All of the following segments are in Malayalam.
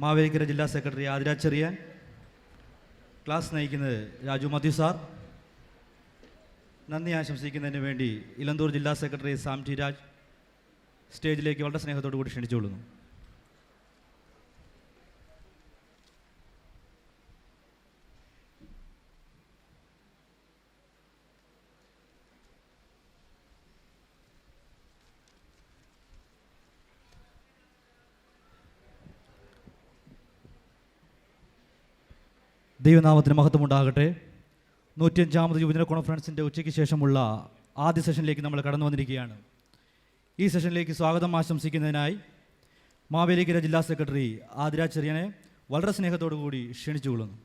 മാവേലിക്കര ജില്ലാ സെക്രട്ടറി ആതിര ചെറിയാൻ, ക്ലാസ് നയിക്കുന്നത് രാജു മത്യു സാർ. നന്ദി ആശംസിക്കുന്നതിന് വേണ്ടി ഇലന്തൂർ ജില്ലാ സെക്രട്ടറി സാം ടി രാജ് സ്റ്റേജിലേക്ക് വളരെ സ്നേഹത്തോടു കൂടി ക്ഷണിച്ചുകൊള്ളുന്നു. ദൈവനാമത്തിന് മഹത്വമുണ്ടാകട്ടെ. 105ാമത് യുവജന കോൺഫറൻസിൻ്റെ ഉച്ചയ്ക്ക് ശേഷമുള്ള ആദ്യ സെഷനിലേക്ക് നമ്മൾ കടന്നു വന്നിരിക്കുകയാണ്. ഈ സെഷനിലേക്ക് സ്വാഗതം ആശംസിക്കുന്നതിനായി മാവേലിക്കര ജില്ലാ സെക്രട്ടറി ആതിര ചെറിയനെ വളരെ സ്നേഹത്തോടു കൂടി ക്ഷണിച്ചുകൊള്ളുന്നു.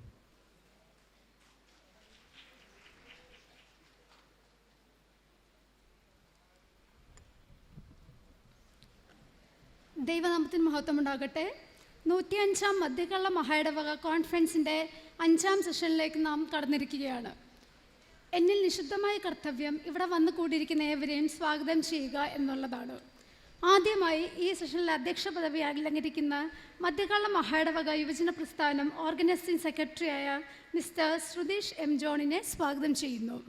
ദൈവനാമത്തിന് മഹത്വമുണ്ടാകട്ടെ. 105ാം മധ്യകേരള മഹായിടവക കോൺഫറൻസിൻ്റെ 5ാം സെഷനിലേക്ക് നാം കടന്നിരിക്കുകയാണ്. എന്നിൽ നിഷിദ്ധമായ കർത്തവ്യം ഇവിടെ വന്നു കൂടിയിരിക്കുന്ന ഏവരെയും സ്വാഗതം ചെയ്യുക എന്നുള്ളതാണ്. ആദ്യമായി ഈ സെഷനിലെ അധ്യക്ഷ പദവി അലങ്കരിക്കുന്ന മധ്യകേരള മഹായിടവക യുവജന പ്രസ്ഥാനം ഓർഗനൈസിംഗ് സെക്രട്ടറിയായ മിസ്റ്റർ ശ്രുതീഷ് എം ജോണിനെ സ്വാഗതം ചെയ്യുന്നു.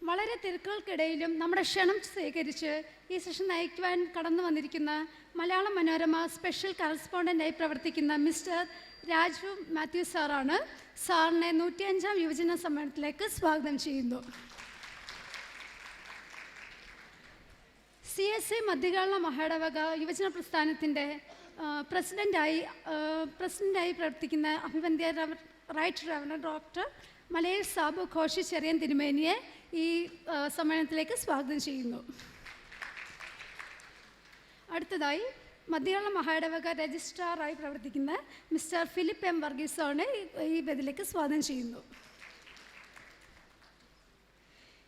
വളരെ തിരക്കുകൾക്കിടയിലും നമ്മുടെ ക്ഷണം സ്വീകരിച്ച് ഈ സെഷൻ നയിക്കുവാൻ കടന്നു വന്നിരിക്കുന്ന മലയാള മനോരമ സ്പെഷ്യൽ കറസ്പോണ്ടൻ്റായി പ്രവർത്തിക്കുന്ന മിസ്റ്റർ രാജു മാത്യു സാറാണ്. സാറിനെ 105ാം യുവജന സമ്മേളനത്തിലേക്ക് സ്വാഗതം ചെയ്യുന്നു. CSI മധ്യകേരള മഹായിടവക യുവജന പ്രസ്ഥാനത്തിൻ്റെ പ്രസിഡൻ്റായി പ്രവർത്തിക്കുന്ന അഭിവന്ദ്യ റൈറ്റ് റവറൻഡ് ഡോക്ടർ മലയിൽ സാബു ഘോഷി ചെറിയൻ തിരുമേനിയെ ഈ സമ്മേളനത്തിലേക്ക് സ്വാഗതം ചെയ്യുന്നു. അടുത്തതായി മധ്യകേരള മഹായിടവക രജിസ്ട്രാറായി പ്രവർത്തിക്കുന്ന മിസ്റ്റർ ഫിലിപ്പ് എം വർഗീസാണ് ഈ വേദിയിലേക്ക് സ്വാഗതം ചെയ്യുന്നു.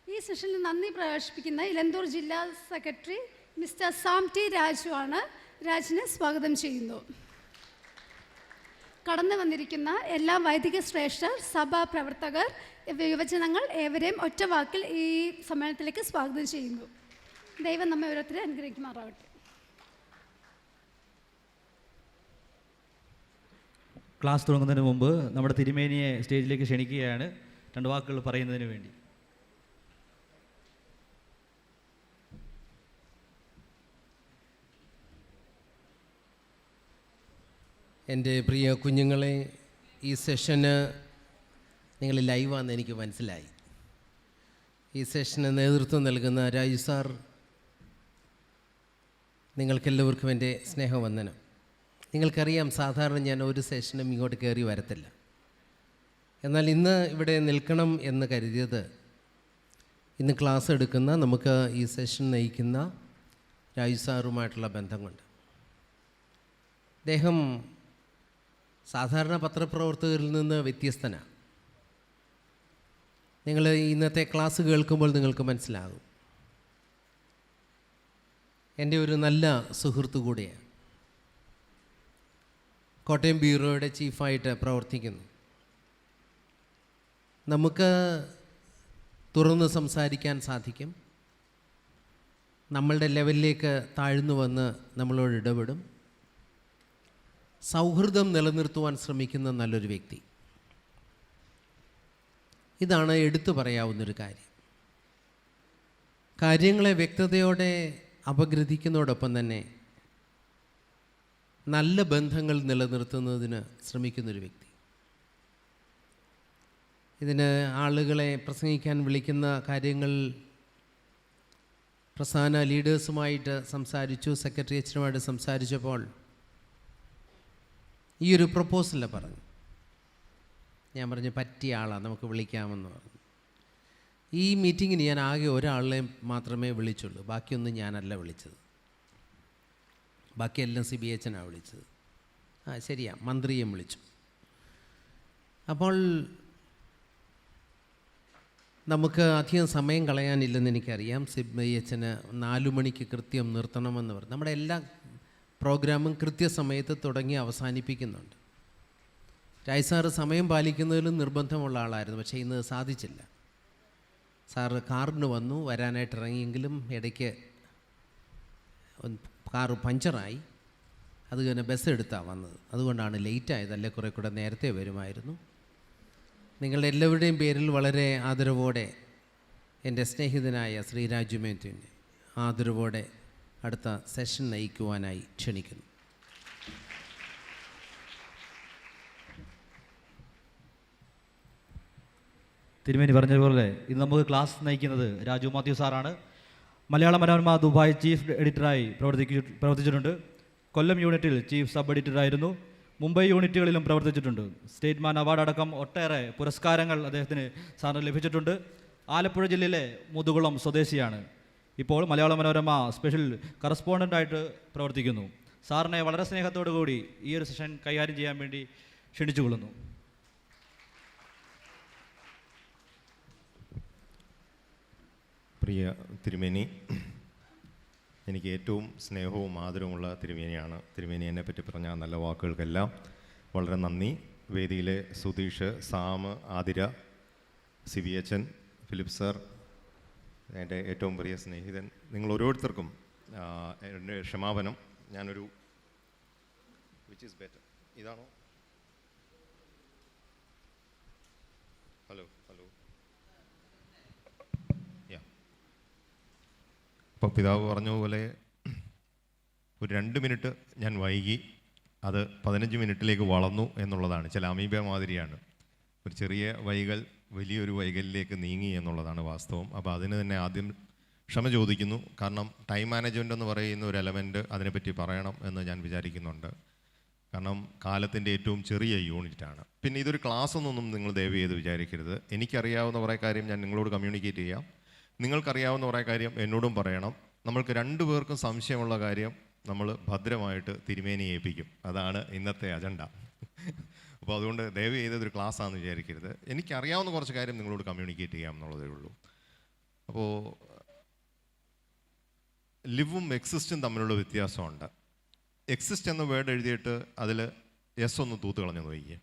ഈ സെഷനിൽ നന്ദി പ്രകാശിപ്പിക്കുന്ന ഇലന്തൂർ ജില്ലാ secretary mister Sam T Raju ആണ്. രാജിനെ സ്വാഗതം ചെയ്യുന്നു. കടന്നു വന്നിരിക്കുന്ന എല്ലാ വൈദിക ശ്രേഷ്ഠർ, സഭാ പ്രവർത്തകർ, യുവജനങ്ങൾ ഏവരെയും ഒറ്റ വാക്കിൽ ഈ സമ്മേളനത്തിലേക്ക് സ്വാഗതം ചെയ്യുന്നു. ദൈവം നമ്മെ ഓരോരുത്തരെ അനുഗ്രഹിക്കുമാറാവട്ടെ. ക്ലാസ് തുടങ്ങുന്നതിന് മുമ്പ് നമ്മുടെ തിരുമേനിയെ സ്റ്റേജിലേക്ക് ക്ഷണിക്കുകയാണ് 2 വാക്കുകൾ പറയുന്നതിന് വേണ്ടി. എൻ്റെ പ്രിയ കുഞ്ഞുങ്ങളെ, ഈ സെഷന് നിങ്ങൾ ലൈവാണെന്ന് എനിക്ക് മനസ്സിലായി. ഈ സെഷന് നേതൃത്വം നൽകുന്ന രാജു സാർ, നിങ്ങൾക്കെല്ലാവർക്കും എൻ്റെ സ്നേഹവന്ദനം. നിങ്ങൾക്കറിയാം, സാധാരണ ഞാൻ ഒരു സെഷനും ഇങ്ങോട്ട് കയറി വരത്തില്ല. എന്നാൽ ഇന്ന് ഇവിടെ നിൽക്കണം എന്ന് കരുതിയത്, ഇന്ന് ക്ലാസ് എടുക്കുന്ന, നമുക്ക് ഈ സെഷൻ നയിക്കുന്ന രാജു സാറുമായിട്ടുള്ള ബന്ധം കൊണ്ട്. അദ്ദേഹം സാധാരണ പത്രപ്രവർത്തകരിൽ നിന്ന് വ്യത്യസ്തനാണ്. നിങ്ങൾ ഇന്നത്തെ ക്ലാസ് കേൾക്കുമ്പോൾ നിങ്ങൾക്ക് മനസ്സിലാകും. എൻ്റെ ഒരു നല്ല സുഹൃത്തു കൂടിയാണ്. കോട്ടയം ബ്യൂറോയുടെ ചീഫായിട്ട് പ്രവർത്തിക്കുന്നു. നമുക്ക് തുറന്ന് സംസാരിക്കാൻ സാധിക്കും. നമ്മളുടെ ലെവലിലേക്ക് താഴ്ന്നു വന്ന് നമ്മളോട് ഇടപെടും. സൗഹൃദം നിലനിർത്തുവാൻ ശ്രമിക്കുന്ന നല്ലൊരു വ്യക്തി. ഇതാണ് എടുത്തു പറയാവുന്നൊരു കാര്യം. കാര്യങ്ങളെ വ്യക്തതയോടെ അപഗ്രഥിക്കുന്നതോടൊപ്പം തന്നെ നല്ല ബന്ധങ്ങൾ നിലനിർത്തുന്നതിന് ശ്രമിക്കുന്നൊരു വ്യക്തി. ഇതിന് ആളുകളെ പ്രസംഗിക്കാൻ വിളിക്കുന്ന കാര്യങ്ങൾ പ്രധാന ലീഡേഴ്സുമായിട്ട് സംസാരിച്ചു, സെക്രട്ടറി അച്ഛനുമായിട്ട് സംസാരിച്ചപ്പോൾ ഈ ഒരു പ്രപ്പോസൽ പറഞ്ഞു. ഞാൻ പറഞ്ഞു പറ്റിയ ആളാണ്, നമുക്ക് വിളിക്കാമെന്ന് പറഞ്ഞു. ഈ മീറ്റിങ്ങിന് ഞാൻ ആകെ ഒരാളെ മാത്രമേ വിളിച്ചുള്ളൂ. ബാക്കിയൊന്നും ഞാനല്ല വിളിച്ചത്. ബാക്കിയെല്ലാം CBHനാണ് വിളിച്ചത്. ശരിയാ, മന്ത്രിയെ വിളിച്ചു. അപ്പോൾ നമുക്ക് അധികം സമയം കളയാനില്ലെന്ന് എനിക്കറിയാം. CBHന് 4 മണിക്ക് കൃത്യം നിർത്തണമെന്ന് പറഞ്ഞു. നമ്മുടെ എല്ലാ പ്രോഗ്രാമും കൃത്യസമയത്ത് തുടങ്ങി അവസാനിപ്പിക്കുന്നുണ്ട്. രായ് സാറ് സമയം പാലിക്കുന്നതിലും നിർബന്ധമുള്ള ആളായിരുന്നു. പക്ഷേ ഇന്ന് സാധിച്ചില്ല. സാറ് കാറിന് വന്നു, വരാനായിട്ട് ഇറങ്ങിയെങ്കിലും ഇടയ്ക്ക് കാറ് പഞ്ചറായി. അത് കഴിഞ്ഞ് ബസ് എടുത്താണ് വന്നത്. അതുകൊണ്ടാണ് ലേറ്റായത്. അല്ലെ കുറേ കൂടെ നേരത്തെ വരുമായിരുന്നു. നിങ്ങളുടെ എല്ലാവരുടെയും പേരിൽ വളരെ ആദരവോടെ എൻ്റെ സ്നേഹിതനായ ശ്രീ രാജു മേത്യുവിനെ ആദരവോടെ അടുത്ത സെഷൻ നയിക്കുവാനായി ക്ഷണിക്കുന്നു. തിരുമേനി പറഞ്ഞതുപോലെ ഇന്ന് നമുക്ക് ക്ലാസ് നയിക്കുന്നത് രാജു മാത്യു സാറാണ്. മലയാള മനോരമ ദുബായ് ചീഫ് എഡിറ്ററായി പ്രവർത്തിച്ചിട്ടുണ്ട്. കൊല്ലം യൂണിറ്റിൽ ചീഫ് സബ് എഡിറ്ററായിരുന്നു. മുംബൈ യൂണിറ്റുകളിലും പ്രവർത്തിച്ചിട്ടുണ്ട്. സ്റ്റേറ്റ് മാൻ അവാർഡ് അടക്കം ഒട്ടേറെ പുരസ്കാരങ്ങൾ അദ്ദേഹത്തിന് സാറിന് ലഭിച്ചിട്ടുണ്ട്. ആലപ്പുഴ ജില്ലയിലെ മുതുകുളം സ്വദേശിയാണ്. ഇപ്പോൾ മലയാള മനോരമ സ്പെഷ്യൽ കറസ്പോണ്ടൻ്റായിട്ട് പ്രവർത്തിക്കുന്നു. സാറിനെ വളരെ സ്നേഹത്തോടു കൂടി ഈ ഒരു സെഷൻ കൈകാര്യം ചെയ്യാൻ വേണ്ടി ക്ഷണിച്ചുകൊള്ളുന്നു. പ്രിയ തിരുമേനി, എനിക്ക് ഏറ്റവും സ്നേഹവും ആദരവുമുള്ള തിരുമേനിയാണ്. തിരുമേനി എന്നെപ്പറ്റി പറഞ്ഞ നല്ല വാക്കുകൾക്കെല്ലാം വളരെ നന്ദി. വേദിയിലെ സുധീഷ്, സാം, ആതിര, സിബിയച്ചൻ, ഫിലിപ്പ് സർ, എൻ്റെ ഏറ്റവും പ്രിയ സ്നേഹിതൻ, നിങ്ങൾ ഓരോരുത്തർക്കും എൻ്റെ ക്ഷമാപനം. ഞാനൊരു വിച്ച് ഈസ് ബെറ്റർ, ഇതാണോ? ഹലോ ഹലോ ഇപ്പോൾ പിതാവ് പറഞ്ഞതുപോലെ ഒരു 2 മിനിറ്റ് ഞാൻ വൈകി. അത് 15 മിനിറ്റിലേക്ക് വളർന്നു എന്നുള്ളതാണ്. ചില അമീബ മാതിരിയാണ്. ഒരു ചെറിയ വൈകൽ വലിയൊരു വൈകലിലേക്ക് നീങ്ങി എന്നുള്ളതാണ് വാസ്തവം. അപ്പോൾ അതിന് തന്നെ ആദ്യം ക്ഷമ ചോദിക്കുന്നു. കാരണം ടൈം മാനേജ്മെൻ്റ് എന്ന് പറയുന്ന ഒരു എലമെൻറ്റ് അതിനെപ്പറ്റി പറയണം എന്ന് ഞാൻ വിചാരിക്കുന്നുണ്ട്. കാരണം കാലത്തിൻ്റെ ഏറ്റവും ചെറിയ യൂണിറ്റാണ്. പിന്നെ ഇതൊരു ക്ലാസ് എന്നൊന്നും നിങ്ങൾ ദയവ് ചെയ്ത് വിചാരിക്കരുത്. എനിക്കറിയാവുന്ന കുറേ കാര്യം ഞാൻ നിങ്ങളോട് കമ്മ്യൂണിക്കേറ്റ് ചെയ്യാം. നിങ്ങൾക്കറിയാവുന്ന കുറേ കാര്യം എന്നോടും പറയണം. നമ്മൾക്ക് 2 പേർക്കും സംശയമുള്ള കാര്യം നമ്മൾ ഭദ്രമായിട്ട് തിരുമേനിയെ ഏൽപ്പിക്കും. അതാണ് ഇന്നത്തെ അജണ്ട. അപ്പോൾ അതുകൊണ്ട് ദയവ് ചെയ്തൊരു ക്ലാസ്സാണെന്ന് വിചാരിക്കരുത്. എനിക്കറിയാവുന്ന കുറച്ച് കാര്യം നിങ്ങളോട് കമ്മ്യൂണിക്കേറ്റ് ചെയ്യാം എന്നുള്ളതേ ഉള്ളൂ. അപ്പോൾ ലിവും എക്സിസ്റ്റും തമ്മിലുള്ള വ്യത്യാസമുണ്ട്. എക്സിസ്റ്റ് എന്ന വേർഡ് എഴുതിയിട്ട് അതിൽ എസ് ഒന്ന് തൂത്ത് കളഞ്ഞു നോക്കിയേ.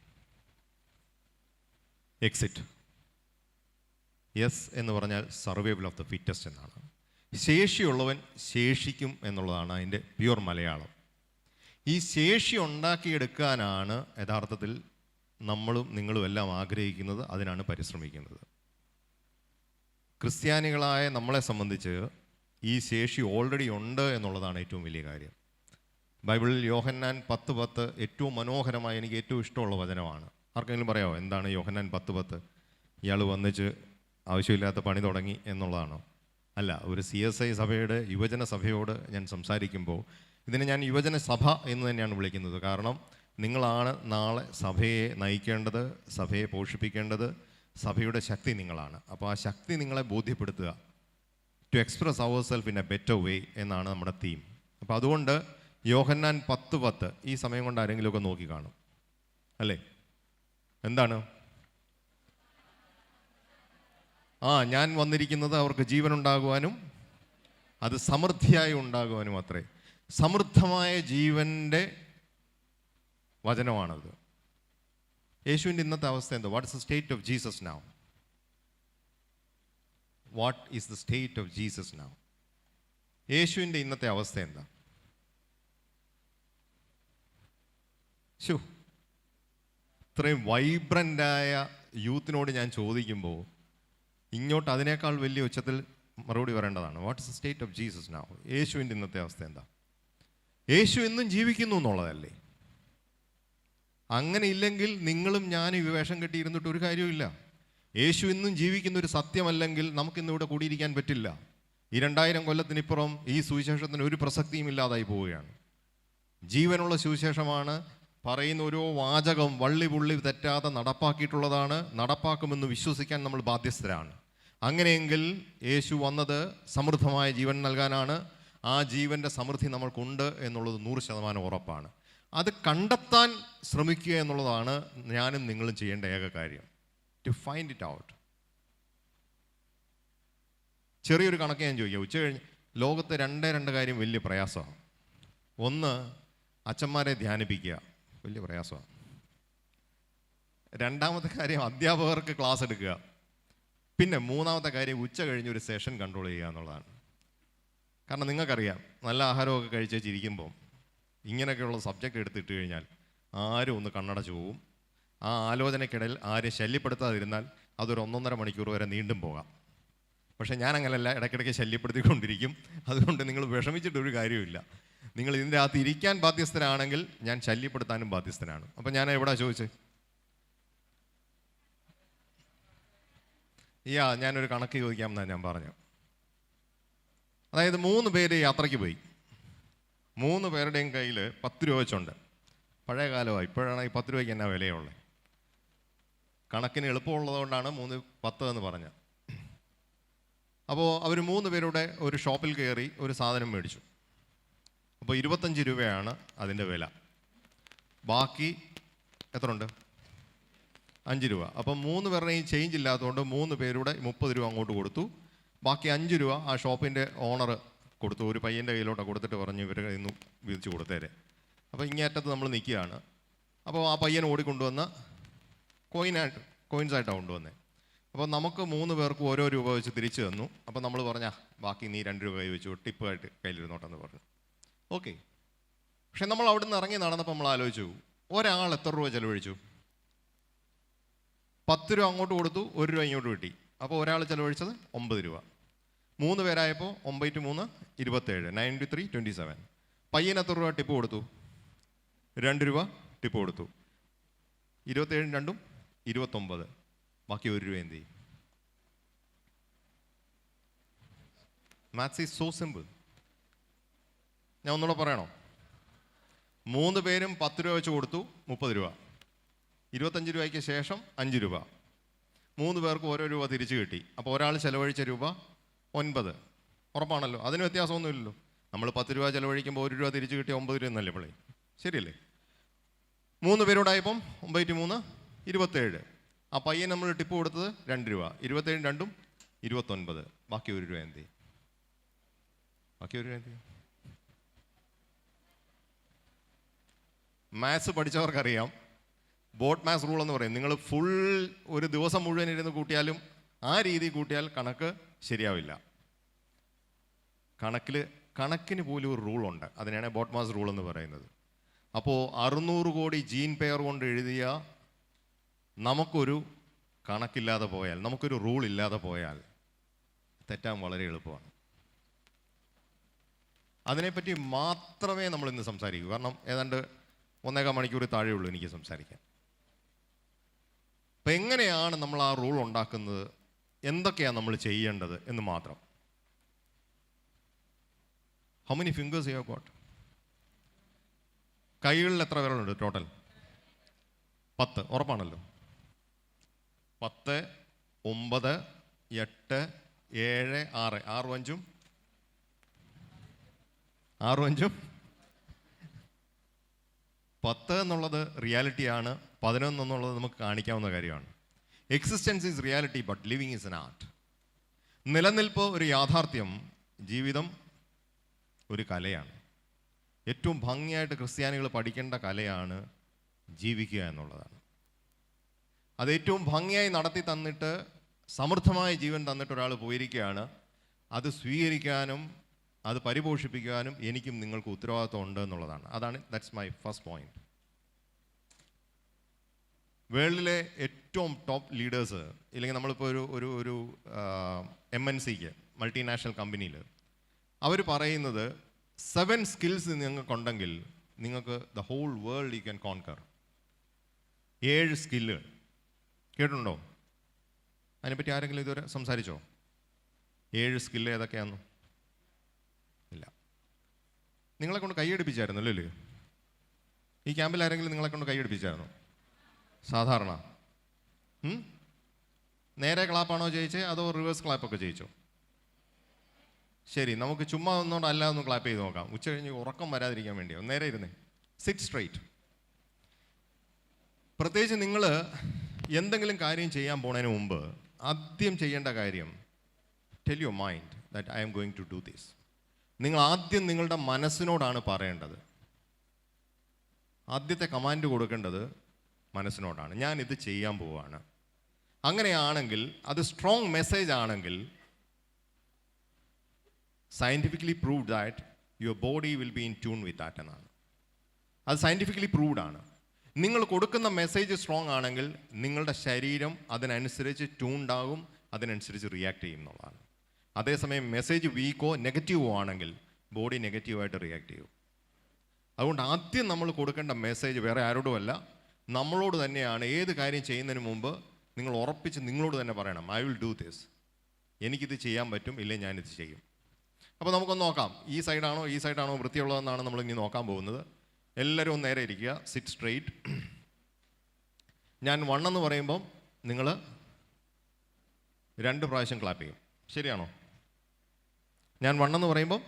എക്സിറ്റ്. യെസ് എന്ന് പറഞ്ഞാൽ സർവൈവൽ ഓഫ് ദ ഫിറ്റസ്റ്റ് എന്നാണ്. ശേഷിയുള്ളവൻ ശേഷിക്കും എന്നുള്ളതാണ് അതിൻ്റെ പ്യുവർ മലയാളം. ഈ ശേഷി ഉണ്ടാക്കിയെടുക്കാനാണ് യഥാർത്ഥത്തിൽ നമ്മളും നിങ്ങളും എല്ലാം ആഗ്രഹിക്കുന്നത്. അതിനാണ് പരിശ്രമിക്കുന്നത്. ക്രിസ്ത്യാനികളായ നമ്മളെ സംബന്ധിച്ച് ഈ ശേഷി ഓൾറെഡി ഉണ്ട് എന്നുള്ളതാണ് ഏറ്റവും വലിയ കാര്യം. ബൈബിളിൽ യോഹന്നാൻ 10:10 ഏറ്റവും മനോഹരമായ, എനിക്ക് ഏറ്റവും ഇഷ്ടമുള്ള വചനമാണ്. ആർക്കെങ്കിലും പറയാമോ എന്താണ് യോഹന്നാൻ 10:10? ഇയാൾ വന്നിച്ച് ആവശ്യമില്ലാത്ത പണി തുടങ്ങി എന്നുള്ളതാണോ? അല്ല. ഒരു CSI സഭയുടെ യുവജന സഭയോട് ഞാൻ സംസാരിക്കുമ്പോൾ ഇതിനെ ഞാൻ യുവജന സഭ എന്ന് തന്നെയാണ് വിളിക്കുന്നത്. കാരണം നിങ്ങളാണ് നാളെ സഭയെ നയിക്കേണ്ടത്, സഭയെ പോഷിപ്പിക്കേണ്ടത്. സഭയുടെ ശക്തി നിങ്ങളാണ്. അപ്പോൾ ആ ശക്തി നിങ്ങളെ ബോധ്യപ്പെടുത്തുക. To express our self in a better way എന്നാണ് നമ്മുടെ തീം. അപ്പോൾ അതുകൊണ്ട് യോഹന്നാൻ 10:10 ഈ സമയം കൊണ്ട് ആരെങ്കിലുമൊക്കെ നോക്കി കാണും അല്ലേ? എന്താണ്? ഞാൻ വന്നിരിക്കുന്നത് അവർക്ക് ജീവനുണ്ടാകുവാനും അത് സമൃദ്ധിയായി ഉണ്ടാകുവാനും അത്രേ. സമൃദ്ധമായ ജീവൻ്റെ വചനമാണത്. യേശുവിൻ്റെ ഇന്നത്തെ അവസ്ഥ എന്താ? What is the state of Jesus now? What is the state of Jesus now? യേശുവിൻ്റെ ഇന്നത്തെ അവസ്ഥ എന്താ? ഇത്രയും വൈബ്രൻ്റായ യൂത്തിനോട് ഞാൻ ചോദിക്കുമ്പോൾ ഇങ്ങോട്ട് അതിനേക്കാൾ വലിയ ഉച്ചത്തിൽ മറുപടി പറയേണ്ടതാണ്. What is the state of Jesus now? യേശുവിൻ്റെ ഇന്നത്തെ അവസ്ഥ എന്താ? യേശു എന്നും ജീവിക്കുന്നു എന്നുള്ളതല്ലേ? അങ്ങനെ ഇല്ലെങ്കിൽ നിങ്ങളും ഞാനും ഈ വേഷം കെട്ടിയിരുന്നിട്ട് ഒരു കാര്യമില്ല. യേശു ഇന്നും ജീവിക്കുന്ന ഒരു സത്യമല്ലെങ്കിൽ നമുക്കിന്നിവിടെ കൂടിയിരിക്കാൻ പറ്റില്ല. ഈ 2000 കൊല്ലത്തിനിപ്പുറം ഈ സുവിശേഷത്തിന് ഒരു പ്രസക്തിയും ഇല്ലാതായി പോവുകയാണ്. ജീവനുള്ള സുവിശേഷമാണ്. പറയുന്ന ഓരോ വാചകം വള്ളി പുള്ളി തെറ്റാതെ നടപ്പാക്കിയിട്ടുള്ളതാണ്. നടപ്പാക്കുമെന്ന് വിശ്വസിക്കാൻ നമ്മൾ ബാധ്യസ്ഥരാണ്. അങ്ങനെയെങ്കിൽ യേശു വന്നത് സമൃദ്ധമായ ജീവൻ നൽകാനാണ്. ആ ജീവൻ്റെ സമൃദ്ധി നമ്മൾക്കുണ്ട് എന്നുള്ളത് 100% ഉറപ്പാണ്. അത് കണ്ടെത്താൻ ശ്രമിക്കുക എന്നുള്ളതാണ് ഞാനും നിങ്ങളും ചെയ്യേണ്ട ഏക കാര്യം. To find it out. ചെറിയൊരു കണക്ക് ഞാൻ ചോദിക്കാം. ഉച്ച കഴിഞ്ഞ് ലോകത്ത് 2 കാര്യം വലിയ പ്രയാസമാണ്. ഒന്ന്, അച്ഛന്മാരെ ധ്യാനിപ്പിക്കുക, വലിയ പ്രയാസമാണ്. 2ാമത്തെ കാര്യം അധ്യാപകർക്ക് ക്ലാസ് എടുക്കുക. പിന്നെ 3ാമത്തെ കാര്യം ഉച്ച കഴിഞ്ഞ് ഒരു സെഷൻ കൺട്രോൾ ചെയ്യുക എന്നുള്ളതാണ്. കാരണം നിങ്ങൾക്കറിയാം, നല്ല ആഹാരമൊക്കെ കഴിച്ച് ചിരിക്കുമ്പം ഇങ്ങനെയൊക്കെയുള്ള സബ്ജക്റ്റ് എടുത്തിട്ട് കഴിഞ്ഞാൽ ആരും ഒന്ന് കണ്ണടച്ചു പോവും. ആ ആലോചനയ്ക്കിടയിൽ ആരും ശല്യപ്പെടുത്താതിരുന്നാൽ അതൊരു 1.5 മണിക്കൂർ വരെ നീണ്ടും പോകാം. പക്ഷേ ഞാൻ അങ്ങനെയല്ല, ഇടയ്ക്കിടയ്ക്ക് ശല്യപ്പെടുത്തിക്കൊണ്ടിരിക്കും. അതുകൊണ്ട് നിങ്ങൾ വിഷമിച്ചിട്ടൊരു കാര്യമില്ല. നിങ്ങൾ ഇതിൻ്റെ അകത്ത് ഇരിക്കാൻ ബാധ്യസ്ഥരാണെങ്കിൽ ഞാൻ ശല്യപ്പെടുത്താനും ബാധ്യസ്ഥനാണ്. അപ്പം ഞാൻ എവിടാ ചോദിച്ചത്? ഞാനൊരു കണക്ക് ചോദിക്കാമെന്നാണ് ഞാൻ പറഞ്ഞു. അതായത് 3 പേര് യാത്രയ്ക്ക് പോയി. 3 പേരുടെയും കയ്യിൽ 10 രൂപ വെച്ചുണ്ട്. പഴയ കാലമായി, ഇപ്പോഴാണെങ്കിൽ 10 രൂപയ്ക്ക് എന്നാ വിലയുള്ളത്. കണക്കിന് എളുപ്പമുള്ളതുകൊണ്ടാണ് 3 10 എന്ന് പറഞ്ഞത്. അപ്പോൾ അവർ 3 പേരുടെ ഒരു ഷോപ്പിൽ കയറി ഒരു സാധനം മേടിച്ചു. അപ്പോൾ 25 രൂപയാണ് അതിൻ്റെ വില. ബാക്കി എത്ര ഉണ്ട്? 5 രൂപ. അപ്പം 3 പേരുടെയും ചേഞ്ച് ഇല്ലാത്തതുകൊണ്ട് 3 പേരുടെ 30 രൂപ അങ്ങോട്ട് കൊടുത്തു. ബാക്കി 5 രൂപ ആ ഷോപ്പിൻ്റെ ഓണർ കൊടുത്തു. ഒരു പയ്യൻ്റെ കയ്യിലോട്ട് കൊടുത്തിട്ട് പറഞ്ഞു ഇവരെ ഇന്ന് വിധിച്ച് കൊടുത്തേരെ. അപ്പോൾ ഇങ്ങേറ്റത്ത് നമ്മൾ നിൽക്കുകയാണ്. അപ്പോൾ ആ പയ്യൻ ഓടിക്കൊണ്ടുവന്ന് കോയിൻസായിട്ടാണ് കൊണ്ടുവന്നത്. അപ്പോൾ നമുക്ക് 3 പേർക്ക് ഓരോ രൂപ വെച്ച് തിരിച്ചു തന്നു. അപ്പോൾ നമ്മൾ പറഞ്ഞാൽ ബാക്കി നീ 2 രൂപ കൈ വെച്ചു, ടിപ്പായിട്ട് കയ്യിലിരുന്നോട്ടെന്ന് പറഞ്ഞു. ഓക്കെ. പക്ഷെ നമ്മൾ അവിടെ നിന്ന് ഇറങ്ങി നടന്നപ്പോൾ നമ്മൾ ആലോചിച്ചു, ഒരാൾ എത്ര രൂപ ചിലവഴിച്ചു? 10 രൂപ അങ്ങോട്ട് കൊടുത്തു, 1 രൂപ ഇങ്ങോട്ട് കിട്ടി. അപ്പോൾ ഒരാൾ ചിലവഴിച്ചത് 9 രൂപ. 3 പേരായപ്പോൾ 9 × 3 27, 9 × 3 27. പയ്യന് എത്ര രൂപ ടിപ്പ് കൊടുത്തു? 2 രൂപ ടിപ്പ് കൊടുത്തു. 27 2 29. ബാക്കി 1 രൂപ എന്ത് ചെയ്യും? Maths is so simple. ഞാൻ ഒന്നുകൂടെ പറയണോ? 3 പേരും 10 രൂപ വെച്ച് കൊടുത്തു, 30 രൂപ. 25 രൂപയ്ക്ക് ശേഷം 5 രൂപ. 3 പേർക്ക് ഓരോ രൂപ തിരിച്ചു കിട്ടി. അപ്പോൾ ഒരാൾ ചിലവഴിച്ച രൂപ 9. ഉറപ്പാണല്ലോ, അതിന് വ്യത്യാസമൊന്നുമില്ലല്ലോ. നമ്മൾ 10 രൂപ ചിലവഴിക്കുമ്പോൾ 1 രൂപ തിരിച്ചു കിട്ടിയ 9 രൂപ എന്നല്ലേ പിള്ളേ? ശരിയല്ലേ? 3 പേരോടായപ്പം 9 × 3 27. ആ പയ്യൻ നമ്മൾ ടിപ്പ് കൊടുത്തത് 2 രൂപ. 27 2 29. ബാക്കി 1 രൂപ എന്ത് ചെയ്യും? ബാക്കി 1 രൂപ എന്ത് ചെയ്യും? മാത്സ് പഠിച്ചവർക്കറിയാം, ബോട്ട് മാത്സ് റൂൾ എന്ന് പറയും. നിങ്ങൾ ഫുൾ ഒരു ദിവസം മുഴുവൻ ഇരുന്ന് കൂട്ടിയാലും ആ രീതി കൂട്ടിയാൽ കണക്ക് ശരിയാവില്ല. കണക്കിന് പോലും ഒരു റൂളുണ്ട്. അതിനാണ് ബോട്ട് മാത്സ് റൂൾ എന്ന് പറയുന്നത്. അപ്പോൾ 600 കോടി ജീൻ പെയർ കൊണ്ട് എഴുതിയ നമുക്കൊരു കണക്കില്ലാതെ പോയാൽ, നമുക്കൊരു റൂൾ ഇല്ലാതെ പോയാൽ തെറ്റാൻ വളരെ എളുപ്പമാണ്. അതിനെപ്പറ്റി മാത്രമേ നമ്മൾ ഇന്ന് സംസാരിക്കൂ. കാരണം ഏതാണ്ട് 1.25 മണിക്കൂർ താഴെയുള്ളൂ എനിക്ക് സംസാരിക്കാൻ. അപ്പം എങ്ങനെയാണ് നമ്മൾ ആ റൂൾ ഉണ്ടാക്കുന്നത്, എന്തൊക്കെയാണ് നമ്മൾ ചെയ്യേണ്ടത് എന്ന് മാത്രം. How many fingers you have got? കൈകളിൽ എത്ര വിരലുണ്ട് ടോട്ടൽ? 10. ഉറപ്പാണല്ലോ. 10 9 8 7 6 6 5 10 എന്നുള്ളത് റിയാലിറ്റിയാണ്. 11 എന്നുള്ളത് നമുക്ക് കാണിക്കാവുന്ന കാര്യമാണ്. Existence is reality, but living is an art. നിലനിൽപ്പ് ഒരു യാഥാർത്ഥ്യം, ജീവിതം ഒരു കലയാണ്. ഏറ്റവും ഭംഗിയായിട്ട് ക്രിസ്ത്യാനികൾ പഠിക്കേണ്ട കലയാണ് ജീവിക്കുക എന്നുള്ളതാണ്. അത് ഏറ്റവും ഭംഗിയായി നടത്തി തന്നിട്ട്, സമൃദ്ധമായ ജീവൻ തന്നിട്ട് ഒരാൾ പോയിരിക്കുകയാണ്. അത് സ്വീകരിക്കാനും അത് പരിപോഷിപ്പിക്കാനും എനിക്കും നിങ്ങൾക്ക് ഉത്തരവാദിത്വം ഉണ്ട് എന്നുള്ളതാണ്. That's my first point. വേൾഡിലെ ഏറ്റവും ടോപ്പ് ലീഡേഴ്സ്, ഇല്ലെങ്കിൽ നമ്മളിപ്പോൾ ഒരു MNCക്ക്, മൾട്ടിനാഷണൽ കമ്പനിയിൽ, അവർ പറയുന്നത് 7 സ്കിൽസ് നിങ്ങൾക്കുണ്ടെങ്കിൽ നിങ്ങൾക്ക് the whole world you can conquer. 7 സ്കില്ലുകൾ കേട്ടിട്ടുണ്ടോ? അതിനെപ്പറ്റി ആരെങ്കിലും ഇതുവരെ സംസാരിച്ചോ? 7 സ്കില്ല് ഏതൊക്കെയാണെന്ന്? ഇല്ല. നിങ്ങളെ കൊണ്ട് കൈയടിപ്പിച്ചായിരുന്നല്ലോ അല്ലേ? ഈ ക്യാമ്പിൽ ആരെങ്കിലും നിങ്ങളെ കൊണ്ട് കൈയടിപ്പിച്ചായിരുന്നോ? സാധാരണ നേരെ ക്ലാപ്പാണോ ചെയ്യിച്ചേ, അതോ റിവേഴ്സ് ക്ലാപ്പൊക്കെ ചെയ്യിച്ചോ? ശരി, നമുക്ക് ചുമ്മാ ഒന്നുകൊണ്ട് അല്ലാതെ ഒന്ന് ക്ലാപ്പ് ചെയ്ത് നോക്കാം. ഉച്ച കഴിഞ്ഞ് ഉറക്കം വരാതിരിക്കാൻ വേണ്ടിയോ. നേരെ ഇരുന്നേ, സിറ്റ് സ്ട്രൈറ്റ്. പ്രത്യേകിച്ച് നിങ്ങൾ എന്തെങ്കിലും കാര്യം ചെയ്യാൻ പോണതിന് മുമ്പ് ആദ്യം ചെയ്യേണ്ട കാര്യം, tell your mind that I am going to do this. നിങ്ങൾ ആദ്യം നിങ്ങളുടെ മനസ്സിനോടാണ് പറയേണ്ടത്. ആദ്യത്തെ കമാൻഡ് കൊടുക്കേണ്ടത് മനസ്സിനോടാണ്. ഞാൻ ഇത് ചെയ്യാൻ പോവാണ്. അങ്ങനെയാണെങ്കിൽ, അത് സ്ട്രോങ് മെസ്സേജ് ആണെങ്കിൽ scientifically proved that your body will be in tune with that എന്നാണ്. അത് സയൻറ്റിഫിക്കലി പ്രൂവ്ഡ് ആണ്. നിങ്ങൾ കൊടുക്കുന്ന മെസ്സേജ് സ്ട്രോങ് ആണെങ്കിൽ നിങ്ങളുടെ ശരീരം അതിനനുസരിച്ച് ട്യൂൺഡ് ആകും, അതിനനുസരിച്ച് റിയാക്ട് ചെയ്യും എന്നുള്ളതാണ്. അതേസമയം മെസ്സേജ് വീക്കോ നെഗറ്റീവോ ആണെങ്കിൽ ബോഡി നെഗറ്റീവായിട്ട് റിയാക്ട് ചെയ്യും. അതുകൊണ്ട് ആദ്യം നമ്മൾ കൊടുക്കേണ്ട മെസ്സേജ് വേറെ ആരോടുമല്ല, നമ്മളോട് തന്നെയാണ്. ഏത് കാര്യം ചെയ്യുന്നതിന് മുമ്പ് നിങ്ങൾ ഉറപ്പിച്ച് നിങ്ങളോട് തന്നെ പറയണം, ഐ വിൽ ഡൂ ദിസ്, എനിക്കിത് ചെയ്യാൻ പറ്റും, ഇല്ലേ ഞാനിത് ചെയ്യും. അപ്പോൾ നമുക്കൊന്ന് നോക്കാം, ഈ സൈഡാണോ വൃത്തിയുള്ളതെന്നാണ് നമ്മൾ ഇനി നോക്കാൻ പോകുന്നത്. എല്ലാവരും ഒന്ന് നേരെ ഇരിക്കുക, സിറ്റ് സ്ട്രെയിറ്റ്. ഞാൻ 1 എന്ന് പറയുമ്പം നിങ്ങൾ 2 പ്രാവശ്യം ക്ലാപ്പ് ചെയ്യും, ശരിയാണോ? ഞാൻ 1 എന്ന് പറയുമ്പം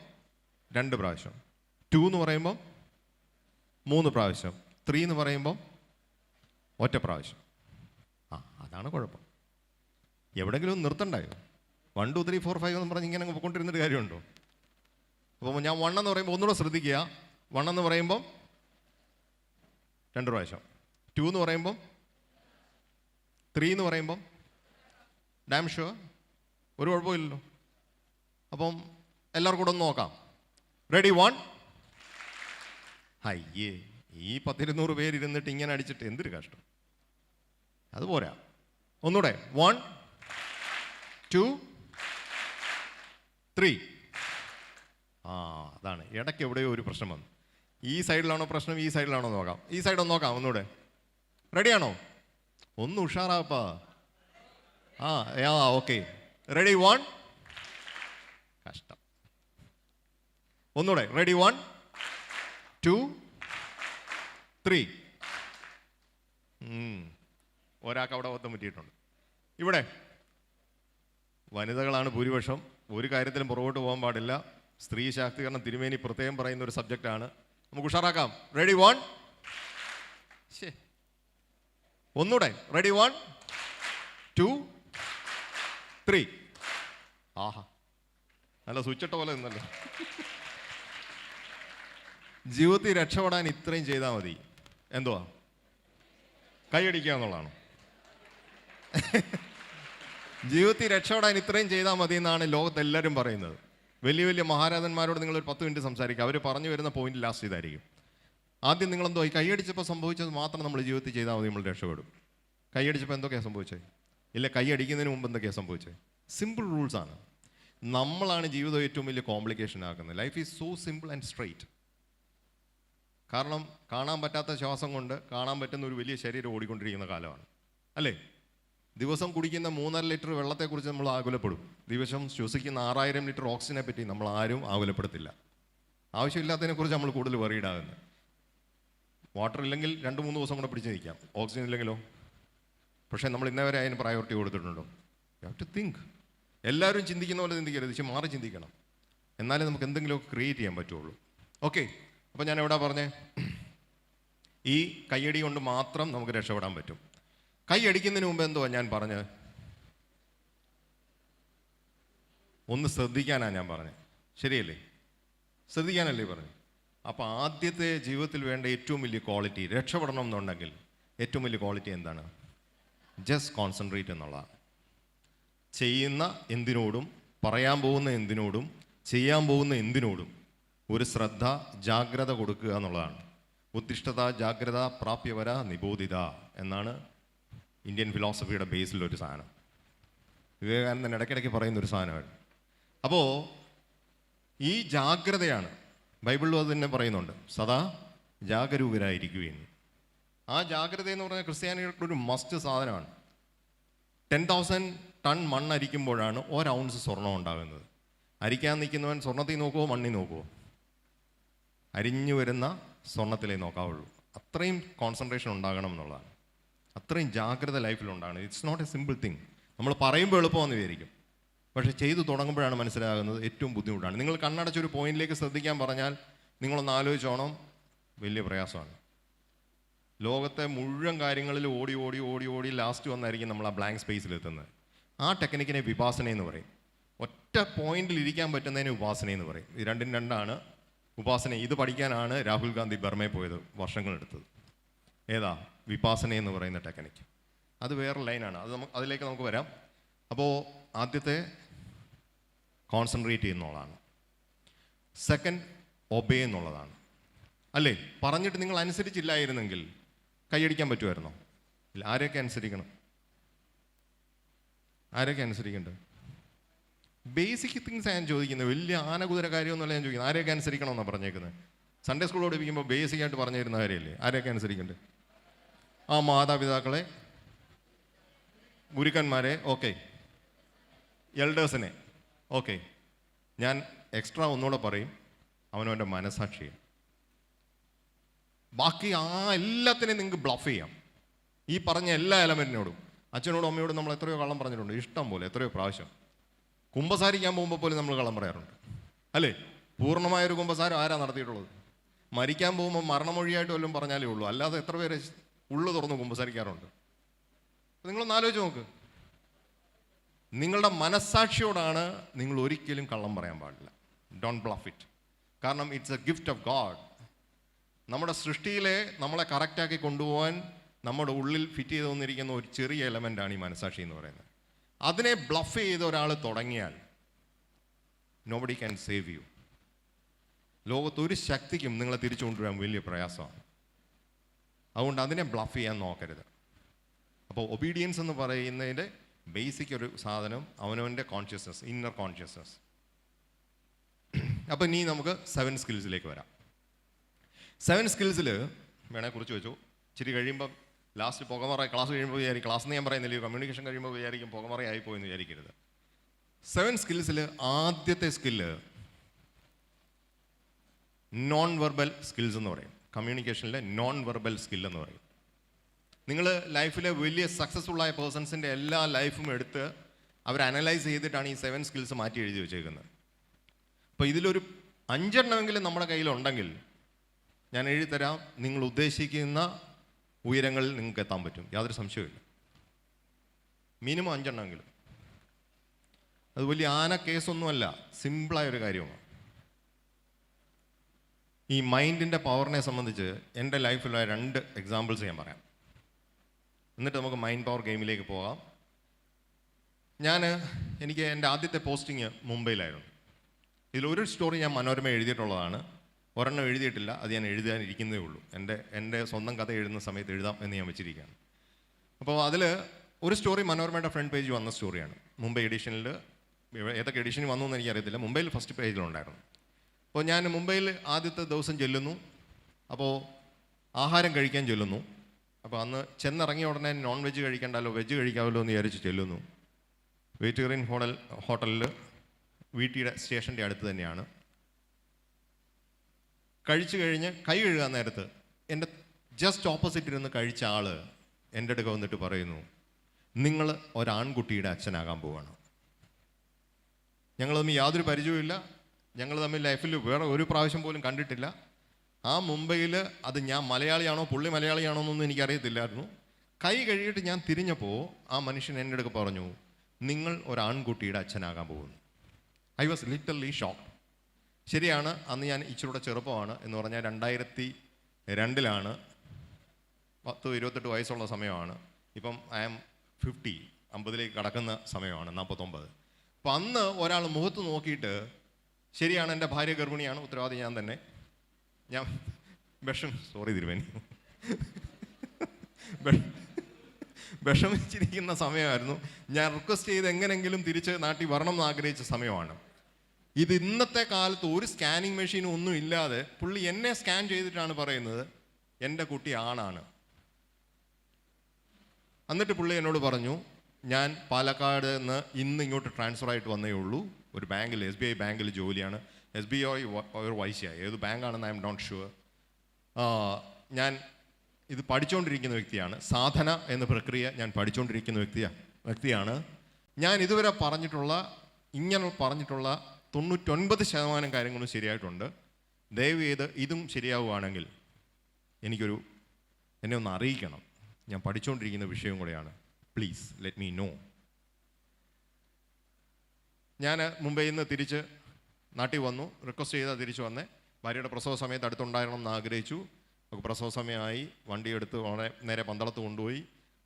2 പ്രാവശ്യം, 2 എന്ന് പറയുമ്പം 3 പ്രാവശ്യം, 3 എന്ന് പറയുമ്പം 1 പ്രാവശ്യം. അതാണ് കുഴപ്പം. എവിടെയെങ്കിലും നിർത്തണ്ടായോ? 1 2 3 4 5 എന്ന് പറഞ്ഞ് ഇങ്ങനെ പോയിക്കൊണ്ടിരുന്നിട്ട് കാര്യമുണ്ടോ? അപ്പോൾ ഞാൻ 1 എന്ന് പറയുമ്പോൾ ഒന്നുകൂടെ ശ്രദ്ധിക്കുക. 1 എന്ന് പറയുമ്പം 2 പ്രാവശ്യം, 2 എന്ന് പറയുമ്പം 3 എന്ന് പറയുമ്പം ഡാം ഷുവർ, ഒരു കുഴപ്പമില്ലല്ലോ. അപ്പം എല്ലാവർക്കും കൂടെ ഒന്ന് നോക്കാം. റെഡി 1. അയ്യേ, ഈ 10-200 പേര് ഇരുന്നിട്ട് ഇങ്ങനെ അടിച്ചിട്ട് എന്തൊരു കഷ്ടം. അതുപോരാ, ഒന്നുകൂടെ 1 2 3. അതാണ് ഇടയ്ക്ക് എവിടെയോ ഒരു പ്രശ്നം വന്നു. ഈ സൈഡിലാണോ പ്രശ്നം, ഈ സൈഡിലാണോ നോക്കാം. ഈ സൈഡ് ഒന്ന് നോക്കാം, ഒന്നുകൂടെ. റെഡിയാണോ? ഒന്ന് ഉഷാറാപ്പാ. Okay, ready 1. കഷ്ടം. ഒന്നുകൂടെ, റെഡി 1 2 3. ഒരാൾക്ക് അവിടെ ഒത്തം പറ്റിയിട്ടുണ്ട്. ഇവിടെ വനിതകളാണ് ഭൂരിപക്ഷം. ഒരു കാര്യത്തിലും പുറകോട്ട് പോകാൻ പാടില്ല. സ്ത്രീ ശാക്തീകരണം തിരുമേനി പ്രത്യേകം പറയുന്ന ഒരു സബ്ജക്റ്റാണ്. നമുക്ക് ഉഷാറാക്കാം. റെഡി 1. ഒന്നുകൂടെ, റെഡി 1 2 3. നല്ല സ്വിച്ചിട്ട പോലെ നിന്നല്ലോ. ജീവിതത്തിൽ രക്ഷപ്പെടാൻ ഇത്രയും ചെയ്താൽ മതി. എന്തുവാ? കൈയടിക്കുക എന്നുള്ളതാണ്. ജീവിതത്തിൽ രക്ഷപ്പെടാൻ ഇത്രയും ചെയ്താൽ മതി എന്നാണ് ലോകത്തെല്ലാവരും പറയുന്നത്. വലിയ വലിയ മഹാരാജന്മാരോട് നിങ്ങളൊരു 10 മിനിറ്റ് സംസാരിക്കുക, അവർ പറഞ്ഞു വരുന്ന പോയിന്റ് ലാസ്റ്റ് ഇതായിരിക്കും. ആദ്യം നിങ്ങളെന്തോ ഈ കൈയടിച്ചപ്പോൾ സംഭവിച്ചത് മാത്രം നമ്മൾ ജീവിതത്തിൽ ചെയ്താൽ മതി, നമ്മൾ രക്ഷപ്പെടും. കൈയടിച്ചപ്പോൾ എന്തൊക്കെയാണ് സംഭവിച്ചത്? ഇല്ല, കൈയടിക്കുന്നതിന് മുമ്പ് എന്തൊക്കെയാണ് സംഭവിച്ചത്? സിമ്പിൾ റൂൾസാണ്. നമ്മളാണ് ജീവിതം ഏറ്റവും വലിയ കോംപ്ലിക്കേഷൻ ആക്കുന്നത്. Life is so simple and straight. കാരണം കാണാൻ പറ്റാത്ത ശ്വാസം കൊണ്ട് കാണാൻ പറ്റുന്ന ഒരു വലിയ ശരീരം ഓടിക്കൊണ്ടിരിക്കുന്ന കാലമാണ്, അല്ലേ? ദിവസം കുടിക്കുന്ന 3.5 ലിറ്റർ വെള്ളത്തെക്കുറിച്ച് നമ്മൾ ആകുലപ്പെടും. ദിവസം ശ്വസിക്കുന്ന 6000 ലിറ്റർ ഓക്സിജനെ പറ്റി നമ്മൾ ആരും ആകുലപ്പെടുത്തില്ല. ആവശ്യമില്ലാത്തതിനെക്കുറിച്ച് നമ്മൾ കൂടുതൽ വറീഡാകുന്നത്. വാട്ടർ ഇല്ലെങ്കിൽ 2-3 ദിവസം കൂടെ പിടിച്ച് നിൽക്കാം, ഓക്സിജൻ ഇല്ലെങ്കിലോ? പക്ഷേ നമ്മൾ ഇന്നവരെ അതിന് പ്രയോറിറ്റി കൊടുത്തിട്ടുണ്ടോ? You have to think. എല്ലാവരും ചിന്തിക്കുന്ന പോലെ ചിന്തിക്കരുത്, പക്ഷേ മാറി ചിന്തിക്കണം. എന്നാലേ നമുക്ക് എന്തെങ്കിലുമൊക്കെ ക്രിയേറ്റ് ചെയ്യാൻ പറ്റുള്ളൂ. ഓക്കെ, അപ്പോൾ ഞാൻ എവിടെയാ പറഞ്ഞേ? ഈ കയ്യടി കൊണ്ട് മാത്രം നമുക്ക് രക്ഷപ്പെടാൻ പറ്റും. കൈ അടിക്കുന്നതിന് മുമ്പ് എന്തുവാ ഞാൻ പറഞ്ഞത്? ഒന്ന് ശ്രദ്ധിക്കാനാണ് ഞാൻ പറഞ്ഞത്, ശരിയല്ലേ? ശ്രദ്ധിക്കാനല്ലേ പറഞ്ഞു? അപ്പോൾ ആദ്യത്തെ ജീവിതത്തിൽ വേണ്ട ഏറ്റവും വലിയ ക്വാളിറ്റി, രക്ഷപ്പെടണം എന്നുണ്ടെങ്കിൽ ഏറ്റവും വലിയ ക്വാളിറ്റി എന്താണ്? ജസ്റ്റ് കോൺസെൻട്രേറ്റ് എന്നുള്ളതാണ്. ചെയ്യുന്ന എന്തിനോടും, പറയാൻ പോകുന്ന എന്തിനോടും, ചെയ്യാൻ പോകുന്ന എന്തിനോടും ഒരു ശ്രദ്ധ, ജാഗ്രത കൊടുക്കുക എന്നുള്ളതാണ്. ഉത്തിഷ്ഠത ജാഗ്രത പ്രാപ്യവര നിബോധിത എന്നാണ് ഇന്ത്യൻ ഫിലോസഫിയുടെ ബേസിലൊരു സാധനം. വിവേകാനന്ദൻ ഇടയ്ക്കിടയ്ക്ക് പറയുന്നൊരു സാധനമാണ്. അപ്പോൾ ഈ ജാഗ്രതയാണ് ബൈബിളിലും അത് തന്നെ പറയുന്നുണ്ട്, സദാ ജാഗരൂകരായിരിക്കുകയും. ആ ജാഗ്രത എന്ന് പറഞ്ഞാൽ ക്രിസ്ത്യാനികൾക്ക് ഒരു മസ്റ്റ് സാധനമാണ്. 10,000 ടൺ മണ്ണരിക്കുമ്പോഴാണ് 1 ഔൺസ് സ്വർണം ഉണ്ടാകുന്നത്. അരിക്കാൻ നിൽക്കുന്നവൻ സ്വർണത്തിൽ നോക്കുമോ മണ്ണിൽ നോക്കുമോ? അരിഞ്ഞു വരുന്ന സ്വർണത്തിലേ നോക്കാവുള്ളൂ. അത്രയും കോൺസെൻട്രേഷൻ ഉണ്ടാകണം എന്നുള്ളതാണ്. അത്രയും ജാഗ്രത ലൈഫിലുണ്ടാകണം. It's not a simple thing. നമ്മൾ പറയുമ്പോൾ എളുപ്പമെന്ന് വിചാരിക്കും, പക്ഷേ ചെയ്തു തുടങ്ങുമ്പോഴാണ് മനസ്സിലാകുന്നത് ഏറ്റവും ബുദ്ധിമുട്ടാണ്. നിങ്ങൾ കണ്ണടച്ചൊരു പോയിന്റിലേക്ക് ശ്രദ്ധിക്കാൻ പറഞ്ഞാൽ നിങ്ങളൊന്ന് ആലോചിച്ചോണം, വലിയ പ്രയാസമാണ്. ലോകത്തെ മുഴുവൻ കാര്യങ്ങളിൽ ഓടി ഓടി ഓടി ഓടി ലാസ്റ്റ് വന്നായിരിക്കും നമ്മൾ ആ ബ്ലാങ്ക് സ്പേസിലെത്തുന്നത്. ആ ടെക്നിക്കിനെ വിപാസന എന്ന് പറയും. ഒറ്റ പോയിന്റിൽ ഇരിക്കാൻ പറ്റുന്നതിന് ഉപാസന എന്ന് പറയും. ഇത് രണ്ടും രണ്ടാണ്. ഉപാസന ഇത് പഠിക്കാനാണ് രാഹുൽ ഗാന്ധി ബർമയിൽ പോയത്, വർഷങ്ങളെടുത്തത്. ഏതാ? വിപാസന എന്ന് പറയുന്ന ടെക്നിക്ക്. അത് വേറെ ലൈനാണ്, അതിലേക്ക് നമുക്ക് വരാം. അപ്പോൾ ആദ്യത്തെ കോൺസെൻട്രേറ്റ് ചെയ്യുന്നതാണ്. സെക്കൻഡ് ഒബേ എന്നുള്ളതാണ്. അല്ലേ? പറഞ്ഞിട്ട് നിങ്ങൾ അനുസരിച്ചില്ലായിരുന്നെങ്കിൽ കൈയടിക്കാൻ പറ്റുമായിരുന്നോ? ഇല്ല. ആരെയൊക്കെ അനുസരിക്കണം? ആരെയൊക്കെ അനുസരിക്കേണ്ടത്? ബേസിക് തിങ്സ് ഞാൻ ചോദിക്കുന്നത്, വലിയ ആനകുതിര കാര്യമൊന്നുമല്ല ഞാൻ ചോദിക്കുന്നത്. ആരെയൊക്കെ അനുസരിക്കണമെന്നാണ് പറഞ്ഞേക്കുന്നത്? സൺഡേ സ്കൂൾ പഠിപ്പിക്കുമ്പോൾ ബേസിക്കായിട്ട് പറഞ്ഞു തരുന്ന കാര്യമല്ലേ? ആരെയൊക്കെ അനുസരിക്കേണ്ടത്? ആ മാതാപിതാക്കളെ, ഗുരുക്കന്മാരെ, ഓക്കെ, എൽഡേഴ്സിനെ, ഓക്കെ. ഞാൻ എക്സ്ട്രാ ഒന്നുകൂടെ പറയും, അവനവൻ്റെ മനസ്സാക്ഷിയെ. ബാക്കി എല്ലാത്തിനെയും നിങ്ങൾക്ക് ബ്ലഫ് ചെയ്യാം. ഈ പറഞ്ഞ എല്ലാ എലമെൻറ്റിനോടും, അച്ഛനോടും അമ്മയോടും നമ്മൾ എത്രയോ കള്ളം പറഞ്ഞിട്ടുണ്ട്, ഇഷ്ടം പോലെ, എത്രയോ പ്രാവശ്യം. കുമ്പസാരിക്കാൻ പോകുമ്പോൾ പോലും നമ്മൾ കള്ളം പറയാറുണ്ട്, അല്ലേ? പൂർണ്ണമായൊരു കുമ്പസാരം ആരാ നടത്തിയിട്ടുള്ളത്? മരിക്കാൻ പോകുമ്പോൾ മരണമൊഴിയായിട്ട് വല്ലതും പറഞ്ഞാലേ ഉള്ളൂ. അല്ലാതെ എത്ര പേര് ഉള്ളു തുറന്ന് കുമ്പസാരിക്കാറുണ്ട്? നിങ്ങളൊന്ന് ആലോചിച്ച് നോക്ക്. നിങ്ങളുടെ മനസ്സാക്ഷിയോടാണ് നിങ്ങൾ ഒരിക്കലും കള്ളം പറയാൻ പാടില്ല. Don't bluff it. കാരണം it's a gift of God. നമ്മുടെ സൃഷ്ടിയിലെ നമ്മളെ കറക്റ്റാക്കി കൊണ്ടുപോകാൻ നമ്മുടെ ഉള്ളിൽ ഫിറ്റ് ചെയ്ത് വന്നിരിക്കുന്ന ഒരു ചെറിയ എലമെൻ്റാണ് ഈ മനസ്സാക്ഷി എന്ന് പറയുന്നത്. അതിനെ ബ്ലഫ് ചെയ്ത ഒരാൾ തുടങ്ങിയാൽ നോബഡി ക്യാൻ സേവ് യു. ലോകത്തൊരു ശക്തിക്കും നിങ്ങളെ തിരിച്ചു കൊണ്ടുവരാൻ വലിയ പ്രയാസമാണ്. അതുകൊണ്ട് അതിനെ ബ്ലഫ് ചെയ്യാൻ നോക്കരുത്. അപ്പോൾ ഒബീഡിയൻസ് എന്ന് പറയുന്നതിൻ്റെ ബേസിക് ഒരു സാധനം അവനവൻ്റെ കോൺഷ്യസ്നസ്, ഇന്നർ കോൺഷ്യസ്നസ്. അപ്പോൾ ഇനി നമുക്ക് 7 സ്കിൽസിലേക്ക് വരാം. 7 സ്കിൽസിൽ വേണേൽ കുറിച്ച് വെച്ചു. ഇച്ചിരി കഴിയുമ്പം ലാസ്റ്റ് പുകമറ ക്ലാസ് കഴിയുമ്പോൾ വിചാരിക്കും, ക്ലാസ് എന്ന് ഞാൻ പറയുന്നില്ല, കമ്മ്യൂണിക്കേഷൻ കഴിയുമ്പോൾ വിചാരിക്കും പുകമറയായിപ്പോയെന്ന് വിചാരിക്കരുത്. 7 സ്കിൽസിൽ ആദ്യത്തെ സ്കില്ല് നോൺ വെർബൽ സ്കിൽസ് എന്ന് പറയും. കമ്മ്യൂണിക്കേഷനിലെ നോൺ വെർബൽ സ്കിൽ എന്ന് പറയും. നിങ്ങൾ ലൈഫിലെ വലിയ സക്സസ്ഫുള്ളായ പേഴ്സൺസിൻ്റെ എല്ലാ ലൈഫും എടുത്ത് അവർ അനലൈസ് ചെയ്തിട്ടാണ് ഈ 7 സ്കിൽസ് മാറ്റി എഴുതി വെച്ചേക്കുന്നത്. അപ്പോൾ ഇതിലൊരു 5 എണ്ണമെങ്കിലും നമ്മുടെ കയ്യിലുണ്ടെങ്കിൽ ഞാൻ എഴുതിത്തരാം, നിങ്ങൾ ഉദ്ദേശിക്കുന്ന ഉയരങ്ങളിൽ നിങ്ങൾക്ക് എത്താൻ പറ്റും, യാതൊരു സംശയമില്ല. മിനിമം 5 എണ്ണമെങ്കിലും. അത് വലിയ ആന കേസൊന്നുമല്ല, സിമ്പിളായൊരു കാര്യമാണ്. ഈ മൈൻഡിൻ്റെ പവറിനെ സംബന്ധിച്ച് എൻ്റെ ലൈഫിലുള്ള 2 എക്സാമ്പിൾസ് ഞാൻ പറയാം. എന്നിട്ട് നമുക്ക് മൈൻഡ് പവർ ഗെയിമിലേക്ക് പോകാം. എനിക്ക് എൻ്റെ ആദ്യത്തെ പോസ്റ്റിങ് മുംബൈയിലായിരുന്നു. ഇതിലൊരു സ്റ്റോറി ഞാൻ മനോരമ എഴുതിയിട്ടുള്ളതാണ്, ഒരെണ്ണം എഴുതിയിട്ടില്ല. അത് ഞാൻ എഴുതാനിരിക്കുന്നതേ ഉള്ളൂ. എൻ്റെ സ്വന്തം കഥ എഴുതുന്ന സമയത്ത് എഴുതാം എന്ന് ഞാൻ വെച്ചിരിക്കുകയാണ്. അപ്പോൾ അതിൽ ഒരു സ്റ്റോറി മനോരമയുടെ ഫ്രണ്ട് പേജ് വന്ന സ്റ്റോറിയാണ്. മുംബൈ എഡിഷനിൽ, ഏതൊക്കെ എഡിഷനിൽ വന്നു എന്ന് എനിക്കറിയത്തില്ല, മുംബൈയിൽ ഫസ്റ്റ് പേജിലുണ്ടായിരുന്നു. അപ്പോൾ ഞാൻ മുംബൈയിൽ ആദ്യത്തെ ദിവസം ചെല്ലുന്നു. അപ്പോൾ ആഹാരം കഴിക്കാൻ ചെല്ലുന്നു. അപ്പോൾ അന്ന് ചെന്നിറങ്ങിയ ഉടനെ നോൺ വെജ് കഴിക്കണ്ടല്ലോ, വെജ് കഴിക്കാമല്ലോ എന്ന് വിചാരിച്ച് ചെല്ലുന്നു. വെജിറ്റേറിയൻ ഹോട്ടലിൽ വീട്ടിയുടെ സ്റ്റേഷൻ്റെ അടുത്ത് തന്നെയാണ്. കഴിച്ചു കഴിഞ്ഞ് കൈ കഴുകാൻ നേരത്ത് എൻ്റെ ജസ്റ്റ് ഓപ്പോസിറ്റ് ഇരുന്ന് കഴിച്ച ആൾ എൻ്റെ അടുക്ക വന്നിട്ട് പറയുന്നു, നിങ്ങൾ ഒരാൺകുട്ടിയുടെ അച്ഛനാകാൻ പോവാണ്. ഞങ്ങൾ തമ്മിൽ യാതൊരു പരിചയവുമില്ല, ഞങ്ങൾ തമ്മിൽ ലൈഫിൽ വേറെ ഒരു പ്രാവശ്യം പോലും കണ്ടിട്ടില്ല. ആ മുംബൈയിൽ അത് ഞാൻ മലയാളിയാണോ പുള്ളി മലയാളിയാണോ എന്നൊന്നും എനിക്കറിയത്തില്ലായിരുന്നു. കൈ കഴുകിയിട്ട് ഞാൻ തിരിഞ്ഞപ്പോൾ ആ മനുഷ്യൻ എൻ്റെ അടുക്ക പറഞ്ഞു, നിങ്ങൾ ഒരാൺകുട്ടിയുടെ അച്ഛനാകാൻ പോകുന്നു. I was literally shock. ശരിയാണ്, അന്ന് ഞാൻ ഇച്ചിരൂടെ ചെറുപ്പമാണ്. എന്ന് പറഞ്ഞാൽ 2002 10-28 വയസ്സുള്ള സമയമാണ്. ഇപ്പം ഐ ആം 50, 50ലേക്ക് കടക്കുന്ന സമയമാണ്, 49. അപ്പം അന്ന് ഒരാൾ മുഖത്ത് നോക്കിയിട്ട്, ശരിയാണ് എൻ്റെ ഭാര്യ ഗർഭിണിയാണ്, ഉത്തരവാദി ഞാൻ തന്നെ, ഞാൻ സോറി തിരുവേനി വിഷമിച്ചിരിക്കുന്ന സമയമായിരുന്നു. ഞാൻ റിക്വസ്റ്റ് ചെയ്ത് എങ്ങനെങ്കിലും തിരിച്ച് നാട്ടിൽ വരണം എന്ന് ആഗ്രഹിച്ച സമയമാണ്. ഇത് ഇന്നത്തെ കാലത്ത് ഒരു സ്കാനിങ് മെഷീനും ഒന്നും ഇല്ലാതെ പുള്ളി എന്നെ സ്കാൻ ചെയ്തിട്ടാണ് പറയുന്നത് എൻ്റെ കുട്ടി ആണാണ്. എന്നിട്ട് പുള്ളി എന്നോട് പറഞ്ഞു, ഞാൻ പാലക്കാട് നിന്ന് ഇന്ന് ഇങ്ങോട്ട് ട്രാൻസ്ഫർ ആയിട്ട് വന്നേ ഉള്ളൂ, ഒരു ബാങ്കിൽ SBI ബാങ്കിൽ ജോലിയാണ്. SBI ഒരു YCI, ഏത് ബാങ്കാണെന്ന് ഐ എം നോട്ട് ഷുവർ. ഞാൻ ഇത് പഠിച്ചുകൊണ്ടിരിക്കുന്ന വ്യക്തിയാണ്. സാധന എന്ന പ്രക്രിയ ഞാൻ പഠിച്ചുകൊണ്ടിരിക്കുന്ന വ്യക്തിയാണ്. ഞാൻ ഇതുവരെ ഇങ്ങനെ പറഞ്ഞിട്ടുള്ള 99% കാര്യങ്ങളും ശരിയായിട്ടുണ്ട്. ദയവ് ചെയ്ത് ഇതും ശരിയാവുകയാണെങ്കിൽ എന്നെ ഒന്ന് അറിയിക്കണം. ഞാൻ പഠിച്ചുകൊണ്ടിരിക്കുന്ന വിഷയം കൂടെയാണ്. Please let me know. ഞാൻ മുംബൈയിൽ നിന്ന് തിരിച്ച് നാട്ടിൽ വന്നു. റിക്വസ്റ്റ് ചെയ്താൽ തിരിച്ചു വന്നേ. ഭാര്യയുടെ പ്രസവ സമയത്ത് അടുത്തുണ്ടായിരുന്നു എന്ന് ആഗ്രഹിച്ചു. നമുക്ക് പ്രസവ സമയമായി. വണ്ടിയെടുത്ത് നേരെ പന്തളത്ത് കൊണ്ടുപോയി.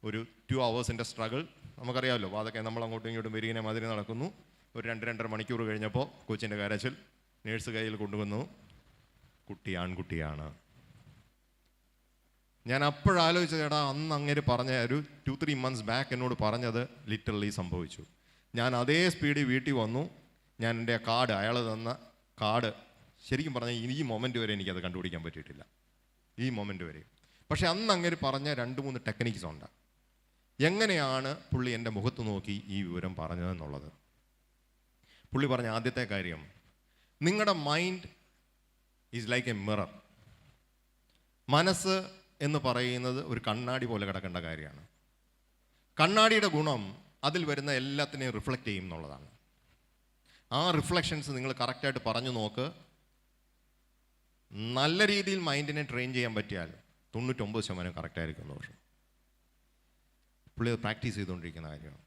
ഒരു 2 hours സ്ട്രഗിൾ. നമുക്കറിയാമല്ലോ, അതൊക്കെ നമ്മൾ അങ്ങോട്ടും ഇങ്ങോട്ടും വരികനെ മാതിരി നടക്കുന്നു. ഒരു 2-2.5 മണിക്കൂർ കഴിഞ്ഞപ്പോൾ കൊച്ചിൻ്റെ കരച്ചിൽ. നേഴ്സ് കയ്യിൽ കൊണ്ടുവന്നു, കുട്ടി ആൺകുട്ടിയാണ്. ഞാൻ അപ്പോഴാലോചിച്ചത്, ചേട്ടാ അന്ന് അങ്ങേര് പറഞ്ഞ ഒരു 2-3 months ബാക്ക് എന്നോട് പറഞ്ഞത് ലിറ്ററലി സംഭവിച്ചു. ഞാൻ അതേ സ്പീഡിൽ വീട്ടിൽ വന്നു. ഞാൻ എൻ്റെ കാർഡ്, അയാൾ തന്ന കാർഡ്, ശരിക്കും പറഞ്ഞാൽ ഈ മൊമെൻ്റ് വരെ എനിക്കത് കണ്ടുപിടിക്കാൻ പറ്റിയിട്ടില്ല, ഈ മൊമെൻ്റ് വരെ. പക്ഷെ അന്ന് അങ്ങേര് പറഞ്ഞ 2-3 ടെക്നിക്സ് ഉണ്ട്, എങ്ങനെയാണ് പുള്ളി എൻ്റെ മുഖത്ത് നോക്കി ഈ വിവരം പറഞ്ഞതെന്നുള്ളത്. പുള്ളി പറഞ്ഞ ആദ്യത്തെ കാര്യം, നിങ്ങളുടെ mind is like A mirror. മനസ്സ് എന്ന് പറയുന്നത് ഒരു കണ്ണാടി പോലെ കിടക്കേണ്ട കാര്യമാണ്. കണ്ണാടിയുടെ ഗുണം അതിൽ വരുന്ന എല്ലാത്തിനെയും റിഫ്ലക്റ്റ് ചെയ്യും എന്നുള്ളതാണ്. ആ റിഫ്ലക്ഷൻസ് നിങ്ങൾ കറക്റ്റായിട്ട് പറഞ്ഞു നോക്ക്. നല്ല രീതിയിൽ മൈൻഡിനെ ട്രെയിൻ ചെയ്യാൻ പറ്റിയാൽ 99% കറക്റ്റായിരിക്കും എന്ന് പറഞ്ഞു. പുള്ളി അത് പ്രാക്ടീസ് ചെയ്തുകൊണ്ടിരിക്കുന്ന കാര്യമാണ്.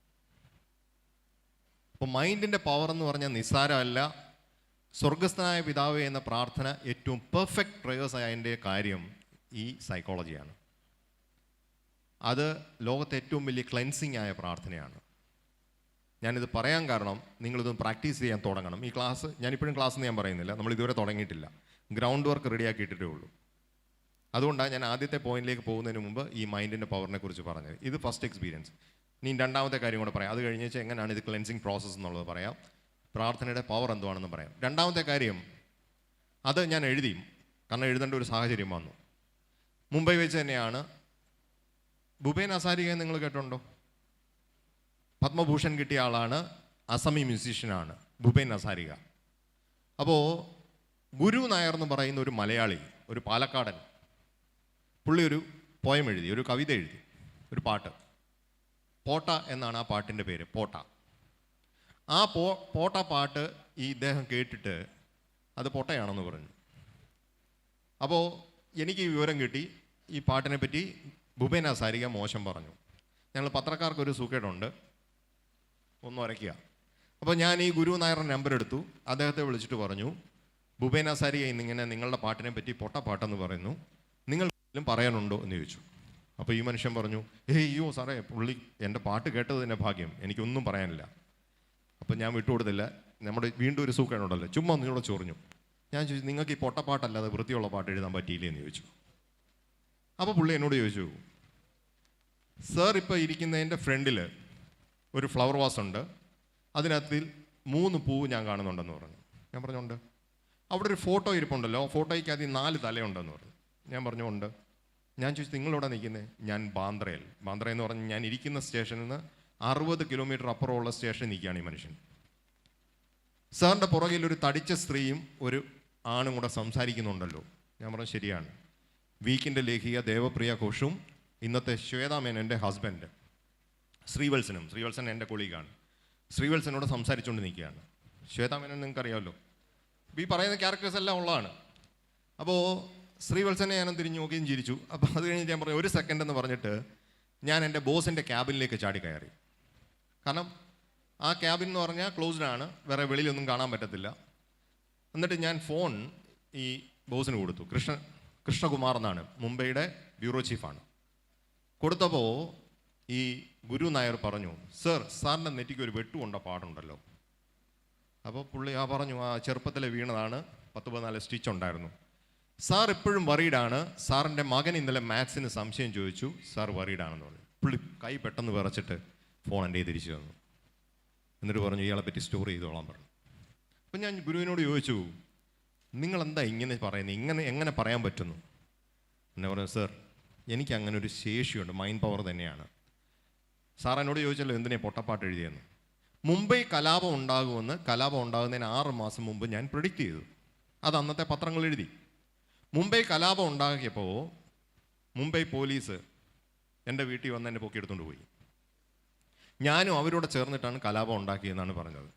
അപ്പോൾ മൈൻഡിൻ്റെ പവർ എന്ന് പറഞ്ഞാൽ നിസ്സാരമല്ല. സ്വർഗസ്ഥനായ പിതാവേ എന്ന പ്രാർത്ഥന ഏറ്റവും പെർഫെക്റ്റ് പ്രേയേഴ്സ് ആയതിൻ്റെ കാര്യം ഈ സൈക്കോളജിയാണ്. അത് ലോകത്തെ ഏറ്റവും വലിയ ക്ലെൻസിങ് ആയ പ്രാർത്ഥനയാണ്. ഞാനിത് പറയാൻ കാരണം, നിങ്ങളിതൊന്ന് പ്രാക്ടീസ് ചെയ്യാൻ തുടങ്ങണം. ഈ ക്ലാസ്, ഞാനിപ്പോഴും ക്ലാസ് എന്ന് ഞാൻ പറയുന്നില്ല, നമ്മൾ ഇതുവരെ തുടങ്ങിയിട്ടില്ല, ഗ്രൗണ്ട് വർക്ക് റെഡിയാക്കിയിട്ടേ ഉള്ളൂ. അതുകൊണ്ടാണ് ഞാൻ ആദ്യത്തെ പോയിന്റിലേക്ക് പോകുന്നതിന് മുമ്പ് ഈ മൈൻഡിൻ്റെ പവറിനെ കുറിച്ച് പറഞ്ഞത്. ഇത് ഫസ്റ്റ് എക്സ്പീരിയൻസ്. ഇനി രണ്ടാമത്തെ കാര്യം കൂടെ പറയാം. അത് കഴിഞ്ഞ് വെച്ചാൽ എങ്ങനെയാണ് ഇത് ക്ലെൻസിങ് പ്രോസസ്സ് എന്നുള്ളത് പറയാം, പ്രാർത്ഥനയുടെ പവർ എന്തുവാണെന്ന് പറയാം. രണ്ടാമത്തെ കാര്യം, അത് ഞാൻ എഴുതി, കാരണം എഴുതേണ്ട ഒരു സാഹചര്യം വന്നു. മുംബൈ വെച്ച് തന്നെയാണ്. ഭൂപേൻ ഹസാരിക നിങ്ങൾ കേട്ടിട്ടുണ്ടോ? പത്മഭൂഷൺ കിട്ടിയ ആളാണ്, അസമി മ്യൂസീഷ്യനാണ് ഭൂപേൻ ഹസാരിക. അപ്പോൾ ഗുരു നായർ എന്ന് പറയുന്ന ഒരു മലയാളി, ഒരു പാലക്കാടൻ, പുള്ളി ഒരു പോയം എഴുതി, ഒരു കവിത എഴുതി, ഒരു പാട്ട്. പോട്ട എന്നാണ് ആ പാട്ടിൻ്റെ പേര്, പോട്ട. ആ പോട്ട പാട്ട് ഈ ഇദ്ദേഹം കേട്ടിട്ട് അത് പൊട്ടയാണെന്ന് പറഞ്ഞു. അപ്പോൾ എനിക്ക് ഈ വിവരം കിട്ടി, ഈ പാട്ടിനെ പറ്റി ഭൂപേൻ ഹസാരിക മോശം പറഞ്ഞു. ഞങ്ങൾ പത്രക്കാർക്കൊരു സൂക്കേടുണ്ട്, ഒന്ന് ഉരയ്ക്കുക. അപ്പോൾ ഞാൻ ഈ ഗുരു നായരുടെ നമ്പർ എടുത്തു, അദ്ദേഹത്തെ വിളിച്ചിട്ട് പറഞ്ഞു, ഭൂപേൻ ഹസാരിക ഇന്നിങ്ങനെ നിങ്ങളുടെ പാട്ടിനെ പറ്റി പൊട്ട പാട്ടെന്ന് പറയുന്നു, നിങ്ങൾക്കും പറയാനുണ്ടോ എന്ന് ചോദിച്ചു. അപ്പോൾ ഈ മനുഷ്യൻ പറഞ്ഞു, അയ്യോ സാറേ, പുള്ളി എൻ്റെ പാട്ട് കേട്ടത് തന്നെ ഭാഗ്യം, എനിക്കൊന്നും പറയാനില്ല. അപ്പം ഞാൻ വിട്ടുകൊടുത്തില്ല. നമ്മുടെ വീണ്ടും ഒരു സൂക്കേടുണ്ടല്ലോ, ചുമ്മാ നിങ്ങളോട് ചൊറിഞ്ഞു. ഞാൻ ചോദിച്ചു, നിങ്ങൾക്ക് ഈ പൊട്ടപ്പാട്ടല്ലാതെ വൃത്തിയുള്ള പാട്ട് എഴുതാൻ പറ്റിയില്ലേ എന്ന് ചോദിച്ചു. അപ്പോൾ പുള്ളി എന്നോട് ചോദിച്ചു, സാർ ഇപ്പോൾ ഇരിക്കുന്നതിൻ്റെ ഫ്രണ്ടിൽ ഒരു ഫ്ലവർ വാസ് ഉണ്ട്, അതിനകത്തിൽ 3 പൂവ് ഞാൻ കാണുന്നുണ്ടെന്ന് പറഞ്ഞു. ഞാൻ പറഞ്ഞുണ്ട്. അവിടെ ഒരു ഫോട്ടോ ഇരിപ്പുണ്ടല്ലോ, ഫോട്ടോയ്ക്ക് അതിൽ 4 തലയുണ്ടെന്ന് പറഞ്ഞു. ഞാൻ പറഞ്ഞുകൊണ്ട്. ഞാൻ ചോദിച്ചു, നിങ്ങളെവിടെ നിൽക്കുന്നത്? ഞാൻ ബാന്ദ്രയിൽ. ബാന്ദ്ര എന്ന് പറഞ്ഞ് ഞാൻ ഇരിക്കുന്ന സ്റ്റേഷനിൽ നിന്ന് 60 കിലോമീറ്റർ അപ്പുറമുള്ള സ്റ്റേഷനിൽ നിൽക്കുകയാണ് ഈ മനുഷ്യൻ. സാറിൻ്റെ പുറകിൽ ഒരു തടിച്ച സ്ത്രീയും ഒരു ആണും കൂടെ സംസാരിക്കുന്നുണ്ടല്ലോ. ഞാൻ പറഞ്ഞു, ശരിയാണ്. വീക്കിൻ്റെ ലേഖിക ദേവപ്രിയ ഘോഷും ഇന്നത്തെ ശ്വേതാ മേനൻ്റെ ഹസ്ബൻഡ് ശ്രീവത്സൻ എൻ്റെ കൊളീഗാണ്. ശ്രീവത്സനോട് സംസാരിച്ചുകൊണ്ട് നിൽക്കുകയാണ്. ശ്വേതാ മേനൻ നിങ്ങൾക്കറിയാമല്ലോ, ഈ പറയുന്ന ക്യാരക്ടേഴ്സ് എല്ലാം ഉള്ളതാണ്. അപ്പോൾ ശ്രീവത്സനെ ഞാനും തിരിഞ്ഞു നോക്കിയും ചിരിച്ചു. അപ്പോൾ അത് കഴിഞ്ഞ് ഞാൻ പറഞ്ഞു, 1 സെക്കൻഡ് എന്ന് പറഞ്ഞിട്ട് ഞാൻ എൻ്റെ ബോസിൻ്റെ ക്യാബിനിലേക്ക് ചാടി കയറി. കാരണം ആ ക്യാബിൻ എന്ന് പറഞ്ഞാൽ ക്ലോസ്ഡ് ആണ്, വേറെ വെളിയിലൊന്നും കാണാൻ പറ്റത്തില്ല. എന്നിട്ട് ഞാൻ ഫോൺ ഈ ബോസിന് കൊടുത്തു. കൃഷ്ണകുമാർ എന്നാണ്, മുംബൈയുടെ ബ്യൂറോ ചീഫാണ്. കൊടുത്തപ്പോൾ ഈ ഗുരു നായർ പറഞ്ഞു, സാറിൻ്റെ നെറ്റിക്ക് ഒരു വെട്ടുകൊണ്ട പാടുണ്ടല്ലോ. അപ്പോൾ പുള്ളി പറഞ്ഞു, ആ ചെറുപ്പത്തിലെ വീണതാണ്, 10-14 സ്റ്റിച്ച് ഉണ്ടായിരുന്നു. സാർ ഇപ്പോഴും വറീഡാണ്. സാറിൻ്റെ മകൻ ഇന്നലെ മാത്സിന് സംശയം ചോദിച്ചു, സാർ വറീഡാണെന്ന് പറഞ്ഞു. പുള്ളി കൈ പെട്ടെന്ന് വിറച്ചിട്ട് ഫോൺ എൻ്റെ തിരിച്ചു തന്നു. എന്നിട്ട് പറഞ്ഞു, ഇയാളെ പറ്റി സ്റ്റോർ ചെയ്തോളാൻ പറഞ്ഞു. അപ്പം ഞാൻ ഗുരുവിനോട് ചോദിച്ചു, നിങ്ങളെന്താ ഇങ്ങനെ പറയുന്നത്, എങ്ങനെ പറയാൻ പറ്റുന്നു? എന്നെ പറഞ്ഞു, സാർ എനിക്ക് അങ്ങനെ ഒരു ശേഷിയുണ്ട്, മൈൻഡ് പവർ തന്നെയാണ്. സാർ എന്നോട് ചോദിച്ചല്ലോ എന്തിനാ പൊട്ടപ്പാട്ട് എഴുതിയെന്ന്. മുംബൈ കലാപം ഉണ്ടാകുന്നതിന് 6 മാസം മുമ്പ് ഞാൻ പ്രിഡിക്റ്റ് ചെയ്തു. അത് അന്നത്തെ പത്രങ്ങൾ എഴുതി. മുംബൈ കലാപം ഉണ്ടാക്കിയപ്പോൾ മുംബൈ പോലീസ് എൻ്റെ വീട്ടിൽ വന്ന് എന്നെ പൊക്കിയെടുത്തുകൊണ്ട് പോയി. ഞാനും അവരോട് ചേർന്നിട്ടാണ് കലാപം ഉണ്ടാക്കിയെന്നാണ് പറഞ്ഞത്.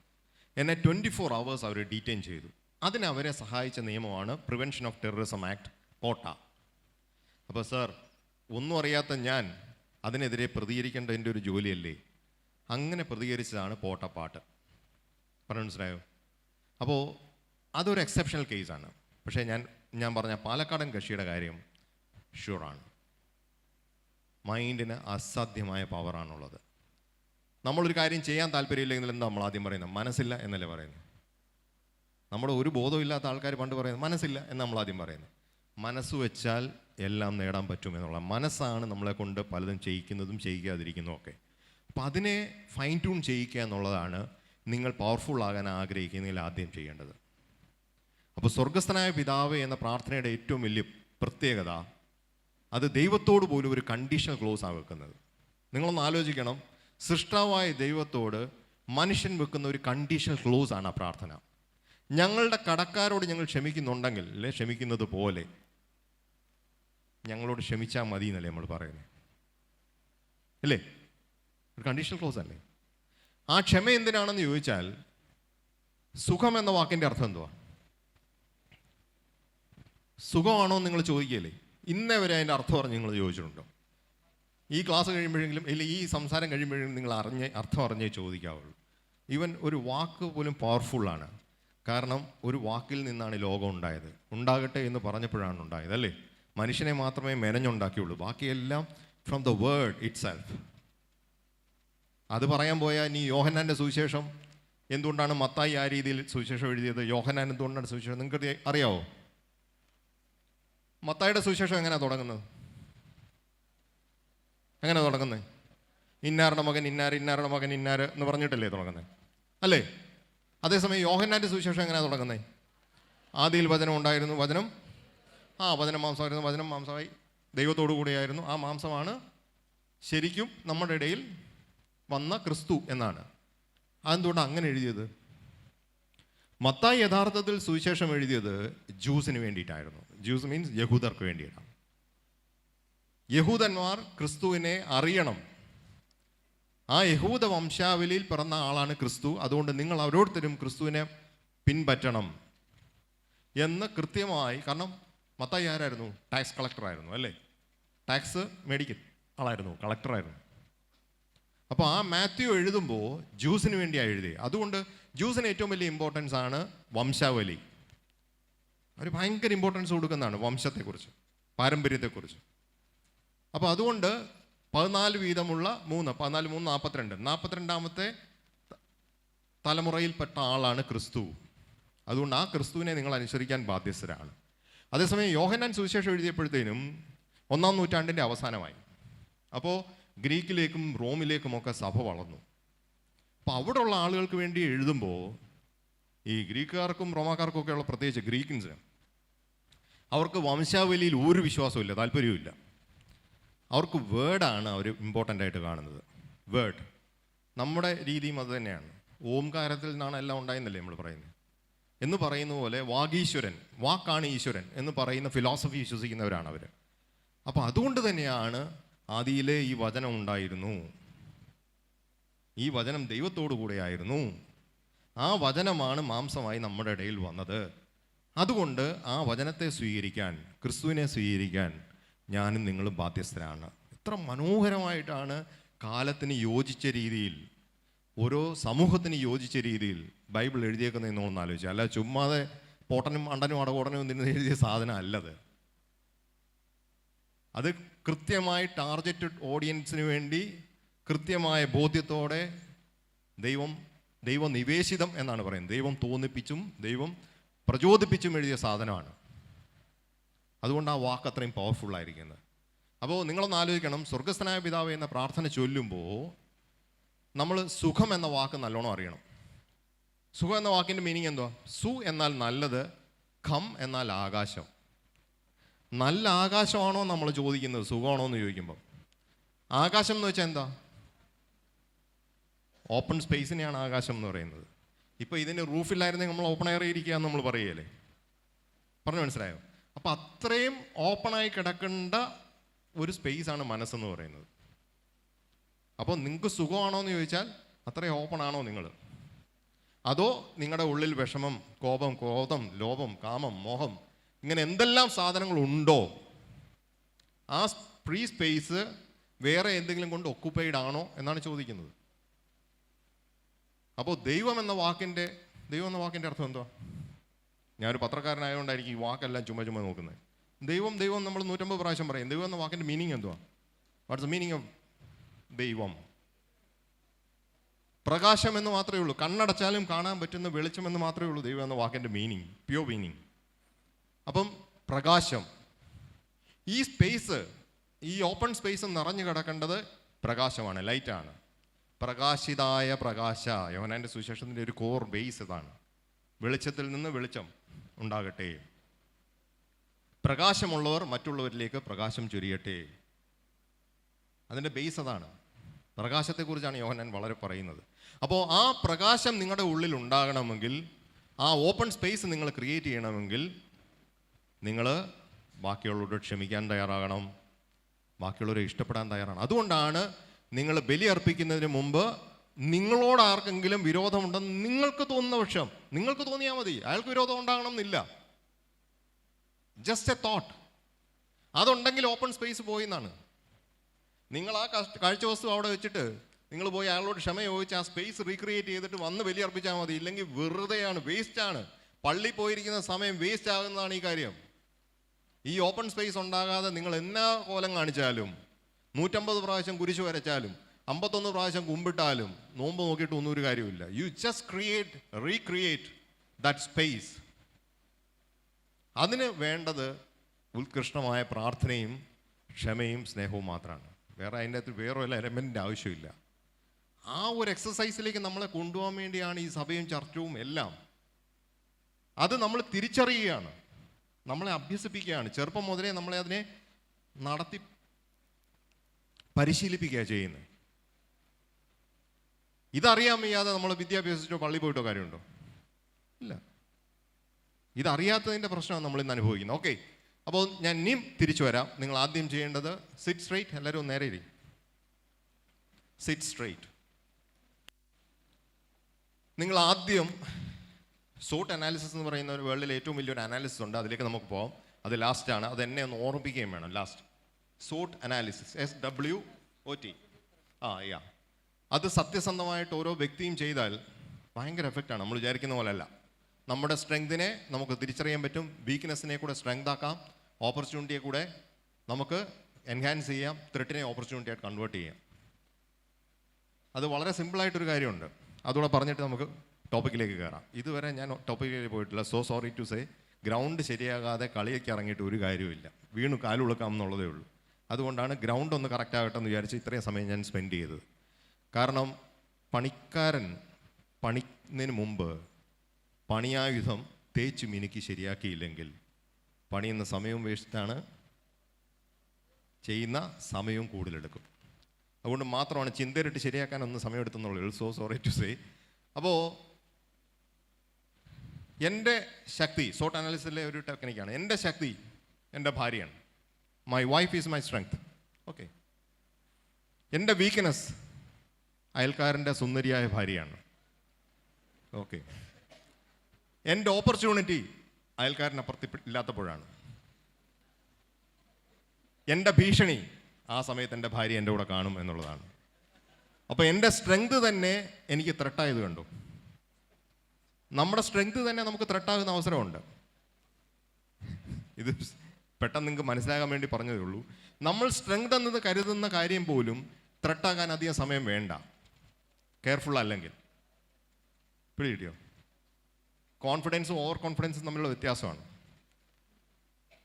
എന്നെ 24 hours അവർ ഡീറ്റെയിൻ ചെയ്തു. അതിന് അവരെ സഹായിച്ച നിയമമാണ് പ്രിവെൻഷൻ ഓഫ് ടെററിസം ആക്ട്, പോട്ട. അപ്പോൾ സാർ, ഒന്നും അറിയാത്ത ഞാൻ അതിനെതിരെ പ്രതികരിക്കേണ്ട എൻ്റെ ഒരു ജോലിയല്ലേ, അങ്ങനെ പ്രതികരിച്ചതാണ് പോട്ടപ്പാട്ട്. പറഞ്ഞു മനസ്സിലായോ? അപ്പോൾ അതൊരു എക്സെപ്ഷണൽ കേസാണ്. പക്ഷേ ഞാൻ പറഞ്ഞ പാലക്കാടൻ കക്ഷിയുടെ കാര്യം ഷുവറാണ്. മൈൻഡിന് അസാധ്യമായ പവറാണുള്ളത്. നമ്മളൊരു കാര്യം ചെയ്യാൻ താല്പര്യമില്ലെങ്കിൽ എന്താ നമ്മൾ ആദ്യം പറയുന്നത്? മനസ്സില്ല എന്നല്ലേ പറയുന്നത്. നമ്മുടെ ഒരു ബോധമില്ലാത്ത ആൾക്കാർ പണ്ട് പറയുന്നത് മനസ്സില്ല എന്ന് നമ്മൾ ആദ്യം പറയുന്നത്. മനസ്സ് വെച്ചാൽ എല്ലാം നേടാൻ പറ്റും എന്നുള്ള മനസ്സാണ് നമ്മളെ കൊണ്ട് പലതും ചെയ്യിക്കുന്നതും ചെയ്യിക്കാതിരിക്കുന്നതും ഒക്കെ. അപ്പോൾ അതിനെ ഫൈൻ ട്യൂൺ ചെയ്യിക്കുക എന്നുള്ളതാണ് നിങ്ങൾ പവർഫുൾ ആകാൻ ആഗ്രഹിക്കുന്നതിൽ ആദ്യം ചെയ്യേണ്ടത്. അപ്പോൾ സ്വർഗസ്ഥനായ പിതാവേ എന്ന പ്രാർത്ഥനയുടെ ഏറ്റവും വലിയ പ്രത്യേകത, അത് ദൈവത്തോട് പോലും ഒരു കണ്ടീഷണൽ ക്ലോസ് ആണ് വെക്കുന്നത്. നിങ്ങളൊന്ന് ആലോചിക്കണം, സൃഷ്ടാവായ ദൈവത്തോട് മനുഷ്യൻ വെക്കുന്ന ഒരു കണ്ടീഷണൽ ക്ലോസ് ആണ് ആ പ്രാർത്ഥന. ഞങ്ങളുടെ കടക്കാരോട് ഞങ്ങൾ ക്ഷമിക്കുന്നുണ്ടെങ്കിൽ, അല്ലേ, ക്ഷമിക്കുന്നത് പോലെ ഞങ്ങളോട് ക്ഷമിച്ചാൽ മതി എന്നല്ലേ നമ്മൾ പറയുന്നത്, അല്ലേ? ഒരു കണ്ടീഷണൽ ക്ലോസ് അല്ലേ? ആ ക്ഷമ എന്തിനാണെന്ന് ചോദിച്ചാൽ, സുഖം എന്ന വാക്കിൻ്റെ അർത്ഥം എന്തുവാ? സുഖമാണോ എന്ന് നിങ്ങൾ ചോദിക്കുകയല്ലേ? ഇന്നേ വരെ അതിൻ്റെ അർത്ഥം പറഞ്ഞ് നിങ്ങൾ ചോദിച്ചിട്ടുണ്ടോ? ഈ ക്ലാസ് കഴിയുമ്പോഴെങ്കിലും, ഇല്ല ഈ സംസാരം കഴിയുമ്പോഴെങ്കിലും നിങ്ങൾ അർത്ഥം അറിഞ്ഞേ ചോദിക്കാവുള്ളൂ. ഈവൻ ഒരു വാക്ക് പോലും പവർഫുള്ളാണ്. കാരണം ഒരു വാക്കിൽ നിന്നാണ് ലോകം ഉണ്ടായത്. ഉണ്ടാകട്ടെ എന്ന് പറഞ്ഞപ്പോഴാണ് ഉണ്ടായത്, അല്ലേ? മനുഷ്യനെ മാത്രമേ മെനഞ്ഞുണ്ടാക്കിയുള്ളൂ, ബാക്കിയെല്ലാം from the word it self. അത് പറയാൻ പോയാൽ ഇനി യോഹന്നാൻ്റെ സുവിശേഷം എന്തുകൊണ്ടാണ് മത്തായി ആ രീതിയിൽ സുവിശേഷം എഴുതിയത്, യോഹന്നാൻ എന്തുകൊണ്ടാണ് സുവിശേഷം, നിങ്ങൾക്ക് അറിയാവോ? മത്തായിയുടെ സുവിശേഷം എങ്ങനെയാണ് തുടങ്ങുന്നത്? എങ്ങനെ തുടങ്ങുന്നത്? ഇന്നാരുടെ മകൻ ഇന്നാർ, ഇന്നാരുടെ മകൻ ഇന്നാർ എന്ന് പറഞ്ഞിട്ടല്ലേ തുടങ്ങുന്നത്, അല്ലേ? അതേസമയം യോഹന്നാൻ്റെ സുവിശേഷം എങ്ങനെയാണ് തുടങ്ങുന്നത്? ആദിയിൽ വചനം ഉണ്ടായിരുന്നു, വചനം വചനം മാംസമായിരുന്നു, വചനം മാംസമായി ദൈവത്തോടു കൂടിയായിരുന്നു, ആ മാംസമാണ് ശരിക്കും നമ്മുടെ ഇടയിൽ വന്ന ക്രിസ്തു എന്നാണ്. അതെന്തുകൊണ്ടാണ് അങ്ങനെ എഴുതിയത്? മത്തായി യഥാർത്ഥത്തിൽ സുവിശേഷം എഴുതിയത് ജൂസിന് വേണ്ടിയിട്ടായിരുന്നു. ജൂസ് മീൻസ് യഹൂദർക്ക് വേണ്ടിയിട്ടാണ്. യഹൂദന്മാർ ക്രിസ്തുവിനെ അറിയണം. ആ യഹൂദ വംശാവലിയിൽ പിറന്ന ആളാണ് ക്രിസ്തു, അതുകൊണ്ട് നിങ്ങൾ ഓരോരുത്തരും ക്രിസ്തുവിനെ പിൻപറ്റണം എന്ന് കൃത്യമായി. കാരണം മത്തായി ആരായിരുന്നു? ടാക്സ് കളക്ടറായിരുന്നു, അല്ലേ? ടാക്സ് മേടിക്കുന്ന ആളായിരുന്നു, കളക്ടറായിരുന്നു. അപ്പോൾ ആ മാത്യു എഴുതുമ്പോൾ ജ്യൂസിന് വേണ്ടിയാണ് എഴുതി. അതുകൊണ്ട് ജ്യൂസിന് ഏറ്റവും വലിയ ഇമ്പോർട്ടൻസ് ആണ് വംശാവലി. അവർ ഭയങ്കര ഇമ്പോർട്ടൻസ് കൊടുക്കുന്നതാണ് വംശത്തെക്കുറിച്ച്, പാരമ്പര്യത്തെക്കുറിച്ച്. അപ്പോൾ അതുകൊണ്ട് 14 വീതമുള്ള 14 3 42 42ാമത്തെ തലമുറയിൽപ്പെട്ട ആളാണ് ക്രിസ്തു. അതുകൊണ്ട് ആ ക്രിസ്തുവിനെ നിങ്ങൾ അനുസരിക്കാൻ ബാധ്യസ്ഥരാണ്. അതേസമയം യോഹന്നാൻ സുവിശേഷം എഴുതിയപ്പോഴത്തേനും 1-ാം നൂറ്റാണ്ടിൻ്റെ അവസാനമായി. അപ്പോൾ ഗ്രീക്കിലേക്കും റോമിലേക്കുമൊക്കെ സഭ വളർന്നു. അപ്പോൾ അവിടെയുള്ള ആളുകൾക്ക് വേണ്ടി എഴുതുമ്പോൾ, ഈ ഗ്രീക്കുകാർക്കും റോമാക്കാർക്കും ഒക്കെയുള്ള പ്രത്യേകിച്ച് ഗ്രീക്കിൻസ്, അവർക്ക് വംശാവലിയിൽ ഒരു വിശ്വാസമില്ല, താല്പര്യവുമില്ല. അവർക്ക് വേർഡാണ് അവർ ഇമ്പോർട്ടൻ്റ് ആയിട്ട് കാണുന്നത്. വേർഡ്. നമ്മുടെ രീതിയും അത് തന്നെയാണ്. ഓംകാരത്തിൽ നിന്നാണ് എല്ലാം ഉണ്ടായെന്നല്ലേ നമ്മൾ പറയുന്നത്. എന്ന് പറയുന്ന പോലെ വാഗീശ്വരൻ, വാക്കാണ് ഈശ്വരൻ എന്ന് പറയുന്ന ഫിലോസഫി വിശ്വസിക്കുന്നവരാണ് അവർ. അപ്പോൾ അതുകൊണ്ട് തന്നെയാണ് ആദിയിലെ ഈ വചനം ഉണ്ടായിരുന്നു, ഈ വചനം ദൈവത്തോടു കൂടെയായിരുന്നു, ആ വചനമാണ് മാംസമായി നമ്മുടെ ഇടയിൽ വന്നത്. അതുകൊണ്ട് ആ വചനത്തെ സ്വീകരിക്കാൻ, ക്രിസ്തുവിനെ സ്വീകരിക്കാൻ ഞാനും നിങ്ങളും ബാധ്യസ്ഥരാണ്. എത്ര മനോഹരമായിട്ടാണ് കാലത്തിന് യോജിച്ച രീതിയിൽ, ഓരോ സമൂഹത്തിന് യോജിച്ച രീതിയിൽ ബൈബിൾ എഴുതിയേക്കുന്നതെന്നൊന്ന് ആലോചിച്ചാൽ. അല്ല ചുമ്മാതെ പോട്ടനും അണ്ടനും അടകോടനും എന്തിനും എഴുതിയ സാധനം അല്ലത്. അത് കൃത്യമായി ടാർഗറ്റഡ് ഓഡിയൻസിന് വേണ്ടി കൃത്യമായ ബോധ്യത്തോടെ ദൈവം നിവേശിതം എന്നാണ് പറയുന്നത്. ദൈവം തോന്നിപ്പിച്ചും ദൈവം പ്രചോദിപ്പിച്ചും എഴുതിയ സാധനമാണ്. അതുകൊണ്ട് ആ വാക്ക് അത്രയും പവർഫുള്ളായിരിക്കുന്നത്. അപ്പോൾ നിങ്ങളൊന്ന് ആലോചിക്കണം, സ്വർഗസ്ഥനായ പിതാവേ എന്ന പ്രാർത്ഥന ചൊല്ലുമ്പോൾ നമ്മൾ സുഖം എന്ന വാക്ക് നല്ലോണം അറിയണം. സുഖം എന്ന വാക്കിൻ്റെ മീനിങ് എന്തുവാ? സു എന്നാൽ നല്ലത്, ഖം എന്നാൽ ആകാശം. നല്ല ആകാശമാണോ നമ്മൾ ചോദിക്കുന്നത്, സുഖമാണോ എന്ന് ചോദിക്കുമ്പോൾ? ആകാശം എന്ന് വെച്ചാൽ എന്താ? ഓപ്പൺ സ്പേസിനെയാണ് ആകാശം എന്ന് പറയുന്നത്. ഇപ്പോൾ ഇതിന് റൂഫില്ലായിരുന്നെങ്കിൽ നമ്മൾ ഓപ്പൺ എയർ ഇരിക്കുക എന്ന് നമ്മൾ പറയുകയല്ലേ? പറഞ്ഞു മനസ്സിലായോ? അപ്പം അത്രയും ഓപ്പണായി കിടക്കേണ്ട ഒരു സ്പേസാണ് മനസ്സെന്ന് പറയുന്നത്. അപ്പോൾ നിങ്ങൾക്ക് സുഖമാണോ എന്ന് ചോദിച്ചാൽ അത്രയും ഓപ്പൺ ആണോ നിങ്ങൾ? അതോ നിങ്ങളുടെ ഉള്ളിൽ വിഷമം, കോപം, ക്രോധം, ലോഭം, കാമം, മോഹം, ഇങ്ങനെ എന്തെല്ലാം സാധനങ്ങളുണ്ടോ ആ ഫ്രീ സ്പേസ് വേറെ എന്തെങ്കിലും കൊണ്ട് ഒക്കുപ്പൈഡ് ആണോ എന്നാണ് ചോദിക്കുന്നത്. അപ്പോൾ ദൈവം എന്ന വാക്കിൻ്റെ അർത്ഥം എന്തുവാ? ഞാനൊരു പത്രക്കാരനായതുകൊണ്ടായിരിക്കും ഈ വാക്കെല്ലാം ചുമ്മാ നോക്കുന്നത്. ദൈവം നമ്മൾ 150 പ്രാവശ്യം പറയും. ദൈവം എന്ന വാക്കിൻ്റെ മീനിങ് എന്തുവാ? വാട്ട്സ് ദ മീനിങ് ഓഫ് ദൈവം? പ്രകാശം എന്ന് മാത്രമേ ഉള്ളൂ. കണ്ണടച്ചാലും കാണാൻ പറ്റുന്ന വെളിച്ചം എന്ന് മാത്രമേ ഉള്ളൂ ദൈവം എന്ന വാക്കിൻ്റെ മീനിങ്, പ്യൂർ മീനിങ്. അപ്പം പ്രകാശം, ഈ സ്പേസ്, ഈ ഓപ്പൺ സ്പേസ് നിറഞ്ഞു കിടക്കേണ്ടത് പ്രകാശമാണ്, ലൈറ്റാണ്. പ്രകാശിതായ പ്രകാശ, യോഹന്നാന്റെ സുവിശേഷത്തിൻ്റെ ഒരു കോർ ബേസ് ഇതാണ്. വെളിച്ചത്തിൽ നിന്ന് വെളിച്ചം ഉണ്ടാകട്ടെ, പ്രകാശമുള്ളവർ മറ്റുള്ളവരിലേക്ക് പ്രകാശം ചൊരിയട്ടെ. അതിൻ്റെ ബേസ് അതാണ്. പ്രകാശത്തെക്കുറിച്ചാണ് യോഹന്നാൻ വളരെ പറയുന്നത്. അപ്പോൾ ആ പ്രകാശം നിങ്ങളുടെ ഉള്ളിൽ ഉണ്ടാകണമെങ്കിൽ, ആ ഓപ്പൺ സ്പേസ് നിങ്ങൾ ക്രിയേറ്റ് ചെയ്യണമെങ്കിൽ, നിങ്ങൾ ബാക്കിയുള്ളവരോട് ക്ഷമിക്കാൻ തയ്യാറാകണം, ബാക്കിയുള്ളവരെ ഇഷ്ടപ്പെടാൻ തയ്യാറാണ്. അതുകൊണ്ടാണ് നിങ്ങൾ ബലി അർപ്പിക്കുന്നതിന് മുമ്പ് നിങ്ങളോട് ആർക്കെങ്കിലും വിരോധമുണ്ടെന്ന് നിങ്ങൾക്ക് തോന്നുന്ന പക്ഷം നിങ്ങൾക്ക് തോന്നിയാൽ മതി, അയാൾക്ക് വിരോധം ഉണ്ടാകണം എന്നില്ല. Just a thought. അതുണ്ടെങ്കിൽ ഓപ്പൺ സ്പേസ് പോയി എന്നാണ്. നിങ്ങൾ ആ കാഴ്ചവസ്തു അവിടെ വെച്ചിട്ട് നിങ്ങൾ പോയി അയാളോട് ക്ഷമ ചോദിച്ച് ആ സ്പേസ് റീക്രിയേറ്റ് ചെയ്തിട്ട് വന്ന് ബലി അർപ്പിച്ചാൽ മതി. ഇല്ലെങ്കിൽ വെറുതെയാണ്, വേസ്റ്റാണ്. പള്ളി പോയിരിക്കുന്ന സമയം വേസ്റ്റ് ആകുന്നതാണ് ഈ കാര്യം. ഈ ഓപ്പൺ സ്പേസ് ഉണ്ടാകാതെ നിങ്ങൾ എന്നാ കോലം കാണിച്ചാലും, 150 പ്രാവശ്യം കുരിശ് വരച്ചാലും, 51 പ്രാവശ്യം കുമ്പിട്ടാലും, നോമ്പ് നോക്കിയിട്ട് ഒന്നും ഒരു കാര്യമില്ല. You just recreate that space. അതിന് വേണ്ടത് ഉത്കൃഷ്ടമായ പ്രാർത്ഥനയും ക്ഷമയും സ്നേഹവും മാത്രമാണ്. വേറെ അതിൻ്റെ അകത്ത് വേറെ വല്ല എലമെൻറ്റിൻ്റെ ആവശ്യമില്ല. ആ ഒരു എക്സസൈസിലേക്ക് നമ്മളെ കൊണ്ടുപോകാൻ വേണ്ടിയാണ് ഈ സഭയും ചർച്ചവും എല്ലാം. അത് നമ്മൾ തിരിച്ചറിയുകയാണ്, നമ്മളെ അഭ്യസിപ്പിക്കുകയാണ്. ചെറുപ്പം മുതലേ നമ്മളെ അതിനെ നടത്തി പരിശീലിപ്പിക്കുക ചെയ്യുന്നത്. ഇതറിയാൻ വയ്യാതെ നമ്മൾ വിദ്യാഭ്യാസിച്ചോ പള്ളി പോയിട്ടോ കാര്യമുണ്ടോ? ഇല്ല. ഇതറിയാത്തതിൻ്റെ പ്രശ്നമാണ് നമ്മൾ ഇന്ന് അനുഭവിക്കുന്നത്. ഓക്കെ, അപ്പോൾ ഞാൻ ഇനിയും തിരിച്ചു വരാം. നിങ്ങൾ ആദ്യം ചെയ്യേണ്ടത് സിറ്റ് സ്ട്രെയിറ്റ്. എല്ലാവരും നേരെ ഇരി. Sit straight. നിങ്ങൾ ആദ്യം സോട്ട് അനാലിസിസ് എന്ന് പറയുന്ന ഒരു വേൾഡിലെ ഏറ്റവും വലിയൊരു അനാലിസിസ് ഉണ്ട്, അതിലേക്ക് നമുക്ക് പോകാം. അത് ലാസ്റ്റാണ്. അത് എന്നെ ഒന്ന് ഓർമ്മിപ്പിക്കുകയും വേണം. ലാസ്റ്റ് സോട്ട് അനാലിസിസ്, SWOT. യാ, അത് സത്യസന്ധമായിട്ട് ഓരോ വ്യക്തിയും ചെയ്താൽ ഭയങ്കര എഫക്റ്റാണ്. നമ്മൾ വിചാരിക്കുന്ന പോലെയല്ല. നമ്മുടെ സ്ട്രെങ്തിനെ നമുക്ക് തിരിച്ചറിയാൻ പറ്റും, വീക്ക്നെസ്സിനെ കൂടെ സ്ട്രെങ്ത് ആക്കാം, ഓപ്പർച്യൂണിറ്റിയെ കൂടെ നമുക്ക് എൻഹാൻസ് ചെയ്യാം, ത്രെറ്റിനെ ഓപ്പർച്യൂണിറ്റി ആയിട്ട് കൺവേർട്ട് ചെയ്യാം. അത് വളരെ സിമ്പിളായിട്ടൊരു കാര്യമുണ്ട്. അതുകൂടെ പറഞ്ഞിട്ട് നമുക്ക് ടോപ്പിക്കിലേക്ക് കയറാം. ഇതുവരെ ഞാൻ ടോപ്പിക്കിലേക്ക് പോയിട്ടില്ല. So sorry to say. Ground ശരിയാകാതെ കളിയൊക്കെ ഇറങ്ങിയിട്ട് ഒരു കാര്യമില്ല. വീണു കാലുളുക്കാം എന്നുള്ളതേ ഉള്ളൂ. അതുകൊണ്ടാണ് ഗ്രൗണ്ട് ഒന്ന് കറക്റ്റ് ആകട്ടെ എന്ന് വിചാരിച്ച് ഇത്രയും സമയം ഞാൻ സ്പെൻഡ് ചെയ്തത്. കാരണം പണിക്കാരൻ പണിക്കുന്നതിന് മുമ്പ് പണിയായുധം തേച്ച് മിനുക്കി ശരിയാക്കിയില്ലെങ്കിൽ പണിയുന്ന സമയവും വേസ്റ്റാണ്, ചെയ്യുന്ന സമയവും കൂടുതലെടുക്കും. അതുകൊണ്ട് മാത്രമാണ് ചിന്തയിലിട്ട് ശരിയാക്കാനൊന്നും സമയമെടുത്തെന്നുള്ളൂ. So sorry to say. അപ്പോൾ എൻ്റെ ശക്തി, സോട്ട് അനാലിസിസിലെ ഒരു ടെക്നിക്കാണ്. എൻ്റെ ശക്തി എൻ്റെ ഭാര്യയാണ്. My wife is my strength. Okay. എൻ്റെ വീക്ക്നെസ് അയൽക്കാരൻ്റെ സുന്ദരിയായ ഭാര്യയാണ്. ഓക്കെ. എൻ്റെ ഓപ്പർച്യൂണിറ്റി അയൽക്കാരനപ്പുറത്ത് ഇല്ലാത്തപ്പോഴാണ്. എൻ്റെ ഭീഷണി ആ സമയത്ത് എൻ്റെ ഭാര്യ എൻ്റെ കൂടെ കാണും എന്നുള്ളതാണ്. അപ്പോൾ എൻ്റെ സ്ട്രെങ്ത് തന്നെ എനിക്ക് ത്രെട്ടായത് കണ്ടു. നമ്മുടെ സ്ട്രെങ്ത് തന്നെ നമുക്ക് ത്രെട്ടാകുന്ന അവസരമുണ്ട്. ഇത് പെട്ടെന്ന് നിങ്ങൾക്ക് മനസ്സിലാകാൻ വേണ്ടി പറഞ്ഞതേ ഉള്ളൂ. നമ്മൾ സ്ട്രെങ്ത് എന്നത് കരുതുന്ന കാര്യം പോലും ത്രെട്ടാകാൻ അധികം സമയം വേണ്ട, കെയർഫുൾ അല്ലെങ്കിൽ. പിടികിട്ടിയോ? കോൺഫിഡൻസും ഓവർ കോൺഫിഡൻസും തമ്മിലുള്ള വ്യത്യാസമാണ്.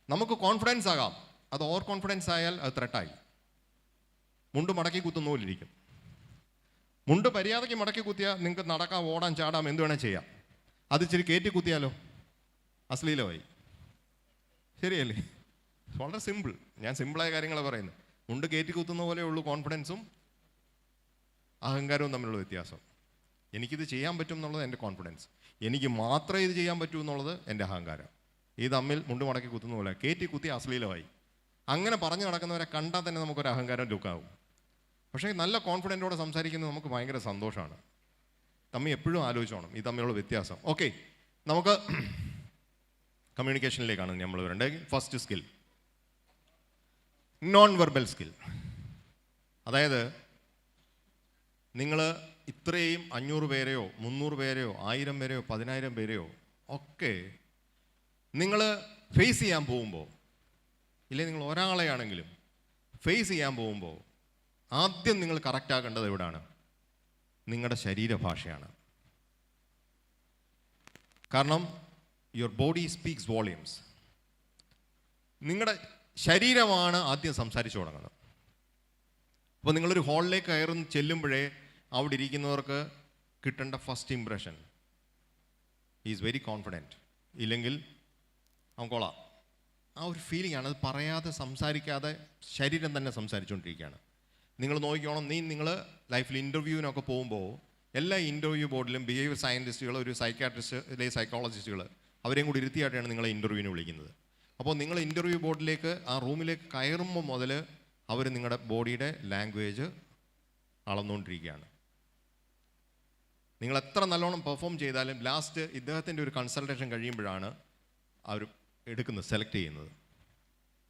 നമുക്ക് കോൺഫിഡൻസ് ആകാം, അത് ഓവർ കോൺഫിഡൻസ് ആയാൽ അത് ത്രെട്ടായി. മുണ്ട് മടക്കി കുത്തുന്ന പോലെ ഇരിക്കും. മുണ്ട് മര്യാദയ്ക്ക് മടക്കി കുത്തിയാൽ നിങ്ങൾക്ക് നടക്കാം, ഓടാൻ, ചാടാം, എന്ത് വേണേൽ ചെയ്യാം. അത് ഇച്ചിരി കയറ്റി കുത്തിയാലോ അശ്ലീലമായി. ശരിയല്ലേ? വളരെ സിമ്പിൾ. ഞാൻ സിമ്പിളായ കാര്യങ്ങളാണ് പറയുന്നത്. മുണ്ട് കയറ്റി കുത്തുന്ന പോലെ ഉള്ളൂ കോൺഫിഡൻസും അഹങ്കാരവും തമ്മിലുള്ള വ്യത്യാസം. എനിക്കിത് ചെയ്യാൻ പറ്റും എന്നുള്ളത് എൻ്റെ കോൺഫിഡൻസ്, എനിക്ക് മാത്രമേ ഇത് ചെയ്യാൻ പറ്റൂ എന്നുള്ളത് എൻ്റെ അഹങ്കാരം. ഈ തമ്മിൽ മുണ്ട് മടക്കി കുത്തുന്ന പോലെ കയറ്റി കുത്തി അശ്ലീലമായി. അങ്ങനെ പറഞ്ഞു നടക്കുന്നവരെ കണ്ടാൽ തന്നെ നമുക്കൊരു അഹങ്കാരം ലുക്കാവും. പക്ഷേ നല്ല കോൺഫിഡൻറ്റോടെ സംസാരിക്കുന്നത് നമുക്ക് ഭയങ്കര സന്തോഷമാണ്. തമ്മിൽ എപ്പോഴും ആലോചിച്ചോണം ഈ തമ്മിലുള്ള വ്യത്യാസം. ഓക്കെ, നമുക്ക് കമ്മ്യൂണിക്കേഷനിലേക്കാണ് നമ്മൾ വരേണ്ടത്. First skill, non verbal skill. അതായത് നിങ്ങൾ ഇത്രയും 500 പേരെയോ 300 പേരെയോ 1000 പേരെയോ 10,000 പേരെയോ ഒക്കെ നിങ്ങൾ ഫേസ് ചെയ്യാൻ പോകുമ്പോൾ, ഇല്ലെങ്കിൽ നിങ്ങൾ ഒരാളെയാണെങ്കിലും ഫേസ് ചെയ്യാൻ പോകുമ്പോൾ ആദ്യം നിങ്ങൾ കറക്റ്റ് ആക്കേണ്ടത് എവിടെയാണ്? നിങ്ങളുടെ ശരീരഭാഷയാണ്. കാരണം യുവർ ബോഡി സ്പീക്സ് വോളിയൂംസ്. നിങ്ങളുടെ ശരീരമാണ് ആദ്യം സംസാരിച്ചു തുടങ്ങുന്നത്. അപ്പോൾ നിങ്ങളൊരു ഹാളിലേക്ക് ചെല്ലുമ്പോഴേ അവിടെ ഇരിക്കുന്നവർക്ക് കിട്ടേണ്ട first impression is very confident, ഇല്ലെങ്കിൽ അവൻ കൊള്ളാം. ആ ഒരു ഫീലിംഗ് ആണ്. അത് പറയാതെ സംസാരിക്കാതെ ശരീരം തന്നെ സംസാരിച്ചുകൊണ്ടിരിക്കുകയാണ്. നിങ്ങൾ നോക്കിക്കോണം, നിങ്ങൾ ലൈഫിൽ ഇൻ്റർവ്യൂവിനൊക്കെ പോകുമ്പോൾ എല്ലാ ഇൻ്റർവ്യൂ ബോർഡിലും ബിഹേവിയർ സയൻറ്റിസ്റ്റുകൾ, ഒരു സൈക്കാട്രിസ്റ്റ് അല്ലെങ്കിൽ സൈക്കോളജിസ്റ്റുകൾ അവരെയും കൂടി ഇരുത്തിയായിട്ടാണ് നിങ്ങളെ ഇൻ്റർവ്യൂവിന് വിളിക്കുന്നത്. അപ്പോൾ നിങ്ങൾ ഇൻ്റർവ്യൂ ബോർഡിലേക്ക് ആ റൂമിലേക്ക് കയറുമ്പോൾ മുതൽ അവർ നിങ്ങളുടെ ബോഡിയുടെ ലാംഗ്വേജ് അളന്നുകൊണ്ടിരിക്കുകയാണ്. നിങ്ങൾ എത്ര നല്ലോണം പെർഫോം ചെയ്താലും ലാസ്റ്റ് ഇദ്ദേഹത്തിൻ്റെ ഒരു കൺസൾട്ടേഷൻ കഴിയുമ്പോഴാണ് അവർ എടുക്കുന്നത്, സെലക്ട് ചെയ്യുന്നത്.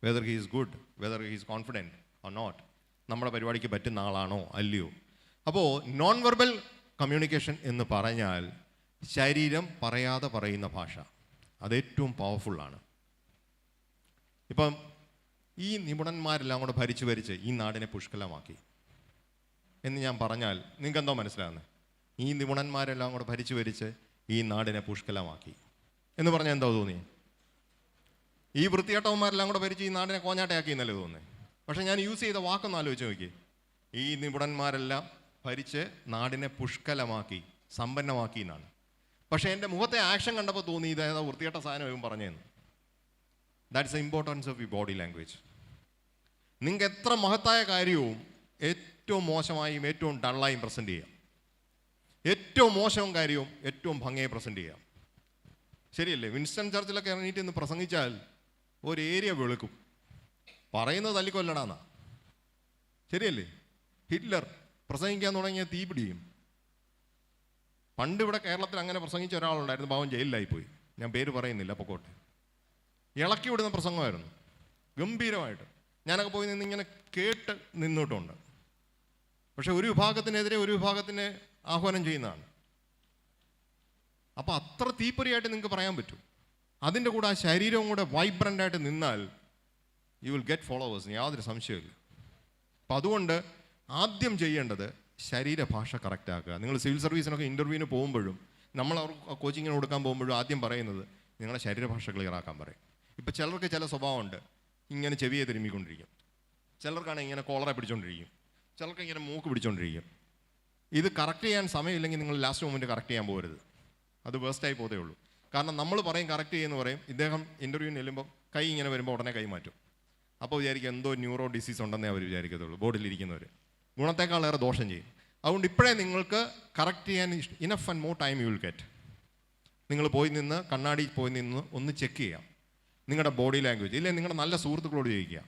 Whether he is good, whether he is confident or not, നമ്മുടെ പരിപാടിക്ക് പറ്റുന്ന ആളാണോ അല്ലയോ. അപ്പോൾ നോൺ വെർബൽ കമ്മ്യൂണിക്കേഷൻ എന്ന് പറഞ്ഞാൽ ശരീരം പറയാതെ പറയുന്ന ഭാഷ, അത് ഏറ്റവും പവർഫുള്ളാണ്. ഇപ്പം ഈ നിപുണന്മാരെല്ലാം കൂടെ ഭരിച്ച് ഈ നാടിനെ പുഷ്കലമാക്കി എന്ന് ഞാൻ പറഞ്ഞാൽ നിങ്ങൾക്ക് എന്തോ മനസ്സിലാകുന്നത്? ഈ നിപുണന്മാരെല്ലാം കൂടെ ഭരിച്ച് ഈ നാടിനെ പുഷ്കലമാക്കി എന്ന് പറഞ്ഞാൽ എന്തോ തോന്നി? ഈ വൃത്തികെട്ടവന്മാരെല്ലാം കൂടെ ഭരിച്ച് ഈ നാടിനെ കോഞ്ഞാട്ടയാക്കി എന്നല്ലേ തോന്നുന്നത്? പക്ഷേ ഞാൻ യൂസ് ചെയ്ത വാക്കൊന്ന് ആലോചിച്ച് നോക്കി. ഈ നിപുണന്മാരെല്ലാം ഭരിച്ച് നാടിനെ പുഷ്കലമാക്കി, സമ്പന്നമാക്കി എന്നാണ്. പക്ഷേ എൻ്റെ മുഖത്തെ ആക്ഷൻ കണ്ടപ്പോൾ തോന്നി ഇതേതാ വൃത്തികെട്ട സാധനം ഇവൻ പറഞ്ഞതെന്ന്. That's the importance of you body language. നിങ്ങൾക്ക് എത്ര മഹത്തായ കാര്യവും ഏറ്റവും മോശമായും ഏറ്റവും ഡള്ളായും പ്രസൻറ്റ് ചെയ്യാം. ഏറ്റവും മോശവും കാര്യവും ഏറ്റവും ഭംഗിയായി പ്രസൻറ്റ് ചെയ്യാം. ശരിയല്ലേ? വിൻസ്റ്റൺ ചർച്ചിലൊക്കെ ഇറങ്ങിയിട്ട് ഇന്ന് പ്രസംഗിച്ചാൽ ഒരു ഏരിയ വെളുക്കും. പറയുന്നത് തല്ലിക്കൊല്ലടാന്നാ. ശരിയല്ലേ? ഹിറ്റ്ലർ പ്രസംഗിക്കാൻ തുടങ്ങിയ തീ പിടിയും. പണ്ട് ഇവിടെ കേരളത്തിൽ അങ്ങനെ പ്രസംഗിച്ച ഒരാളുണ്ടായിരുന്നു, പാവം ജയിലിലായിപ്പോയി. ഞാൻ പേര് പറയുന്നില്ല, പൊക്കോട്ടെ. ഇളക്കി വിടുന്ന പ്രസംഗമായിരുന്നു, ഗംഭീരമായിട്ട്. ഞാനൊക്കെ പോയി നിന്ന് ഇങ്ങനെ കേട്ട് നിന്നിട്ടുണ്ട്. പക്ഷെ ഒരു വിഭാഗത്തിനെതിരെ ഒരു വിഭാഗത്തിനെ ആഹ്വാനം ചെയ്യുന്നതാണ്. അപ്പോൾ അത്ര തീപ്പൊരിയായിട്ട് നിങ്ങൾക്ക് പറയാൻ പറ്റും. അതിൻ്റെ കൂടെ ആ ശരീരവും കൂടെ വൈബ്രൻ്റായിട്ട് നിന്നാൽ യു വിൽ ഗെറ്റ് ഫോളോവേഴ്സ്, യാതൊരു സംശയമില്ല. അപ്പം അതുകൊണ്ട് ആദ്യം ചെയ്യേണ്ടത് ശരീരഭാഷ കറക്റ്റ് ആക്കുക. നിങ്ങൾ സിവിൽ സർവീസിനൊക്കെ ഇൻ്റർവ്യൂവിന് പോകുമ്പോഴും നമ്മൾ അവർക്ക് കോച്ചിങ്ങിന് കൊടുക്കാൻ പോകുമ്പോഴും ആദ്യം പറയുന്നത് നിങ്ങളുടെ ശരീരഭാഷ ക്ലിയർ ആക്കാൻ പറയും. ഇപ്പം ചിലർക്ക് ചില സ്വഭാവമുണ്ട്, ഇങ്ങനെ ചെവിയെ തിരുമ്മിക്കൊണ്ടിരിക്കും. ചിലർക്കാണെങ്കിൽ ഇങ്ങനെ കോളറെ പിടിച്ചുകൊണ്ടിരിക്കും. ചിലർക്ക് ഇങ്ങനെ മൂക്ക് പിടിച്ചുകൊണ്ടിരിക്കും. ഇത് കറക്റ്റ് ചെയ്യാൻ സമയമില്ലെങ്കിൽ നിങ്ങൾ ലാസ്റ്റ് മൊമെൻറ്റ് കറക്റ്റ് ചെയ്യാൻ പോകരുത്. അത് വേസ്റ്റായി പോതേ ഉള്ളൂ. കാരണം നമ്മൾ പറയും കറക്റ്റ് ചെയ്യുമെന്ന് പറയും, ഇദ്ദേഹം ഇൻ്റർവ്യൂവിന് ചെല്ലുമ്പോൾ കൈ ഇങ്ങനെ വരുമ്പോൾ ഉടനെ കൈ മാറ്റും. അപ്പോൾ വിചാരിക്കും എന്തോ ന്യൂറോ ഡിസീസ് ഉണ്ടെന്നേ അവർ വിചാരിക്കത്തുള്ളൂ. ബോർഡിലിരിക്കുന്നവർ ഗുണത്തേക്കാളേറെ ദോഷം ചെയ്യും. അതുകൊണ്ട് ഇപ്പോഴേ നിങ്ങൾക്ക് കറക്റ്റ് ചെയ്യാൻ enough and more time you will get. നിങ്ങൾ പോയി നിന്ന് കണ്ണാടി പോയി നിന്ന് ഒന്ന് ചെക്ക് ചെയ്യാം നിങ്ങളുടെ ബോഡി ലാംഗ്വേജ്. ഇല്ലെങ്കിൽ നിങ്ങളുടെ നല്ല സുഹൃത്തുക്കളോട് ചോദിക്കുക.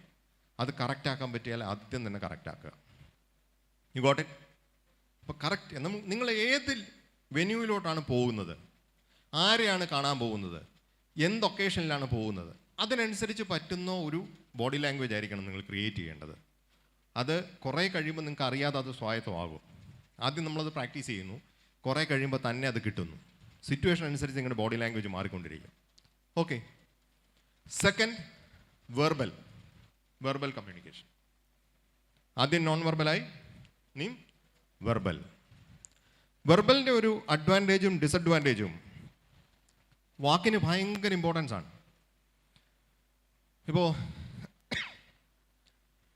അത് കറക്റ്റ് ആക്കാൻ പറ്റിയാൽ ആദ്യം തന്നെ കറക്റ്റ് ആക്കുക. You got it? അപ്പോൾ കറക്റ്റ് നിങ്ങൾ ഏത് വെന്യൂവിലോട്ടാണ് പോകുന്നത്, ആരെയാണ് കാണാൻ പോകുന്നത്, എന്ത് ഒക്കേഷനിലാണ് പോകുന്നത്, അതിനനുസരിച്ച് പറ്റുന്ന ഒരു ബോഡി ലാംഗ്വേജ് ആയിരിക്കണം നിങ്ങൾ ക്രിയേറ്റ് ചെയ്യേണ്ടത്. അത് കുറേ കഴിയുമ്പോൾ നിങ്ങൾക്ക് അറിയാതെ അത് സ്വായത്തമാകും. ആദ്യം നമ്മളത് പ്രാക്ടീസ് ചെയ്യുന്നു, കുറേ കഴിയുമ്പോൾ തന്നെ അത് കിട്ടുന്നു. സിറ്റുവേഷൻ അനുസരിച്ച് നിങ്ങളുടെ ബോഡി ലാംഗ്വേജ് മാറിക്കൊണ്ടിരിക്കും. ഓക്കെ. Second, verbal communication. ആദ്യം നോൺ വെർബലായി, ഇനി വെർബൽ. വെർബലിൻ്റെ ഒരു അഡ്വാൻറ്റേജും ഡിസഡ്വാൻറ്റേജും വാക്കിന് ഭയങ്കര ഇമ്പോർട്ടൻസ് ആണ്. ഇപ്പോൾ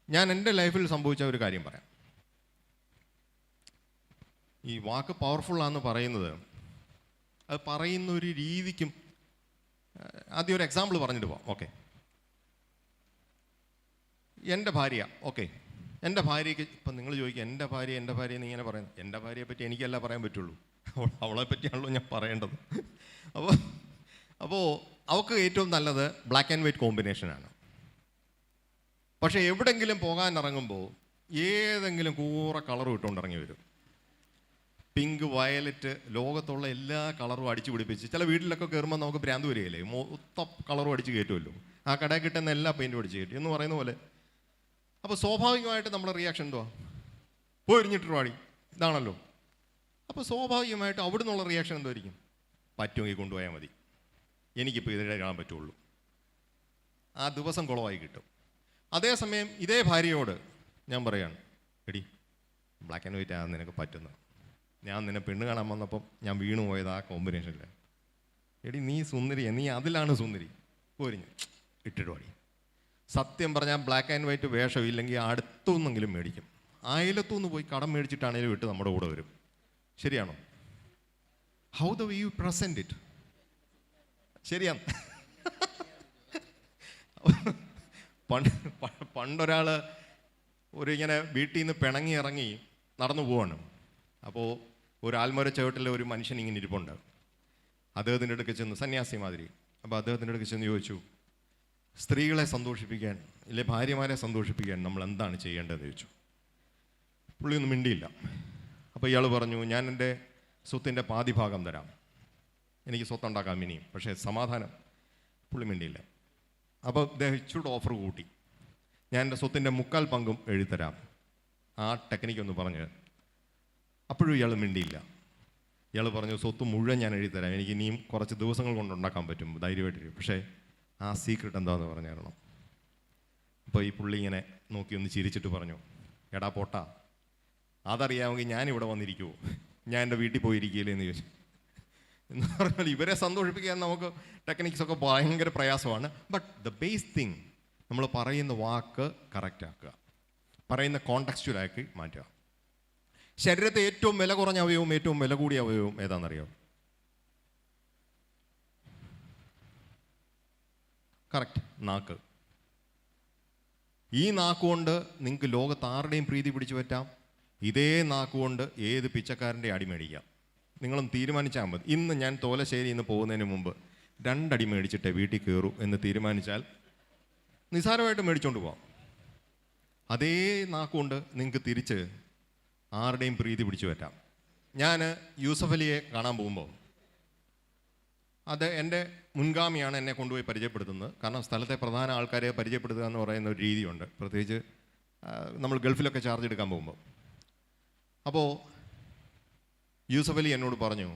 ഞാൻ എൻ്റെ ലൈഫിൽ സംഭവിച്ച ഒരു കാര്യം പറയാം. ഈ വാക്ക് പവർഫുള്ളാന്ന് പറയുന്നത്, അത് പറയുന്ന ഒരു രീതിക്കും ആദ്യം ഒരു എക്സാമ്പിൾ പറഞ്ഞിട്ട് പോവാം. ഓക്കെ, എൻ്റെ ഭാര്യ. ഓക്കെ, എൻ്റെ ഭാര്യയ്ക്ക് ഇപ്പം നിങ്ങൾ ചോദിക്കുക എൻ്റെ ഭാര്യ എന്ന് ഇങ്ങനെ പറയുന്നത്. എൻ്റെ ഭാര്യയെ പറ്റി എനിക്കല്ല പറയാൻ പറ്റുള്ളൂ, അവളെ പറ്റിയാണല്ലോ ഞാൻ പറയേണ്ടത്. അപ്പോൾ അവൾക്ക് ഏറ്റവും നല്ലത് ബ്ലാക്ക് ആൻഡ് വൈറ്റ് കോമ്പിനേഷനാണ്. പക്ഷേ എവിടെങ്കിലും പോകാൻ ഇറങ്ങുമ്പോൾ ഏതെങ്കിലും കൂറ കളറും ഇട്ടുകൊണ്ട് ഇറങ്ങി വരും. പിങ്ക്, വയലറ്റ്, ലോകത്തുള്ള എല്ലാ കളറും അടിച്ചു പിടിപ്പിച്ച്. ചില വീട്ടിലൊക്കെ കയറുമ്പോൾ നമുക്ക് ഭ്രാന്ത് വരികയില്ലേ, മൊത്തം കളറും അടിച്ച് കയറ്റുമല്ലോ. ആ കടയിൽ കിട്ടുന്ന എല്ലാ പെയിൻറ്റും അടിച്ച് കയറ്റും എന്ന് പറയുന്ന പോലെ. അപ്പോൾ സ്വാഭാവികമായിട്ട് നമ്മുടെ റിയാക്ഷൻ എന്തുവാ? പോയിരിഞ്ഞിട്ട് പാടി, ഇതാണല്ലോ. അപ്പോൾ സ്വാഭാവികമായിട്ട് അവിടെ നിന്നുള്ള റിയാക്ഷൻ എന്തായിരിക്കും? പറ്റുമെങ്കിൽ കൊണ്ടുപോയാൽ മതി, എനിക്കിപ്പോൾ ഇതിനെ കാണാൻ പറ്റുള്ളൂ. ആ ദിവസം കുളമായി കിട്ടും. അതേസമയം ഇതേ ഭാര്യയോട് ഞാൻ പറയാണ്, എടി ബ്ലാക്ക് ആൻഡ് വൈറ്റ് ആണ് നിനക്ക് പറ്റുന്നത്, ഞാൻ നിന്നെ പെണ്ണ് കാണാൻ വന്നപ്പം ഞാൻ വീണു പോയത് ആ കോമ്പിനേഷനിൽ. എടി നീ സുന്ദരിയാണ്, നീ അതിലാണ് സുന്ദരി, പോരിഞ്ഞു ഇട്ടിട്ട് പാടി. സത്യം പറഞ്ഞാൽ ബ്ലാക്ക് ആൻഡ് വൈറ്റ് വേഷം ഇല്ലെങ്കിൽ അടുത്തൊന്നെങ്കിലും മേടിക്കും. അയലത്തുനിന്ന് പോയി കടം മേടിച്ചിട്ടാണെങ്കിലും ഇട്ട് നമ്മുടെ കൂടെ വരും. ശരിയാണോ? How the way you present it. ശരിയാണ്. പണ്ടൊരാൾ ഇങ്ങനെ വീട്ടിൽ നിന്ന് പിണങ്ങി ഇറങ്ങി നടന്നു പോവാണ്. അപ്പോൾ ഒരു ആൽമര ചുവട്ടിൽ ഒരു മനുഷ്യൻ ഇങ്ങനെ ഇരിപ്പുണ്ട്. അദ്ദേഹത്തിൻ്റെ അടുക്ക് ചെന്ന്, സന്യാസി മാതിരി. അപ്പോൾ അദ്ദേഹത്തിൻ്റെ അടുക്ക് ചെന്ന് ചോദിച്ചു, സ്ത്രീകളെ സന്തോഷിപ്പിക്കാൻ ഇല്ലെ ഭാര്യമാരെ സന്തോഷിപ്പിക്കാൻ നമ്മൾ എന്താണ് ചെയ്യേണ്ടതെന്ന് ചോദിച്ചു. പുള്ളിയൊന്നും മിണ്ടിയില്ല. അപ്പോൾ ഇയാൾ പറഞ്ഞു, ഞാൻ എൻ്റെ സ്വത്തിൻ്റെ പാതി ഭാഗം തരാം, എനിക്ക് സ്വത്തുണ്ടാക്കാം ഇനിയും, പക്ഷേ സമാധാനം. പുള്ളി മിണ്ടിയില്ല. അപ്പോൾ അദ്ദേഹം ഇച്ചിരി ഓഫർ കൂട്ടി, ഞാൻ എൻ്റെ സ്വത്തിൻ്റെ 3/4 പങ്കും എഴുതിത്തരാം, ആ ടെക്നിക്കൊന്ന് പറഞ്ഞ്. അപ്പോഴും ഇയാൾ മിണ്ടിയില്ല. ഇയാൾ പറഞ്ഞു, സ്വത്ത് മുഴുവൻ ഞാൻ എഴുതിത്തരാം, എനിക്ക് ഇനിയും കുറച്ച് ദിവസങ്ങൾ കൊണ്ടുണ്ടാക്കാൻ പറ്റും, ധൈര്യമായിട്ടിരിക്കും, പക്ഷേ ആ സീക്രട്ട് എന്താണെന്ന് പറഞ്ഞു തരണം. അപ്പോൾ ഈ പുള്ളി ഇങ്ങനെ നോക്കി ഒന്ന് ചിരിച്ചിട്ട് പറഞ്ഞു, എടാ പോട്ടാ, അതറിയാമെങ്കിൽ ഞാനിവിടെ വന്നിരിക്കുമോ, ഞാൻ എൻ്റെ വീട്ടിൽ പോയിരിക്കില്ലേ എന്ന് ചോദിച്ചു. എന്ന് പറഞ്ഞാൽ ഇവരെ സന്തോഷിപ്പിക്കാൻ നമുക്ക് ടെക്നിക്സൊക്കെ ഭയങ്കര പ്രയാസമാണ്. ബട്ട് ദ ബേസ് തിങ്, നമ്മൾ പറയുന്ന വാക്ക് കറക്റ്റ് ആക്കുക, പറയുന്ന കോണ്ടക്സ്റ്റുവലാക്കി മാറ്റുക. ശരീരത്തെ ഏറ്റവും വില കുറഞ്ഞ അവയവവും ഏറ്റവും വില കൂടിയ അവയവവും ഏതാണെന്നറിയോ? കറക്റ്റ്, നാക്ക്. ഈ നാക്കുകൊണ്ട് നിങ്ങൾക്ക് ലോകത്ത് ആരുടെയും പ്രീതി പിടിച്ചു പറ്റാം. ഇതേ നാക്കുകൊണ്ട് ഏത് പിച്ചക്കാരൻ്റെ അടി മേടിക്കാം. നിങ്ങളും തീരുമാനിച്ചാൽ മതി. ഇന്ന് ഞാൻ തോലശ്ശേരിയിൽ നിന്ന് പോകുന്നതിന് മുമ്പ് 2 അടി മേടിച്ചിട്ടേ വീട്ടിൽ കയറൂ എന്ന് തീരുമാനിച്ചാൽ നിസ്സാരമായിട്ട് മേടിച്ചുകൊണ്ട് പോകാം. അതേ നാക്കുകൊണ്ട് നിങ്ങൾക്ക് തിരിച്ച് ആരുടെയും പ്രീതി പിടിച്ചു പറ്റാം. ഞാൻ യൂസഫ് അലിയെ കാണാൻ പോകുമ്പോൾ അത് എൻ്റെ മുൻഗാമിയാണ് എന്നെ കൊണ്ടുപോയി പരിചയപ്പെടുത്തുന്നത്. കാരണം സ്ഥലത്തെ പ്രധാന ആൾക്കാരെ പരിചയപ്പെടുത്തുക എന്ന് പറയുന്ന ഒരു രീതിയുണ്ട്, പ്രത്യേകിച്ച് നമ്മൾ ഗൾഫിലൊക്കെ ചാർജ് എടുക്കാൻ പോകുമ്പോൾ. അപ്പോൾ യൂസഫ് അലി എന്നോട് പറഞ്ഞു,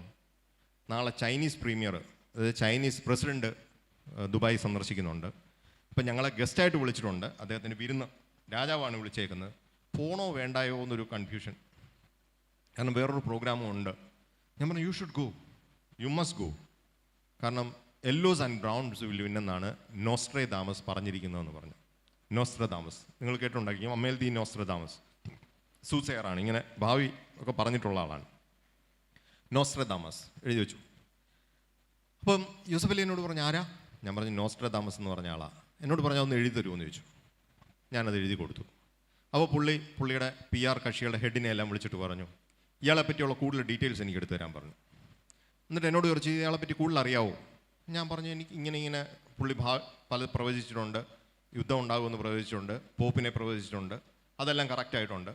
നാളെ ചൈനീസ് പ്രീമിയർ, അതായത് ചൈനീസ് പ്രസിഡൻറ്റ് ദുബായ് സന്ദർശിക്കുന്നുണ്ട്. അപ്പം ഞങ്ങളെ ഗസ്റ്റായിട്ട് വിളിച്ചിട്ടുണ്ട്, അദ്ദേഹത്തിന് വിരുന്ന്, രാജാവാണ് വിളിച്ചേക്കുന്നത്. പോണോ വേണ്ടായോ എന്നൊരു കൺഫ്യൂഷൻ, കാരണം വേറൊരു പ്രോഗ്രാമും ഉണ്ട്. ഞാൻ പറഞ്ഞു, you should go, you must go. കാരണം yellows and browns will win എന്നാണ് നോസ്ട്രേദാമസ് പറഞ്ഞിരിക്കുന്നതെന്ന് പറഞ്ഞു. നോസ്ട്രദാമസ് നിങ്ങൾ കേട്ടുണ്ടായിരിക്കും, അമേൽ ദി നോസ്ട്രദാമസ് സൂസെയറാണ്, ഇങ്ങനെ ഭാവി ഒക്കെ പറഞ്ഞിട്ടുള്ള ആളാണ്. നോസ്ട്രദാമസ് എഴുതി വെച്ചു. അപ്പം യൂസഫ് അലി എന്നോട് പറഞ്ഞു, ആരാ? ഞാൻ പറഞ്ഞു, നോസ്ട്രദാമസ് എന്ന് പറഞ്ഞ ആളാണ്. എന്നോട് പറഞ്ഞാൽ ഒന്ന് എഴുതി തരുമോ എന്ന് ചോദിച്ചു. ഞാനത് എഴുതി കൊടുത്തു. അപ്പോൾ പുള്ളിയുടെ PR കക്ഷികളുടെ ഹെഡിനെ എല്ലാം വിളിച്ചിട്ട് പറഞ്ഞു, ഇയാളെ പറ്റിയുള്ള കൂടുതൽ ഡീറ്റെയിൽസ് എനിക്ക് എടുത്തു തരാൻ പറഞ്ഞു. എന്നിട്ട് എന്നോട് ചോദിച്ചു, ഇയാളെ പറ്റി കൂടുതൽ അറിയാവോ? ഞാൻ പറഞ്ഞു, എനിക്ക് ഇങ്ങനെ പുള്ളി പല പ്രവചിച്ചിട്ടുണ്ട്, യുദ്ധം ഉണ്ടാകുമെന്ന് പ്രവചിച്ചിട്ടുണ്ട്, പോപ്പിനെ പ്രവചിച്ചിട്ടുണ്ട്, അതെല്ലാം കറക്റ്റായിട്ടുണ്ട്.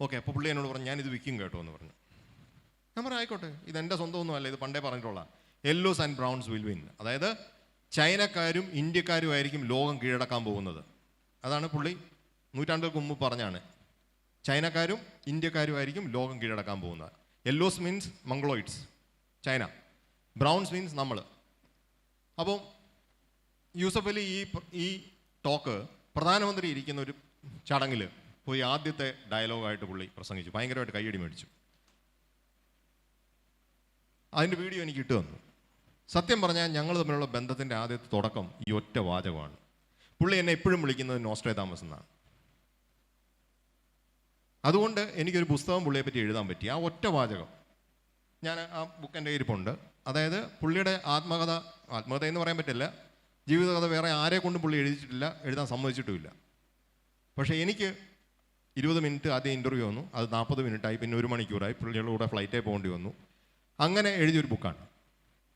ഓക്കെ, അപ്പോൾ പുള്ളി എന്നോട് പറഞ്ഞു, ഞാനിത് വിൽക്കും കേട്ടോ എന്ന് പറഞ്ഞു. ഞാൻ പറഞ്ഞു, ആയിക്കോട്ടെ, ഇതെൻ്റെ സ്വന്തമൊന്നും അല്ല, ഇത് പണ്ടേ പറഞ്ഞിട്ടുള്ള യെല്ലോസ് ആൻഡ് ബ്രൗൺസ് വിൽ വിൻ. അതായത് ചൈനക്കാരും ഇന്ത്യക്കാരുമായിരിക്കും ലോകം കീഴടക്കാൻ പോകുന്നത്. അതാണ് പുള്ളി നൂറ്റാണ്ടുകൾക്ക് മുമ്പ് പറഞ്ഞാണ്. ചൈനക്കാരും ഇന്ത്യക്കാരുമായിരിക്കും ലോകം കീഴടക്കാൻ പോകുന്നത്. Yellows means mongoloids, China. Browns means നമ്മൾ. അപ്പോൾ യൂസഫ് അലി ഈ ടോക്ക് പ്രധാനമന്ത്രി ഇരിക്കുന്ന ഒരു ചടങ്ങിൽ പോയി ആദ്യത്തെ ഡയലോഗായിട്ട് പുള്ളി പ്രസംഗിച്ചു. ഭയങ്കരമായിട്ട് കയ്യടി മേടിച്ചു. അതിൻ്റെ വീഡിയോ എനിക്ക് ഇട്ട് തന്നു. സത്യം പറഞ്ഞാൽ ഞങ്ങൾ തമ്മിലുള്ള ബന്ധത്തിൻ്റെ ആദ്യത്തെ തുടക്കം ഈ ഒറ്റ വാചകമാണ്. പുള്ളി എന്നെ എപ്പോഴും വിളിക്കുന്നത് നോസ്ട്രേദാമസ് എന്നാണ്. അതുകൊണ്ട് എനിക്കൊരു പുസ്തകം പുള്ളിയെ പറ്റി എഴുതാൻ പറ്റി. ആ ഒറ്റ വാചകം, ഞാൻ ആ ബുക്ക് എൻ്റെ ഇരിപ്പുണ്ട്. അതായത് പുള്ളിയുടെ ആത്മകഥ എന്ന് പറയാൻ പറ്റില്ല, ജീവിതകഥ വേറെ ആരെ കൊണ്ടും പുള്ളി എഴുതിയിട്ടില്ല, എഴുതാൻ സമ്മതിച്ചിട്ടുമില്ല. പക്ഷേ എനിക്ക് 20 മിനിറ്റ് ആദ്യം ഇൻ്റർവ്യൂ വന്നു, അത് 40 മിനിറ്റായി, പിന്നെ 1 മണിക്കൂറായി, പുള്ളിയുടെ കൂടെ ഫ്ലൈറ്റേ പോകേണ്ടി വന്നു. അങ്ങനെ എഴുതിയൊരു ബുക്കാണ്.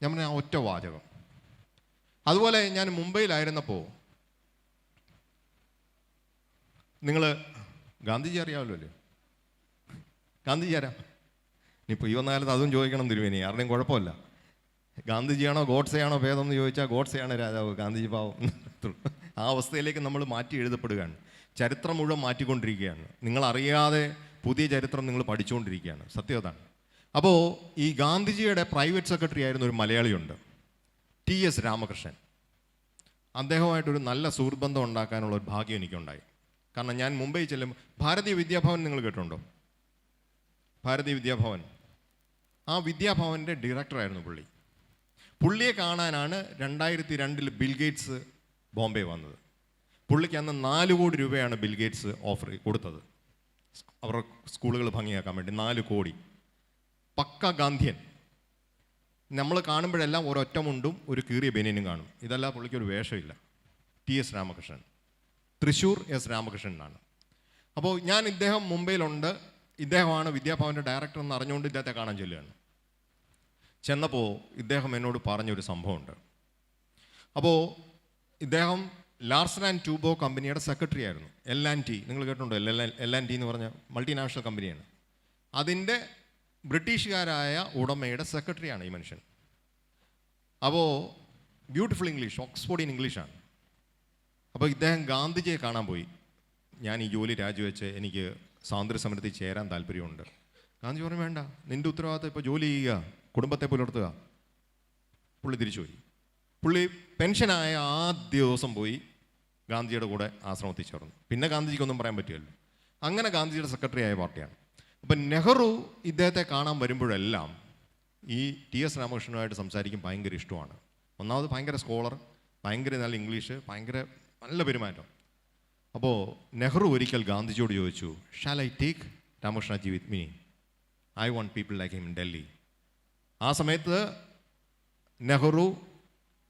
ഞാൻ പറഞ്ഞ ആ ഒറ്റ വാചകം. അതുപോലെ ഞാൻ മുംബൈയിലായിരുന്നപ്പോൾ, നിങ്ങൾ ഗാന്ധിജി അറിയാമല്ലോ അല്ലേ? ഗാന്ധിജി ആരാ? ഇനിയിപ്പോൾ ഈ വന്നാലും അതും ചോദിക്കണം തിരുവേനി, ആരുടെയും കുഴപ്പമില്ല. ഗാന്ധിജിയാണോ ഗോഡ്സെയാണോ ഭേദം എന്ന് ചോദിച്ചാൽ ഗോഡ്സെയാണ് രാജാവ്, ഗാന്ധിജി പാവം. ആ അവസ്ഥയിലേക്ക് നമ്മൾ മാറ്റി എഴുതപ്പെടുകയാണ്. ചരിത്രം മുഴുവൻ മാറ്റിക്കൊണ്ടിരിക്കുകയാണ്. നിങ്ങളറിയാതെ പുതിയ ചരിത്രം നിങ്ങൾ പഠിച്ചുകൊണ്ടിരിക്കുകയാണ്. സത്യം അതാണ്. അപ്പോൾ ഈ ഗാന്ധിജിയുടെ പ്രൈവറ്റ് സെക്രട്ടറി ആയിരുന്ന ഒരു മലയാളിയുണ്ട്, TS രാമകൃഷ്ണൻ. അദ്ദേഹമായിട്ടൊരു നല്ല സുഹൃത്ബന്ധം ഉണ്ടാക്കാനുള്ള ഒരു ഭാഗ്യം എനിക്കുണ്ടായി. കാരണം ഞാൻ മുംബൈ ചെല്ലുമ്പോൾ, ഭാരതീയ വിദ്യാഭവൻ നിങ്ങൾ കേട്ടിട്ടുണ്ടോ? ഭാരതീയ വിദ്യാഭവൻ. ആ വിദ്യാഭവൻ്റെ ഡയറക്ടറായിരുന്നു പുള്ളി. പുള്ളിയെ കാണാനാണ് 2002 ബിൽഗേറ്റ്സ് ബോംബെ വന്നത്. പുള്ളിക്ക് അന്ന് 4 കോടി രൂപയാണ് ബിൽഗേറ്റ്സ് ഓഫർ കൊടുത്തത് അവരുടെ സ്കൂളുകൾ ഭംഗിയാക്കാൻ വേണ്ടി. 4 കോടി. പക്ക ഗാന്ധിയൻ. നമ്മൾ കാണുമ്പോഴെല്ലാം ഒരൊറ്റ മുണ്ടും ഒരു കീറിയ ബനിയനും കാണും. ഇതല്ല, പുള്ളിക്കൊരു വേഷമില്ല. TS Ramakrishnan, Thrissur S രാമകൃഷ്ണനാണ്. അപ്പോൾ ഞാൻ ഇദ്ദേഹം മുംബൈയിലുണ്ട്, ഇദ്ദേഹമാണ് വിദ്യാഭവൻ്റെ ഡയറക്ടർ എന്ന് അറിഞ്ഞുകൊണ്ട് ഇദ്ദേഹത്തെ കാണാൻ ചെല്ലുകയാണ്. ചെന്നപ്പോൾ ഇദ്ദേഹം എന്നോട് പറഞ്ഞൊരു സംഭവമുണ്ട്. അപ്പോൾ ഇദ്ദേഹം ലാർസൻ ആൻഡ് ടൂബോ കമ്പനിയുടെ സെക്രട്ടറി ആയിരുന്നു. L&T, നിങ്ങൾ കേട്ടിട്ടുണ്ടോ? L&T എന്ന് പറഞ്ഞ മൾട്ടിനാഷണൽ കമ്പനിയാണ്. അതിൻ്റെ ബ്രിട്ടീഷുകാരായ ഉടമയുടെ സെക്രട്ടറിയാണ് ഈ മനുഷ്യൻ. അപ്പോൾ ബ്യൂട്ടിഫുൾ ഇംഗ്ലീഷ്, ഓക്സ്ഫോർഡിയൻ ഇംഗ്ലീഷാണ്. അപ്പോൾ ഇദ്ദേഹം ഗാന്ധിജിയെ കാണാൻ പോയി. ഞാൻ ഈ ജോലി രാജിവെച്ച് എനിക്ക് സ്വാതന്ത്ര്യ സമരത്തിൽ ചേരാൻ താല്പര്യമുണ്ട്. ഗാന്ധി പറഞ്ഞു, വേണ്ട, നിൻ്റെ ഉത്തരവാദിത്തം ഇപ്പോൾ ജോലി ചെയ്യുക, കുടുംബത്തെ പുലർത്തുക. പുള്ളി തിരിച്ചുപോയി. പുള്ളി പെൻഷനായ ആദ്യ ദിവസം പോയി ഗാന്ധിജിയുടെ കൂടെ ആശ്രമത്തിൽ ചേർന്നു. പിന്നെ ഗാന്ധിജിക്കൊന്നും പറയാൻ പറ്റുമല്ലോ. അങ്ങനെ ഗാന്ധിജിയുടെ സെക്രട്ടറി ആയ പാർട്ടിയാണ്. അപ്പം നെഹ്റു ഇദ്ദേഹത്തെ കാണാൻ വരുമ്പോഴെല്ലാം ഈ TS രാമകൃഷ്ണനുമായിട്ട് സംസാരിക്കും ഭയങ്കര ഇഷ്ടമാണ്. ഒന്നാമത് ഭയങ്കര സ്കോളർ, ഭയങ്കര നല്ല ഇംഗ്ലീഷ്, ഭയങ്കര നല്ല പെരുമാറ്റം. അപ്പോൾ നെഹ്റു ഒരിക്കൽ ഗാന്ധിജിയോട് ചോദിച്ചു, shall I take Ramakrishnaji with me? I want people like him in Delhi. ആ സമയത്ത് നെഹ്റു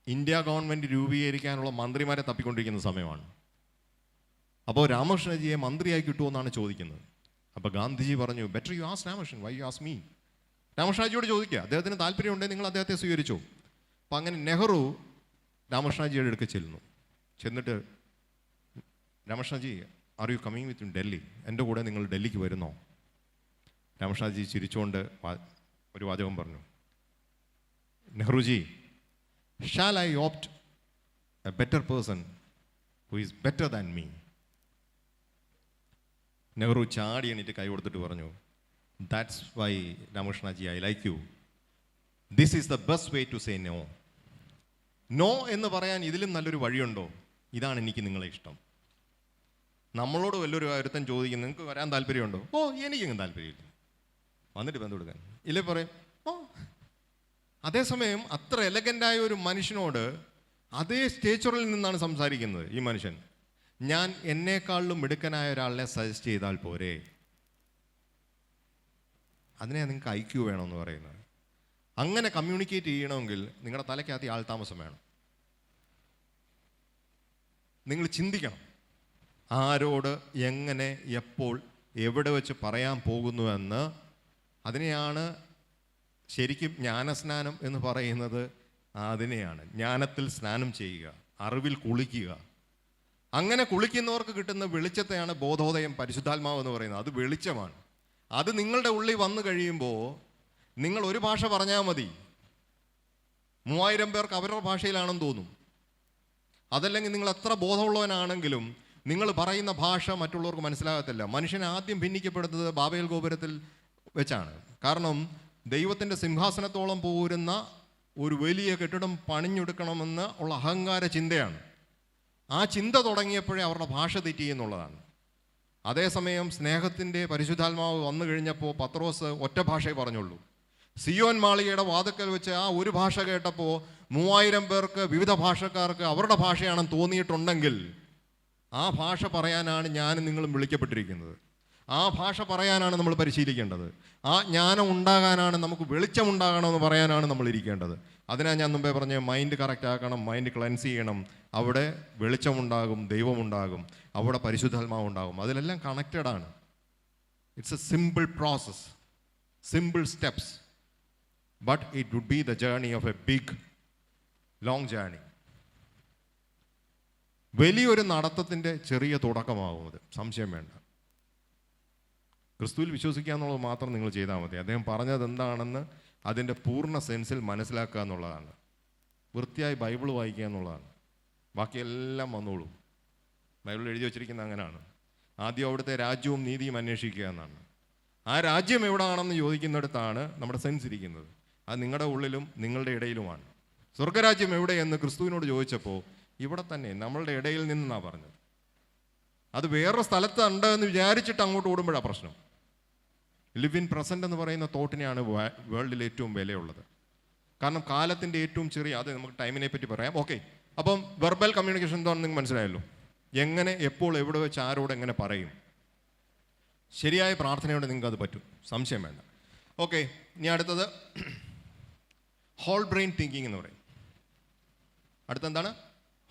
ഇന്ത്യ ഗവൺമെൻറ് രൂപീകരിക്കാനുള്ള മന്ത്രിമാരെ തപ്പിക്കൊണ്ടിരിക്കുന്ന സമയമാണ്. അപ്പോൾ രാമകൃഷ്ണജിയെ മന്ത്രിയായി കിട്ടുമോ എന്നാണ് ചോദിക്കുന്നത്. അപ്പോൾ ഗാന്ധിജി പറഞ്ഞു, better you ask Ramakrishnan, why you ask me? രാമകൃഷ്ണജിയോട് ചോദിക്കുക, അദ്ദേഹത്തിന് താല്പര്യമുണ്ടെങ്കിൽ നിങ്ങൾ അദ്ദേഹത്തെ സ്വീകരിച്ചോ. അപ്പോൾ അങ്ങനെ നെഹ്റു രാമകൃഷ്ണജിയുടെ അടുക്ക് ചെല്ലുന്നു. ചെന്നിട്ട്, Ramakrishnaji, are you coming with Delhi? എൻ്റെ കൂടെ നിങ്ങൾ ഡൽഹിക്ക് വരുന്നോ? രാമകൃഷ്ണജി ചിരിച്ചുകൊണ്ട് ഒരു വാചകം പറഞ്ഞു, Nehruji, shall I opt a better person who is better than me? Nehru ചാടി എണീറ്റ് കൈ കൊടുത്തിട്ട് പറഞ്ഞു, that's why Ramakrishnaji I like you. This is the best way to say no. No എന്ന് പറയാൻ ഇതിലും നല്ലൊരു വഴിയുണ്ടോ? ഇതാണ് എനിക്ക് നിങ്ങളെ ഇഷ്ടം. നമ്മളോട് വല്ലൊരു ഒരുത്തൻ ചോദിക്കും, നിങ്ങൾക്ക് വരാൻ താല്പര്യമുണ്ടോ? ഓ, എനിക്കെങ്കിലും താല്പര്യമില്ല. വന്നിട്ട് ബന്ധം കൊടുക്കാൻ ഇല്ലേ പറയും, ഓ. അതേസമയം അത്ര എലഗൻ്റായ ഒരു മനുഷ്യനോട് അതേ സ്റ്റേച്ചറിൽ നിന്നാണ് സംസാരിക്കുന്നത് ഈ മനുഷ്യൻ. ഞാൻ എന്നേക്കാളിലും മിടുക്കനായ ഒരാളിനെ സജസ്റ്റ് ചെയ്താൽ പോരെ? അതിനെ നിങ്ങൾക്ക് IQ വേണമെന്ന് പറയുന്നത്. അങ്ങനെ കമ്മ്യൂണിക്കേറ്റ് ചെയ്യണമെങ്കിൽ നിങ്ങളുടെ തലയ്ക്കകത്ത് ആൾതാമസം വേണം. നിങ്ങൾ ചിന്തിക്കണം, ആരോട് എങ്ങനെ എപ്പോൾ എവിടെ വെച്ച് പറയാൻ പോകുന്നുവെന്ന്. അതിനെയാണ് ശരിക്കും ജ്ഞാനസ്നാനം എന്ന് പറയുന്നത്. അതിനെയാണ് ജ്ഞാനത്തിൽ സ്നാനം ചെയ്യുക, അറിവിൽ കുളിക്കുക. അങ്ങനെ കുളിക്കുന്നവർക്ക് കിട്ടുന്ന വെളിച്ചത്തെയാണ് ബോധോദയം, പരിശുദ്ധാത്മാവ് എന്ന് പറയുന്നത്. അത് വെളിച്ചമാണ്. അത് നിങ്ങളുടെ ഉള്ളിൽ വന്നു കഴിയുമ്പോൾ നിങ്ങൾ ഒരു ഭാഷ പറഞ്ഞാൽ മതി, 3000 പേർക്ക് അവരുടെ ഭാഷയിലാണെന്ന് തോന്നും. അതല്ലെങ്കിൽ നിങ്ങൾ എത്ര ബോധമുള്ളവനാണെങ്കിലും നിങ്ങൾ പറയുന്ന ഭാഷ മറ്റുള്ളവർക്ക് മനസ്സിലാകത്തില്ല. മനുഷ്യൻ ആദ്യം ഭിന്നിക്കപ്പെടുന്നത് ബാബേൽ ഗോപുരത്തിൽ വെച്ചാണ്. കാരണം ദൈവത്തിൻ്റെ സിംഹാസനത്തോളം പോരുന്ന ഒരു വലിയ കെട്ടിടം പണിഞ്ഞെടുക്കണമെന്ന് ഉള്ള അഹങ്കാര ചിന്തയാണ്. ആ ചിന്ത തുടങ്ങിയപ്പോഴേ അവരുടെ ഭാഷ തെറ്റി എന്നുള്ളതാണ്. അതേസമയം സ്നേഹത്തിൻ്റെ പരിശുദ്ധാത്മാവ് വന്നു കഴിഞ്ഞപ്പോൾ പത്രോസ് ഒറ്റ ഭാഷയെ പറഞ്ഞുള്ളൂ. സിയോൻ മാളികയുടെ വാതിക്കൽ വെച്ച് ആ ഒരു ഭാഷ കേട്ടപ്പോൾ 3000 പേർക്ക്, വിവിധ ഭാഷക്കാർക്ക് അവരുടെ ഭാഷയാണെന്ന് തോന്നിയിട്ടുണ്ടെങ്കിൽ ആ ഭാഷ പറയാനാണ് ഞാനും നിങ്ങളും വിളിക്കപ്പെട്ടിരിക്കുന്നത്. ആ ഭാഷ പറയാനാണ് നമ്മൾ പരിശീലിക്കേണ്ടത്. ആ ജ്ഞാനം ഉണ്ടാകാനാണ്, നമുക്ക് വെളിച്ചമുണ്ടാകണമെന്ന് പറയാനാണ് നമ്മൾ ഇരിക്കേണ്ടത്. അതിനാണ് ഞാൻ മുമ്പേ പറഞ്ഞ മൈൻഡ് കറക്റ്റ് ആക്കണം, മൈൻഡ് ക്ലെൻസ് ചെയ്യണം. അവിടെ വെളിച്ചമുണ്ടാകും, ദൈവമുണ്ടാകും, അവിടെ പരിശുദ്ധാത്മാവ് ഉണ്ടാകും. അതിലെല്ലാം കണക്റ്റഡാണ്. It's a simple process, simple steps, but it would be the journey of a big long journey. വലിയൊരു നടത്തത്തിൻ്റെ ചെറിയ തുടക്കമാകും അത്, സംശയം വേണ്ട. ക്രിസ്തുവിൽ വിശ്വസിക്കുക എന്നുള്ളത് മാത്രം നിങ്ങൾ ചെയ്താൽ മതി. അദ്ദേഹം പറഞ്ഞത് എന്താണെന്ന് അതിൻ്റെ പൂർണ്ണ സെൻസിൽ മനസ്സിലാക്കുക എന്നുള്ളതാണ്. വൃത്തിയായി ബൈബിൾ വായിക്കുക എന്നുള്ളതാണ്. ബാക്കിയെല്ലാം വന്നോളൂ. ബൈബിളിൽ എഴുതി വച്ചിരിക്കുന്ന അങ്ങനെയാണ്. ആദ്യം അവിടുത്തെ രാജ്യവും നീതിയും അന്വേഷിക്കുക എന്നാണ്. ആ രാജ്യം എവിടെയാണെന്ന് ചോദിക്കുന്നിടത്താണ് നമ്മുടെ സെൻസ് ഇരിക്കുന്നത്. അത് നിങ്ങളുടെ ഉള്ളിലും നിങ്ങളുടെ ഇടയിലുമാണ്. സ്വർഗരാജ്യം എവിടെയെന്ന് ക്രിസ്തുവിനോട് ചോദിച്ചപ്പോൾ ഇവിടെ തന്നെ നമ്മളുടെ ഇടയിൽ നിന്നാണ് പറഞ്ഞത്. അത് വേറൊരു സ്ഥലത്ത് ഉണ്ട് എന്ന് വിചാരിച്ചിട്ട് അങ്ങോട്ട് ഓടുമ്പോഴാണ് പ്രശ്നം. ലിവ് ഇൻ പ്രസൻറ്റ് എന്ന് പറയുന്ന തോട്ടിനെയാണ് വേൾഡിൽ ഏറ്റവും വിലയുള്ളത്. കാരണം കാലത്തിൻ്റെ ഏറ്റവും ചെറിയ, അത് നമുക്ക് ടൈമിനെ പറ്റി പറയാം. ഓക്കെ, അപ്പം വെർബൽ കമ്മ്യൂണിക്കേഷൻ എന്താണെന്ന് നിങ്ങൾക്ക് മനസ്സിലായല്ലോ. എങ്ങനെ, എപ്പോൾ, എവിടെ വെച്ച്, ആരോട് എങ്ങനെ പറയും. ശരിയായ പ്രാർത്ഥനയോടെ നിങ്ങൾക്ക് അത് പറ്റും, സംശയം വേണ്ട. ഓക്കെ, ഇനി അടുത്തത് ഹോൾ ബ്രെയിൻ തിങ്കിങ് എന്ന് പറയും. അടുത്തെന്താണ്?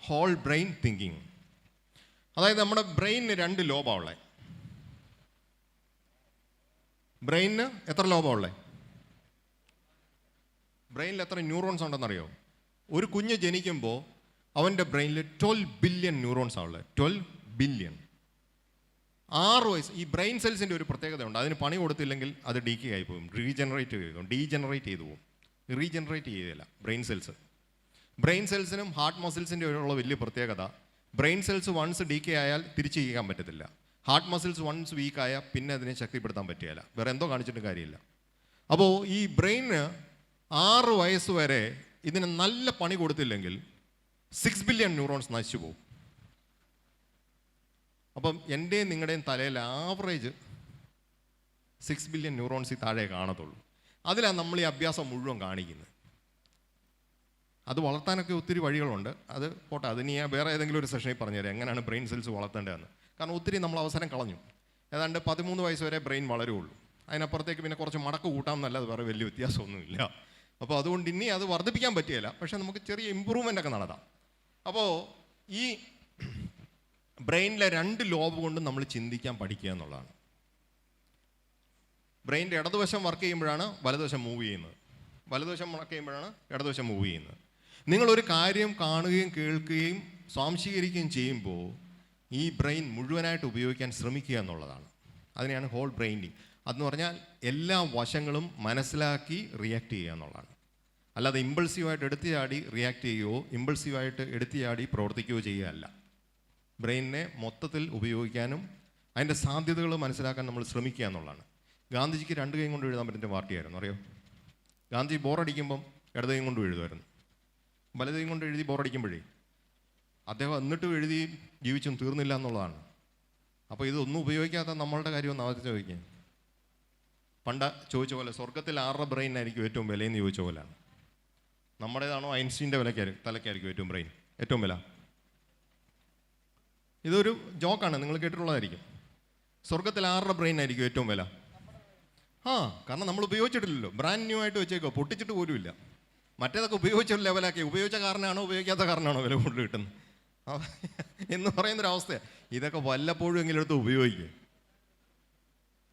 Whole brain thinking. അതായത് നമ്മുടെ ബ്രെയിനിന് 2 ലോബാണ് ഉള്ളത്. ബ്രെയിനിന് എത്ര ലോബാണ് ഉള്ളത്? ബ്രെയിനിൽ എത്ര ന്യൂറോൺസ് ഉണ്ടെന്നറിയോ? ഒരു കുഞ്ഞ് ജനിക്കുമ്പോൾ അവൻ്റെ ബ്രെയിനിൽ 12 ബില്യൺ ന്യൂറോൺസ് ആണ് ഉള്ളത്. 12 ബില്യൺ. 6 വയസ്സ്. ഈ ബ്രെയിൻ സെൽസിൻ്റെ ഒരു പ്രത്യേകതയുണ്ട്. അതിന് പണി കൊടുത്തില്ലെങ്കിൽ അത് ഡീക്കേ ആയി പോകും, ഡീജനറേറ്റ് ചെയ്തു പോകും. റീജനറേറ്റ് ചെയ്തില്ല ബ്രെയിൻ സെൽസ്. ബ്രെയിൻ സെൽസിനും ഹാർട്ട് മസിൽസിൻ്റെ ഉള്ള വലിയ പ്രത്യേകത, ബ്രെയിൻ സെൽസ് വൺസ് ഡീക്കേ ആയാൽ തിരിച്ച് ചെയ്യാൻ പറ്റത്തില്ല. ഹാർട്ട് മസിൽസ് വൺസ് വീക്കായാൽ പിന്നെ അതിനെ ശക്തിപ്പെടുത്താൻ പറ്റുകയില്ല. വേറെ എന്തോ കാണിച്ചിട്ട് കാര്യമില്ല. അപ്പോൾ ഈ ബ്രെയിന് 6 വയസ്സ് വരെ ഇതിന് നല്ല പണി കൊടുത്തില്ലെങ്കിൽ 6 ബില്യൺ ന്യൂറോൺസ് നശിച്ചു പോകും. അപ്പം എൻ്റെയും നിങ്ങളുടെയും തലയിൽ ആവറേജ് 6 ബില്യൺ ന്യൂറോൺസ് താഴെ കാണത്തുള്ളൂ. അതിലാണ് നമ്മൾ ഈ അഭ്യാസം മുഴുവൻ കാണിക്കുന്നത്. അത് വളർത്താനൊക്കെ ഒത്തിരി വഴികളുണ്ട്. അത് പോട്ടെ, അതിന് ഞാൻ വേറെ ഏതെങ്കിലും ഒരു സെഷനിൽ പറഞ്ഞുതരാം എങ്ങനെയാണ് ബ്രെയിൻ സെൽസ് വളർത്തേണ്ടതെന്ന്. കാരണം ഒത്തിരി നമ്മൾ അവസരം കളഞ്ഞു. ഏതാണ്ട് 13 വയസ്സ് വരെ ബ്രെയിൻ വളരുള്ളൂ. അതിനപ്പുറത്തേക്ക് പിന്നെ കുറച്ച് മടക്ക് കൂട്ടാം എന്നല്ലാതെ വേറെ വലിയ വ്യത്യാസമൊന്നുമില്ല. അപ്പോൾ അതുകൊണ്ട് ഇനി അത് വർദ്ധിപ്പിക്കാൻ പറ്റിയല്ല, പക്ഷേ നമുക്ക് ചെറിയ ഇമ്പ്രൂവ്മെൻ്റ് ഒക്കെ നടത്താം. അപ്പോൾ ഈ ബ്രെയിനിലെ 2 ലോബ് കൊണ്ട് നമ്മൾ ചിന്തിക്കാൻ പഠിക്കുക എന്നുള്ളതാണ്. ബ്രെയിനിൻ്റെ ഇടതുവശം വർക്ക് ചെയ്യുമ്പോഴാണ് വലതുവശം മൂവ് ചെയ്യുന്നത്, വലതുവശം വർക്ക് ചെയ്യുമ്പോഴാണ് ഇടതുവശം മൂവ് ചെയ്യുന്നത്. നിങ്ങളൊരു കാര്യം കാണുകയും കേൾക്കുകയും സ്വാംശീകരിക്കുകയും ചെയ്യുമ്പോൾ ഈ ബ്രെയിൻ മുഴുവനായിട്ട് ഉപയോഗിക്കാൻ ശ്രമിക്കുക എന്നുള്ളതാണ്. അതിനെയാണ് ഹോൾ ബ്രെയിനിങ്. അതെന്ന് പറഞ്ഞാൽ എല്ലാ വശങ്ങളും മനസ്സിലാക്കി റിയാക്ട് ചെയ്യുക എന്നുള്ളതാണ്. അല്ലാതെ ഇമ്പൾസീവായിട്ട് എടുത്തു ചാടി റിയാക്ട് ചെയ്യുകയോ ഇമ്പൾസീവായിട്ട് എടുത്തു ചാടി പ്രവർത്തിക്കുകയോ ചെയ്യുകയല്ല. ബ്രെയിനിനെ മൊത്തത്തിൽ ഉപയോഗിക്കാനും അതിൻ്റെ സാധ്യതകൾ മനസ്സിലാക്കാൻ നമ്മൾ ശ്രമിക്കുക എന്നുള്ളതാണ്. ഗാന്ധിജിക്ക് 2 കൈ കൊണ്ട് എഴുതാൻ പറ്റുന്ന പാർട്ടിയായിരുന്നു, അറിയോ? ഗാന്ധി ബോറടിക്കുമ്പം ഇടത് കൈ കൊണ്ട് എഴുതുമായിരുന്നു, വലത് കൈ കൊണ്ട് എഴുതി ബോറടിക്കുമ്പോഴേ അദ്ദേഹം എന്നിട്ടും എഴുതി ജീവിച്ചും തീർന്നില്ല എന്നുള്ളതാണ്. അപ്പോൾ ഇതൊന്നും ഉപയോഗിക്കാത്ത നമ്മളുടെ കാര്യം ഒന്ന് ആദ്യം ചോദിക്കുക. പണ്ട് ചോദിച്ച പോലെ സ്വർഗത്തിൽ ആരുടെ ബ്രെയിനായിരിക്കും ഏറ്റവും വിലയെന്ന് ചോദിച്ച പോലെയാണ്. നമ്മുടേതാണോ ഐൻസ്റ്റീൻ്റെ തലയ്ക്കായിരിക്കും ഏറ്റവും ബ്രെയിൻ ഏറ്റവും വില? ഇതൊരു ജോക്കാണ്, നിങ്ങൾ കേട്ടിട്ടുള്ളതായിരിക്കും. സ്വർഗത്തിൽ ആരുടെ ബ്രെയിൻ ആയിരിക്കും ഏറ്റവും വില? കാരണം നമ്മൾ ഉപയോഗിച്ചിട്ടില്ലല്ലോ, ബ്രാൻഡ് ന്യൂ ആയിട്ട് വെച്ചേക്കോ, പൊട്ടിച്ചിട്ട് പോലുമില്ല. മറ്റേതൊക്കെ ഉപയോഗിച്ച ലെവലാക്കി, ഉപയോഗിച്ച കാരണമാണോ ഉപയോഗിക്കാത്ത കാരണമാണോ വില കൂടുതൽ കിട്ടുന്നത് എന്ന് പറയുന്നൊരവസ്ഥയാണ്. ഇതൊക്കെ വല്ലപ്പോഴും എങ്കിലും എടുത്ത് ഉപയോഗിക്കുക.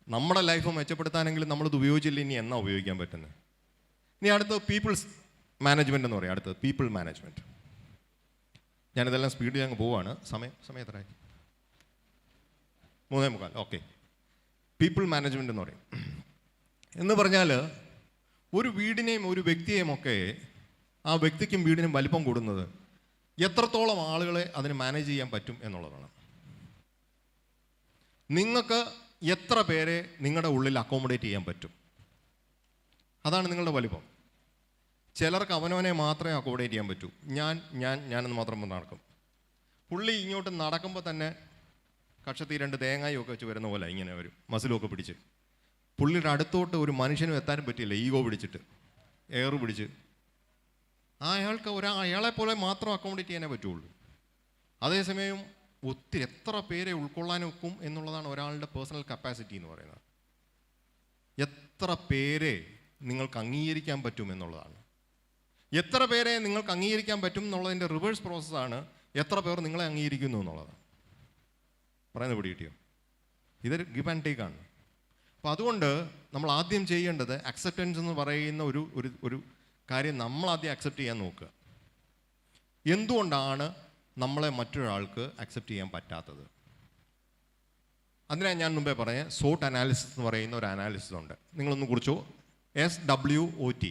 നമ്മുടെ ലൈഫ് മെച്ചപ്പെടുത്താനെങ്കിലും നമ്മളിത് ഉപയോഗിച്ചില്ല, ഇനി എന്നാ ഉപയോഗിക്കാൻ പറ്റുന്നത്? ഇനി അടുത്തത് പീപ്പിൾസ് മാനേജ്മെൻറ്റ് എന്ന് പറയും. അടുത്തത് പീപ്പിൾ മാനേജ്മെൻറ്റ്. ഞാനിതെല്ലാം സ്പീഡിൽ അങ്ങ് പോവാണ്. സമയം എത്രയായി? 3:45. ഓക്കെ. പീപ്പിൾ മാനേജ്മെൻറ്റ് എന്ന് പറയും. എന്ന് പറഞ്ഞാൽ ഒരു വീടിനെയും ഒരു വ്യക്തിയെയും ഒക്കെ, ആ വ്യക്തിക്കും വീടിനും വലിപ്പം കൂടുന്നത് എത്രത്തോളം ആളുകളെ അതിന് മാനേജ് ചെയ്യാൻ പറ്റും എന്നുള്ളതാണ്. നിങ്ങൾക്ക് എത്ര പേരെ നിങ്ങളുടെ ഉള്ളിൽ അക്കോമഡേറ്റ് ചെയ്യാൻ പറ്റും, അതാണ് നിങ്ങളുടെ വലിപ്പം. ചിലർക്ക് അവനവനെ മാത്രമേ അക്കോമഡേറ്റ് ചെയ്യാൻ പറ്റൂ. ഞാനെന്ന് മാത്രം നടക്കും. പുള്ളി ഇങ്ങോട്ട് നടക്കുമ്പോൾ തന്നെ കക്ഷത്തി 2 തേങ്ങായൊക്കെ വെച്ച് വരുന്ന പോലെ ഇങ്ങനെ വരും, മസിലൊക്കെ പിടിച്ച്. പുള്ളിയുടെ അടുത്തോട്ട് ഒരു മനുഷ്യനും എത്താനും പറ്റില്ല, ഈഗോ പിടിച്ചിട്ട്, എയർ പിടിച്ച്. അയാളെ പോലെ മാത്രം അക്കോമഡേറ്റ് ചെയ്യാനേ പറ്റുള്ളൂ. അതേസമയം ഒത്തിരി എത്ര പേരെ ഉൾക്കൊള്ളാൻ ഒക്കും എന്നുള്ളതാണ് ഒരാളുടെ പേഴ്സണൽ കപ്പാസിറ്റി എന്ന് പറയുന്നത്. എത്ര പേരെ നിങ്ങൾക്ക് അംഗീകരിക്കാൻ പറ്റും എന്നുള്ളതാണ്. എത്ര പേരെ നിങ്ങൾക്ക് അംഗീകരിക്കാൻ പറ്റും എന്നുള്ളതിൻ്റെ റിവേഴ്സ് പ്രോസസ്സാണ് എത്ര പേർ നിങ്ങളെ അംഗീകരിക്കുന്നു എന്നുള്ളത്. പറയുന്നത് പിടി കിട്ടിയോ? ഇതൊരു ഗിവ് ആൻഡ് ടേക്ക് ആണ്. അപ്പോൾ അതുകൊണ്ട് നമ്മൾ ആദ്യം ചെയ്യേണ്ടത് അക്സെപ്റ്റൻസ് എന്ന് പറയുന്ന ഒരു കാര്യം നമ്മൾ ആദ്യം അക്സെപ്റ്റ് ചെയ്യാൻ നോക്കുക. എന്തുകൊണ്ടാണ് നമ്മളെ മറ്റൊരാൾക്ക് അക്സെപ്റ്റ് ചെയ്യാൻ പറ്റാത്തത്? അതിനാണ് ഞാൻ മുമ്പേ പറഞ്ഞ SWOT അനാലിസിസ് എന്ന് പറയുന്ന ഒരു അനാലിസിസ് ഉണ്ട്. നിങ്ങളൊന്ന് കുറിച്ചോ, SWOT,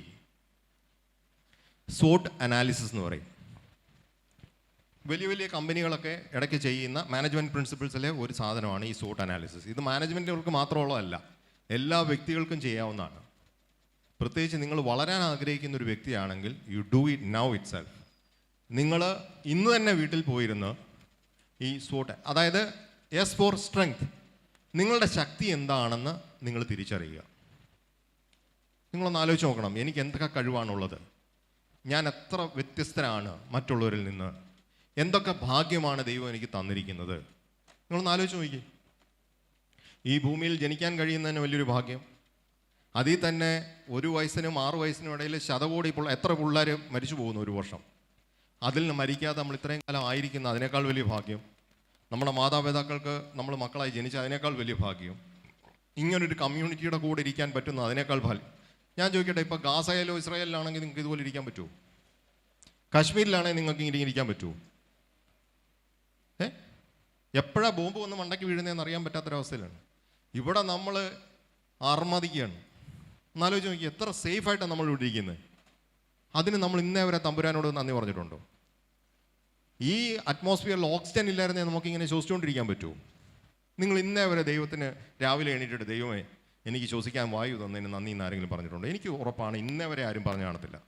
SWOT അനാലിസിസ് എന്ന് പറയും. വലിയ വലിയ കമ്പനികളൊക്കെ ഇടയ്ക്ക് ചെയ്യുന്ന മാനേജ്മെൻറ്റ് പ്രിൻസിപ്പിൾസിലെ ഒരു സാധനമാണ് ഈ SWOT അനാലിസിസ്. ഇത് മാനേജ്മെൻറ്റുകൾക്ക് മാത്രമുള്ളതല്ല, എല്ലാ വ്യക്തികൾക്കും ചെയ്യാവുന്നതാണ്. പ്രത്യേകിച്ച് നിങ്ങൾ വളരാൻ ആഗ്രഹിക്കുന്ന ഒരു വ്യക്തിയാണെങ്കിൽ you do it now it self. നിങ്ങൾ ഇന്ന് തന്നെ വീട്ടിൽ പോയിരുന്ന് ഈ SWOT, അതായത് S ഫോർ സ്ട്രെങ്ത്, നിങ്ങളുടെ ശക്തി എന്താണെന്ന് നിങ്ങൾ തിരിച്ചറിയുക. നിങ്ങളൊന്ന് ആലോചിച്ച് നോക്കണം, എനിക്ക് എന്തൊക്കെ കഴിവാണുള്ളത്, ഞാൻ എത്ര വ്യത്യസ്തനാണ് മറ്റുള്ളവരിൽ നിന്ന്, എന്തൊക്കെ ഭാഗ്യമാണ് ദൈവം എനിക്ക് തന്നിരിക്കുന്നത്. നിങ്ങളൊന്ന് ആലോചിച്ച് നോക്കി. ഈ ഭൂമിയിൽ ജനിക്കാൻ കഴിയുന്നതിന് വലിയൊരു ഭാഗ്യം. അതിൽ തന്നെ 1 വയസ്സിനും 6 വയസ്സിനും ഇടയിൽ ശതകോടി എത്ര പിള്ളേർ മരിച്ചു പോകുന്നു ഒരു വർഷം. അതിൽ നിന്ന് മരിക്കാതെ നമ്മൾ ഇത്രയും കാലം ആയിരിക്കുന്ന അതിനേക്കാൾ വലിയ ഭാഗ്യം. നമ്മുടെ മാതാപിതാക്കൾക്ക് നമ്മൾ മക്കളായി ജനിച്ച അതിനേക്കാൾ വലിയ ഭാഗ്യം. ഇങ്ങനൊരു കമ്മ്യൂണിറ്റിയുടെ കൂടെ ഇരിക്കാൻ പറ്റുന്ന അതിനേക്കാൾ ഭാഗ്യം. ഞാൻ ചോദിക്കട്ടെ, ഇപ്പോൾ ഗാസയിലോ ഇസ്രായേലിലാണെങ്കിൽ നിങ്ങൾക്ക് ഇതുപോലെ ഇരിക്കാൻ പറ്റുമോ? കാശ്മീരിലാണെങ്കിൽ നിങ്ങൾക്ക് ഇങ്ങനെ ഇരിക്കാൻ പറ്റുമോ? എപ്പോഴാണ് ബോംബ് വന്ന് മണ്ടയ്ക്ക് വീഴുന്നതെന്ന് അറിയാൻ പറ്റാത്തൊരവസ്ഥയിലാണ്. ഇവിടെ നമ്മൾ അർമ്മതിക്കുകയാണ്. എന്നാലോചിച്ച് നോക്കി, എത്ര സേഫായിട്ടാണ് നമ്മൾ ഇവിടെ ഇരിക്കുന്നത്. അതിന് നമ്മൾ ഇന്നേ വരെ തമ്പുരാനോട് നന്ദി പറഞ്ഞിട്ടുണ്ടോ? ഈ അറ്റ്മോസ്ഫിയറിൽ ഓക്സിജൻ ഇല്ലായിരുന്നേ നമുക്കിങ്ങനെ ശ്വസിച്ചുകൊണ്ടിരിക്കാൻ പറ്റുമോ? നിങ്ങൾ ഇന്നേ വരെ ദൈവത്തിന് രാവിലെ എണീറ്റിട്ട് ദൈവമേ എനിക്ക് ശ്വസിക്കാൻ വായു തന്നതിന് നന്ദി എന്ന് ആരെങ്കിലും പറഞ്ഞിട്ടുണ്ടോ? എനിക്ക് ഉറപ്പാണ് ഇന്നേ വരെ ആരും പറഞ്ഞു കാണത്തില്ല.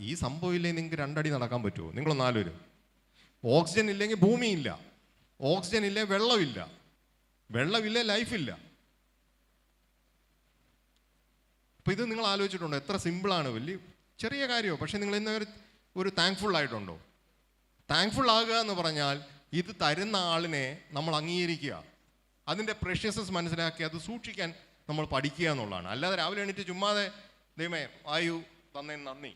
ഈ സംഭവം ഇല്ലെങ്കിൽ നിങ്ങൾക്ക് 2 അടി നടക്കാൻ പറ്റുമോ? നിങ്ങളൊന്നാലൊരു ഓക്സിജൻ ഇല്ലെങ്കിൽ ഭൂമിയില്ല, ഓക്സിജൻ ഇല്ലേ വെള്ളമില്ല, വെള്ളമില്ലേ ലൈഫില്ല. അപ്പോൾ ഇത് നിങ്ങൾ ആലോചിച്ചിട്ടുണ്ടോ? എത്ര സിമ്പിളാണ്, വലിയ ചെറിയ കാര്യമോ, പക്ഷേ നിങ്ങൾ ഇന്ന് ഒരു താങ്ക്ഫുൾ ആയിട്ടുണ്ടോ? താങ്ക്ഫുൾ ആകുക എന്ന് പറഞ്ഞാൽ ഇത് തരുന്ന ആളിനെ നമ്മൾ അംഗീകരിക്കുക, അതിൻ്റെ പ്രഷ്യസസ് മനസ്സിലാക്കി അത് സൂക്ഷിക്കാൻ നമ്മൾ പഠിക്കുക എന്നുള്ളതാണ്. അല്ലാതെ രാവിലെ എണീറ്റ് ചുമ്മാതെ ദൈവമേ വായു തന്നതിന് നന്ദി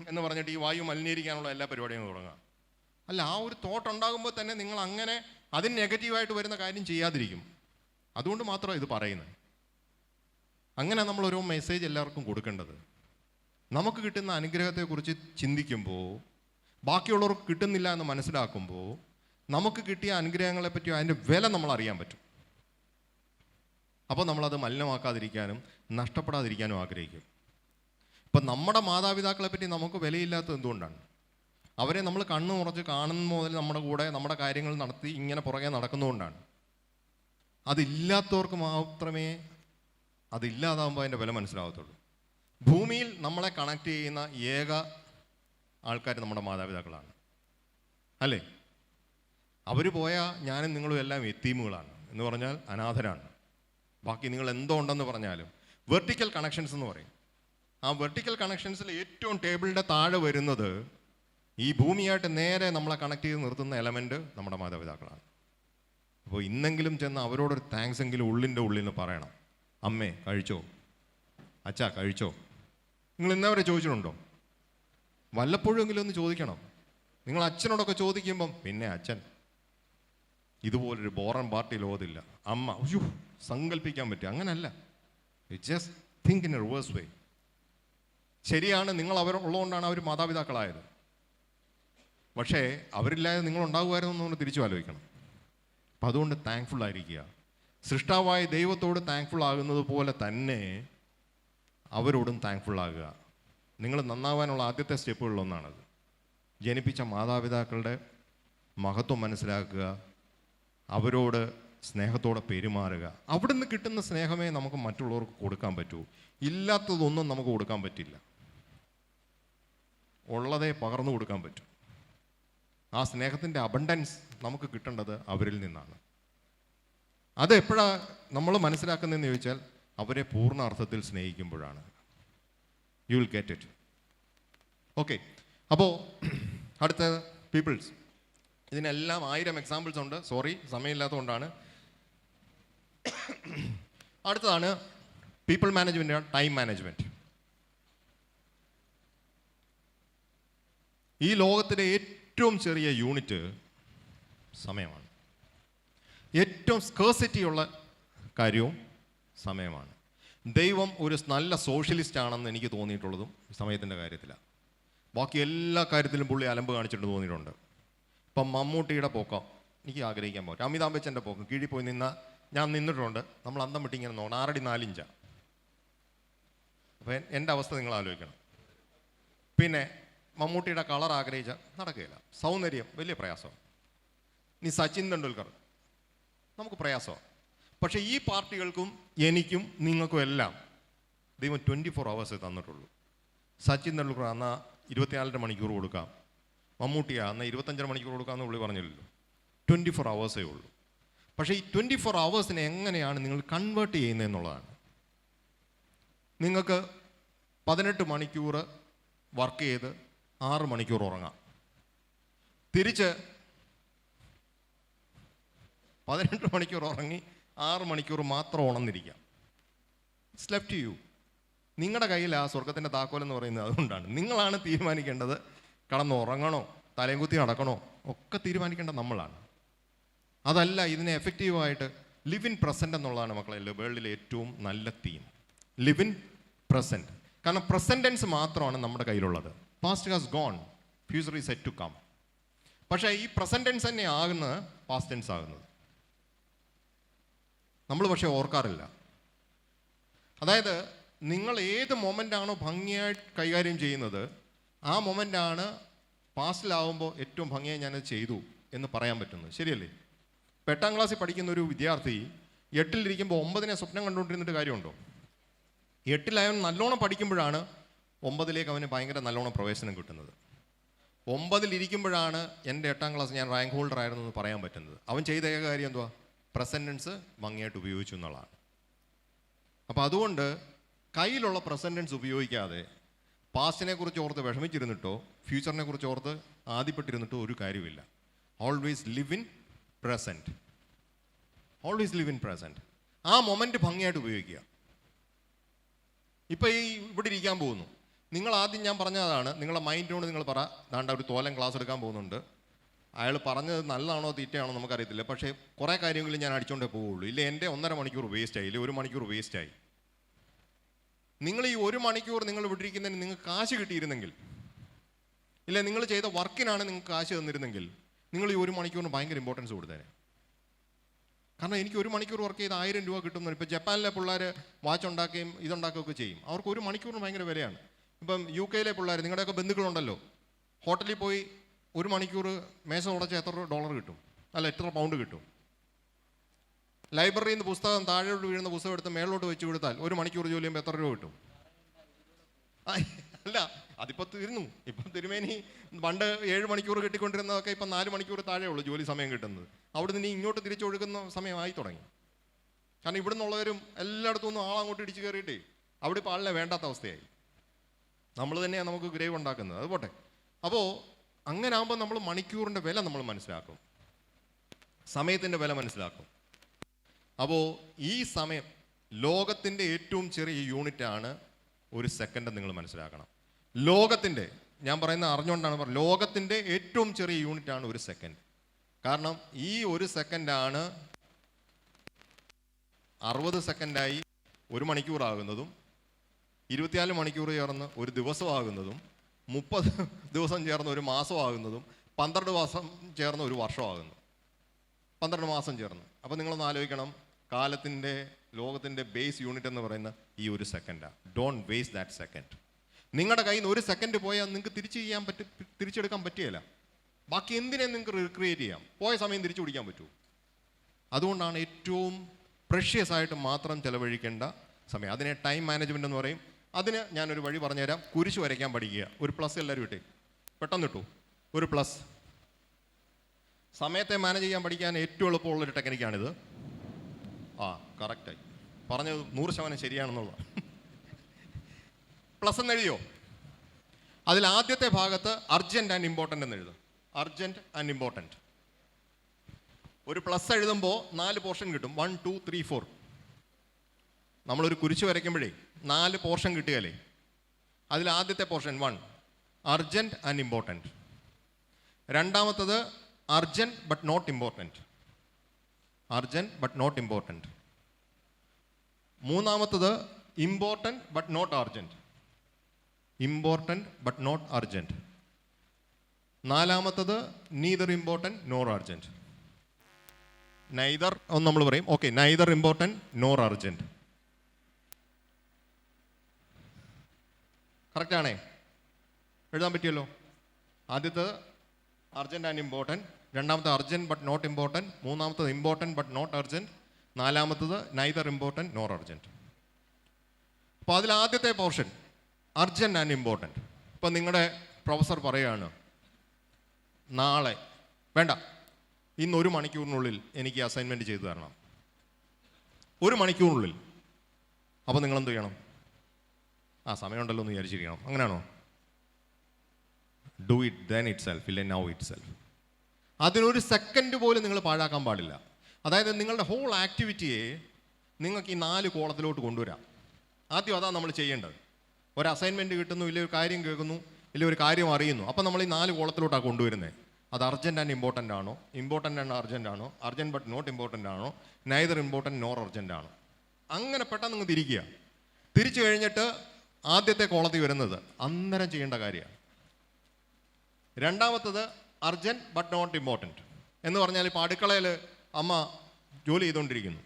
എന്ന് പറഞ്ഞിട്ട് ഈ വായു മലിനീകരിക്കാനുള്ള എല്ലാ പരിപാടിയും തുടങ്ങുക. അല്ല, ആ ഒരു തോട്ട് ഉണ്ടാകുമ്പോൾ തന്നെ നിങ്ങൾ അങ്ങനെ അതിന് നെഗറ്റീവായിട്ട് വരുന്ന കാര്യം ചെയ്യാതിരിക്കും. അതുകൊണ്ട് മാത്രമാണ് ഇത് പറയുന്നത്. അങ്ങനെ നമ്മൾ ഓരോ മെസ്സേജ് എല്ലാവർക്കും കൊടുക്കേണ്ടത്. നമുക്ക് കിട്ടുന്ന അനുഗ്രഹത്തെക്കുറിച്ച് ചിന്തിക്കുമ്പോൾ, ബാക്കിയുള്ളവർക്ക് കിട്ടുന്നില്ല എന്ന് മനസ്സിലാക്കുമ്പോൾ, നമുക്ക് കിട്ടിയ അനുഗ്രഹങ്ങളെപ്പറ്റി അതിൻ്റെ വില നമ്മൾ അറിയാൻ പറ്റും. അപ്പോൾ നമ്മളത് മലിനമാക്കാതിരിക്കാനും നഷ്ടപ്പെടാതിരിക്കാനും ആഗ്രഹിക്കും. ഇപ്പം നമ്മുടെ മാതാപിതാക്കളെ പറ്റി നമുക്ക് വിലയില്ലാത്തത് എന്തുകൊണ്ടാണ്? അവരെ നമ്മൾ കണ്ണു മുറച്ച് കാണുന്ന മുതൽ നമ്മുടെ കൂടെ നമ്മുടെ കാര്യങ്ങൾ നടത്തി ഇങ്ങനെ പുറകെ നടക്കുന്നതുകൊണ്ടാണ്. അതില്ലാത്തവർക്ക് മാത്രമേ അതില്ലാതാകുമ്പോൾ അതിൻ്റെ വില മനസ്സിലാകത്തുള്ളൂ. ഭൂമിയിൽ നമ്മളെ കണക്ട് ചെയ്യുന്ന ഏക ആൾക്കാർ നമ്മുടെ മാതാപിതാക്കളാണ്, അല്ലേ? അവർ പോയാൽ ഞാനും നിങ്ങളും എല്ലാം യത്തീമുകളാണ്, എന്ന് പറഞ്ഞാൽ അനാഥരാണ്. ബാക്കി നിങ്ങൾ എന്തോ ഉണ്ടെന്ന് പറഞ്ഞാലും വെർട്ടിക്കൽ കണക്ഷൻസ് എന്ന് പറയും. ആ വെർട്ടിക്കൽ കണക്ഷൻസിൽ ഏറ്റവും ടേബിളിൻ്റെ താഴെ വരുന്നത് ഈ ഭൂമിയായിട്ട് നേരെ നമ്മളെ കണക്ട് ചെയ്ത് നിർത്തുന്ന എലമെൻറ്റ് നമ്മുടെ മാതാപിതാക്കളാണ്. അപ്പോൾ ഇന്നെങ്കിലും ചെന്ന് അവരോടൊരു താങ്ക്സ് എങ്കിലും ഉള്ളിൻ്റെ ഉള്ളിൽ നിന്ന് പറയണം. അമ്മേ കഴിച്ചോ, അച്ഛാ കഴിച്ചോ. നിങ്ങൾ ഇന്നവരെ ചോദിച്ചിട്ടുണ്ടോ? വല്ലപ്പോഴെങ്കിലും ഒന്ന് ചോദിക്കണം. നിങ്ങൾ അച്ഛനോടൊക്കെ ചോദിക്കുമ്പം പിന്നെ അച്ഛൻ ഇതുപോലൊരു ബോറൻ പാർട്ടി ലോകത്തില്ല. അമ്മ അയ്യോ സങ്കല്പിക്കാൻ പറ്റും. അങ്ങനല്ല, just think in a reverse way. ശരിയാണ്, നിങ്ങൾ അവരുള്ളതുകൊണ്ടാണ് അവർ മാതാപിതാക്കളായത്. പക്ഷേ അവരില്ലാതെ നിങ്ങൾ ഉണ്ടാകുമായിരുന്നു എന്ന് തിരിച്ചു ആലോചിക്കണം. അപ്പം അതുകൊണ്ട് താങ്ക്ഫുൾ ആയിരിക്കുക. സൃഷ്ടാവായ ദൈവത്തോട് താങ്ക്ഫുൾ ആകുന്നത് പോലെ തന്നെ അവരോടും താങ്ക്ഫുൾ ആകുക. നിങ്ങൾ നന്നാവാനുള്ള ആദ്യത്തെ സ്റ്റെപ്പുകളിലൊന്നാണത്. ജനിപ്പിച്ച മാതാപിതാക്കളുടെ മഹത്വം മനസ്സിലാക്കുക, അവരോട് സ്നേഹത്തോടെ പെരുമാറുക. അവിടെ നിന്ന് കിട്ടുന്ന സ്നേഹമേ നമുക്ക് മറ്റുള്ളവർക്ക് കൊടുക്കാൻ പറ്റൂ. ഇല്ലാത്തതൊന്നും നമുക്ക് കൊടുക്കാൻ പറ്റില്ല, ഉള്ളതേ പകർന്നു കൊടുക്കാൻ പറ്റും. ആ സ്നേഹത്തിൻ്റെ അബണ്ടൻസ് നമുക്ക് കിട്ടേണ്ടത് അവരിൽ നിന്നാണ്. അത് എപ്പോഴാണ് നമ്മൾ മനസ്സിലാക്കുന്നതെന്ന് ചോദിച്ചാൽ അവരെ പൂർണ്ണ അർത്ഥത്തിൽ സ്നേഹിക്കുമ്പോഴാണ്. You will get it. Okay, അപ്പോൾ അടുത്ത പീപ്പിൾസ്. ഇതിനെല്ലാം 1000 എക്സാമ്പിൾസ് ഉണ്ട്. സോറി, സമയമില്ലാത്തതുകൊണ്ടാണ്. അടുത്തതാണ് പീപ്പിൾ മാനേജ്മെൻറ്റ്, ടൈം മാനേജ്മെൻറ്റ്. ഈ ലോകത്തിലെ ഏറ്റവും ചെറിയ യൂണിറ്റ് സമയമാണ്. ഏറ്റവും സ്കേഴ്സിറ്റി ഉള്ള കാര്യവും സമയമാണ്. ദൈവം ഒരു നല്ല സോഷ്യലിസ്റ്റ് ആണെന്ന് എനിക്ക് തോന്നിയിട്ടുള്ളതും സമയത്തിൻ്റെ കാര്യത്തിലാണ്. ബാക്കി എല്ലാ കാര്യത്തിലും പുള്ളി അലമ്പ് കാണിച്ചിട്ട് തോന്നിയിട്ടുണ്ട്. ഇപ്പം മമ്മൂട്ടിയുടെ പോക്കം എനിക്ക് ആഗ്രഹിക്കാൻ പറ്റും. അമിതാഭ് ബച്ചൻ്റെ പോക്കം കീഴിൽ പോയി ഞാൻ നിന്നിട്ടുണ്ട്. നമ്മൾ അന്തം വിട്ട് ഇങ്ങനെ നോക്കണം. 6 അടി 4 ഇഞ്ചാണ്. അപ്പം എൻ്റെ അവസ്ഥ നിങ്ങൾ ആലോചിക്കണം. പിന്നെ മമ്മൂട്ടിയുടെ കളർ ആഗ്രഹിച്ചാൽ നടക്കുകയില്ല. സൗന്ദര്യം വലിയ പ്രയാസമാണ്. ഇനി സച്ചിൻ തെണ്ടുൽക്കർ നമുക്ക് പ്രയാസമാണ്. പക്ഷേ ഈ പാർട്ടികൾക്കും എനിക്കും നിങ്ങൾക്കും എല്ലാം ദൈവം 24 hours തന്നിട്ടുള്ളൂ. സച്ചിൻ തെണ്ടുൽക്കർ എന്നാൽ 24 മണിക്കൂർ കൊടുക്കാം, മമ്മൂട്ടിയാണ് എന്നാൽ 25 മണിക്കൂർ കൊടുക്കാമെന്ന് പുള്ളി പറഞ്ഞില്ലല്ലോ. 24 hours ഉള്ളൂ. പക്ഷേ ഈ 24 hours എങ്ങനെയാണ് നിങ്ങൾ കൺവേർട്ട് ചെയ്യുന്നത് എന്നുള്ളതാണ്. നിങ്ങൾക്ക് 18 മണിക്കൂർ വർക്ക് ചെയ്ത് 6 മണിക്കൂർ ഉറങ്ങാം. തിരിച്ച് 18 മണിക്കൂർ ഉറങ്ങി 6 മണിക്കൂർ മാത്രം ഉണർന്നിരിക്കാം. It's left U. നിങ്ങളുടെ കയ്യിൽ ആ സ്വർഗത്തിൻ്റെ താക്കോലെന്ന് പറയുന്നത് അതുകൊണ്ടാണ്. നിങ്ങളാണ് തീരുമാനിക്കേണ്ടത് കടന്ന് ഉറങ്ങണോ തലയും കുത്തി നടക്കണോ ഒക്കെ തീരുമാനിക്കേണ്ടത് നമ്മളാണ്. അതല്ല, ഇതിനെ എഫക്റ്റീവായിട്ട് ലിവ് ഇൻ പ്രസൻറ്റ് എന്നുള്ളതാണ് മക്കളെ വേൾഡിലെ ഏറ്റവും നല്ല തീം. Live in present. കാരണം പ്രസൻറ്റ് ടെൻസ് മാത്രമാണ് നമ്മുടെ കയ്യിലുള്ളത്. Past has gone, future is set to come. പക്ഷേ ഈ പ്രസൻറ്റ് ടെൻസ് തന്നെ ആകുന്നത് പാസ്റ്റ് ടെൻസ് ആകുന്നത് നമ്മൾ പക്ഷേ ഓർക്കാറില്ല. അതായത് നിങ്ങൾ ഏത് മൊമെൻ്റാണോ ഭംഗിയായിട്ട് കൈകാര്യം ചെയ്യുന്നത് ആ മൊമെൻ്റാണ് പാസ്റ്റിലാവുമ്പോൾ ഏറ്റവും ഭംഗിയായി ഞാനത് ചെയ്തു എന്ന് പറയാൻ പറ്റുന്നത്. ശരിയല്ലേ? 8ാം ക്ലാസ്സിൽ പഠിക്കുന്ന ഒരു വിദ്യാർത്ഥി 8ലിരിക്കുമ്പോൾ 9നെ സ്വപ്നം കണ്ടുകൊണ്ടിരുന്നിട്ട് കാര്യമുണ്ടോ? 8ലായവൻ നല്ലോണം പഠിക്കുമ്പോഴാണ് 9ലേക്ക് അവന് ഭയങ്കര നല്ലോണം പ്രവേശനം കിട്ടുന്നത്. 9ലിരിക്കുമ്പോഴാണ് എൻ്റെ 8ാം ക്ലാസ് ഞാൻ റാങ്ക് ഹോൾഡർ ആയിരുന്നു എന്ന് പറയാൻ പറ്റുന്നത്. അവൻ ചെയ്ത ഏക കാര്യം എന്തുവാ? പ്രസൻറ്റൻസ് ഭംഗിയായിട്ട് ഉപയോഗിച്ചു എന്നുള്ളതാണ്. അപ്പോൾ അതുകൊണ്ട് കയ്യിലുള്ള പ്രസൻറ്റൻസ് ഉപയോഗിക്കാതെ പാസ്റ്റിനെ കുറിച്ച് ഓർത്ത് വിഷമിച്ചിരുന്നിട്ടോ ഫ്യൂച്ചറിനെ കുറിച്ച് ഓർത്ത് ആദ്യപ്പെട്ടിരുന്നിട്ടോ ഒരു കാര്യമില്ല. Always live in present. Always live in present. ആ മൊമെൻറ്റ് ഭംഗിയായിട്ട് ഉപയോഗിക്കുക. ഇപ്പോൾ ഇവിടെ ഇരിക്കാൻ പോകുന്നു, നിങ്ങൾ ആദ്യം ഞാൻ പറഞ്ഞതാണ്, നിങ്ങളുടെ മൈൻഡിനോട് നിങ്ങൾ പറ, ദാണ്ട ഒരു തോലൻ ക്ലാസ് എടുക്കാൻ പോകുന്നുണ്ട്, അയാൾ പറഞ്ഞത് നല്ലതാണോ തീറ്റയാണോ നമുക്കറിയത്തില്ല, പക്ഷേ കുറേ കാര്യങ്ങളിൽ ഞാൻ അടിച്ചുകൊണ്ടേ പോവുള്ളൂ. ഇല്ല എൻ്റെ 1.5 മണിക്കൂർ വേസ്റ്റായി, ഇല്ല 1 മണിക്കൂർ വേസ്റ്റായി. നിങ്ങൾ ഈ 1 മണിക്കൂർ നിങ്ങൾ വിട്ടിരിക്കുന്നതിന് നിങ്ങൾക്ക് കാശ് കിട്ടിയിരുന്നെങ്കിൽ, ഇല്ല നിങ്ങൾ ചെയ്ത വർക്കിനാണ് നിങ്ങൾക്ക് കാശ് തന്നിരുന്നെങ്കിൽ, നിങ്ങൾ ഈ 1 മണിക്കൂറിന് ഭയങ്കര ഇമ്പോർട്ടൻസ് കൊടുത്തേനെ. കാരണം എനിക്ക് 1 മണിക്കൂർ വർക്ക് ചെയ്ത് 1000 രൂപ കിട്ടുന്നു. ഇപ്പോൾ ജപ്പാനിലെ പിള്ളേർ വാച്ച് ഉണ്ടാക്കുകയും ഇതുണ്ടാക്കുകയൊക്കെ ചെയ്യും. അവർക്ക് 1 മണിക്കൂറിന് ഭയങ്കര വിലയാണ്. ഇപ്പം UK പിള്ളേർ, നിങ്ങളുടെയൊക്കെ ബന്ധുക്കളുണ്ടല്ലോ, ഹോട്ടലിൽ പോയി 1 മണിക്കൂർ മേശ ഉടച്ച് എത്ര $, കിട്ടും? അല്ല, എത്ര പൗണ്ട് കിട്ടും? ലൈബ്രറിയിൽ നിന്ന് പുസ്തകം താഴോട്ട് വീഴുന്ന പുസ്തകം എടുത്ത് മേളോട്ട് വെച്ച് കൊടുത്താൽ 1 മണിക്കൂർ ജോലി ചെയ്യുമ്പോൾ എത്ര രൂപ കിട്ടും? അല്ല, അതിപ്പോൾ തീർന്നു. ഇപ്പം തിരുമേനി പണ്ട് 7 മണിക്കൂർ കിട്ടിക്കൊണ്ടിരുന്നതൊക്കെ ഇപ്പം 4 മണിക്കൂർ താഴെ ഉള്ളൂ ജോലി സമയം കിട്ടുന്നത്. അവിടെ നിന്ന് ഇങ്ങോട്ട് തിരിച്ചൊഴുകുന്ന സമയമായി തുടങ്ങി. കാരണം ഇവിടെ നിന്നുള്ളവരും എല്ലായിടത്തു നിന്നും ആളങ്ങോട്ട് ഇടിച്ച് കയറിയിട്ടേ അവിടെ ഇപ്പോൾ ആളിനെ വേണ്ടാത്ത അവസ്ഥയായി. നമ്മൾ തന്നെയാണ് നമുക്ക് ഗ്രേവ് ഉണ്ടാക്കുന്നത്. അത് പോട്ടെ. അപ്പോൾ അങ്ങനെ ആകുമ്പോൾ നമ്മൾ മണിക്കൂറിൻ്റെ വില നമ്മൾ മനസ്സിലാക്കും, സമയത്തിൻ്റെ വില മനസ്സിലാക്കും. അപ്പോൾ ഈ സമയം ലോകത്തിൻ്റെ ഏറ്റവും ചെറിയ യൂണിറ്റാണ് 1 സെക്കൻഡ്. നിങ്ങൾ മനസ്സിലാക്കണം. ലോകത്തിൻ്റെ, ഞാൻ പറയുന്നത് അറിഞ്ഞുകൊണ്ടാണ് പറയുന്നത്, ലോകത്തിൻ്റെ ഏറ്റവും ചെറിയ യൂണിറ്റാണ് 1 സെക്കൻഡ്. കാരണം ഈ 1 സെക്കൻഡാണ് 60 സെക്കൻഡായി 1 മണിക്കൂറാകുന്നതും, 24 മണിക്കൂർ ചേർന്ന് 1 ദിവസമാകുന്നതും, 30 ദിവസം ചേർന്ന് 1 മാസമാകുന്നതും, 12 മാസം ചേർന്ന് 1 വർഷമാകുന്നു. 12 മാസം ചേർന്ന്. അപ്പോൾ നിങ്ങളൊന്ന് ആലോചിക്കണം, കാലത്തിൻ്റെ ലോകത്തിൻ്റെ ബേസ് യൂണിറ്റ് എന്ന് പറയുന്ന ഈ 1 സെക്കൻഡാണ്. Don't waste that second. നിങ്ങളുടെ കയ്യിൽ നിന്ന് 1 സെക്കൻഡ് പോയാൽ നിങ്ങൾക്ക് തിരിച്ചെടുക്കാൻ പറ്റുകയില്ല. ബാക്കി എന്തിനെ നിങ്ങൾക്ക് റീക്രിയേറ്റ് ചെയ്യാം? പോയ സമയം തിരിച്ചു പിടിക്കാൻ പറ്റൂ. അതുകൊണ്ടാണ് ഏറ്റവും പ്രഷ്യസ് ആയിട്ട് മാത്രം ചിലവഴിക്കേണ്ട സമയം. അതിനെ ടൈം മാനേജ്മെൻ്റ് എന്ന് പറയും. അതിന് ഞാനൊരു വഴി പറഞ്ഞുതരാം. കുരിശ് വരയ്ക്കാൻ പഠിക്കുക. 1 പ്ലസ് എല്ലാവരും ഇട്ടേ, പെട്ടെന്ന് ഇട്ടു. 1 പ്ലസ്. സമയത്തെ മാനേജ് ചെയ്യാൻ പഠിക്കാൻ ഏറ്റവും എളുപ്പമുള്ളൊരു ടെക്നിക്കാണിത്. കറക്റ്റായി പറഞ്ഞത് 100% ശരിയാണെന്നുള്ളത്. പ്ലസ് എന്ന് എഴുതിയോ? അതിൽ ആദ്യത്തെ ഭാഗത്ത് അർജൻറ്റ് ആൻഡ് ഇമ്പോർട്ടൻ്റ് എന്ന് എഴുതും. Urgent and important. 1 പ്ലസ് എഴുതുമ്പോൾ 4 പോർഷൻ കിട്ടും. 1, 2, 3, 4. നമ്മളൊരു കുരിശ് വരയ്ക്കുമ്പോഴേ 4 പോർഷൻ കിട്ടുകയല്ലേ? അതിൽ ആദ്യത്തെ പോർഷൻ 1 അർജൻറ്റ് ആൻഡ് ഇമ്പോർട്ടൻറ്റ്. രണ്ടാമത്തത് urgent but not important. Urgent but not important. മൂന്നാമത്തത് important but not urgent. Important but not urgent. നാലാമത്തത് neither important nor urgent. Neither ഒന്ന് നമ്മൾ പറയും. Okay, neither important nor urgent. കറക്റ്റാണേ? എഴുതാൻ പറ്റിയല്ലോ. ആദ്യത്തത് അർജൻറ്റ് ആൻഡ് ഇമ്പോർട്ടൻറ്റ്, രണ്ടാമത്തെ അർജൻറ്റ് ബട്ട് നോട്ട് ഇമ്പോർട്ടൻറ്റ്, മൂന്നാമത്തത് ഇമ്പോർട്ടൻറ്റ് ബട്ട് നോട്ട് അർജൻറ്റ്, നാലാമത്തത് നൈദർ ഇമ്പോർട്ടൻറ്റ് നോർ അർജൻറ്റ്. അപ്പോൾ അതിൽ ആദ്യത്തെ പോർഷൻ അർജൻറ്റ് ആൻഡ് ഇമ്പോർട്ടൻറ്റ്. ഇപ്പം നിങ്ങളുടെ പ്രൊഫസർ പറയുകയാണ്, നാളെ വേണ്ട, ഇന്ന് 1 മണിക്കൂറിനുള്ളിൽ എനിക്ക് അസൈൻമെൻറ്റ് ചെയ്തു തരണം. 1 മണിക്കൂറിനുള്ളിൽ. അപ്പോൾ നിങ്ങളെന്ത് ചെയ്യണം? ആ സമയമുണ്ടല്ലോ എന്ന് വിചാരിച്ചിരിക്കണം. അങ്ങനെയാണോ? Do it then it self, ഇല്ല നൗ ഇറ്റ് സെൽഫ്. അതിനൊരു സെക്കൻഡ് പോലും നിങ്ങൾ പാഴാക്കാൻ പാടില്ല. അതായത് നിങ്ങളുടെ ഹോൾ ആക്ടിവിറ്റിയെ നിങ്ങൾക്ക് ഈ 4 കോളത്തിലോട്ട് കൊണ്ടുവരാം. ആദ്യം അതാണ് നമ്മൾ ചെയ്യേണ്ടത്. ഒരു അസൈൻമെൻറ്റ് കിട്ടുന്നു, ഇല്ല ഒരു കാര്യം കേൾക്കുന്നു, ഇല്ല ഒരു കാര്യം അറിയുന്നു. അപ്പം നമ്മൾ ഈ 4 കോളത്തിലോട്ടാണ് കൊണ്ടുവരുന്നത്. അത് അർജൻറ്റ് ആൻഡ് ഇമ്പോർട്ടൻ്റ് ആണോ, ഇമ്പോർട്ടൻ്റ് ആൻഡ് അർജൻറ്റ് ആണോ, അർജൻറ്റ് ബട്ട് നോട്ട് ഇമ്പോർട്ടൻ്റ് ആണോ, നൈദർ ഇമ്പോർട്ടൻ്റ് നോർ അർജൻറ്റ് ആണോ, അങ്ങനെ പെട്ടെന്ന് നിങ്ങൾ തിരിക്കുക. തിരിച്ചു കഴിഞ്ഞിട്ട് ആദ്യത്തെ കോളത്തിൽ വരുന്നത് അന്നേരം ചെയ്യേണ്ട കാര്യമാണ്. രണ്ടാമത്തത് അർജൻറ്റ് ബട്ട് നോട്ട് ഇമ്പോർട്ടൻറ്റ് എന്ന് പറഞ്ഞാൽ ഇപ്പോൾ അടുക്കളയിൽ അമ്മ ജോലി ചെയ്തുകൊണ്ടിരിക്കുന്നു.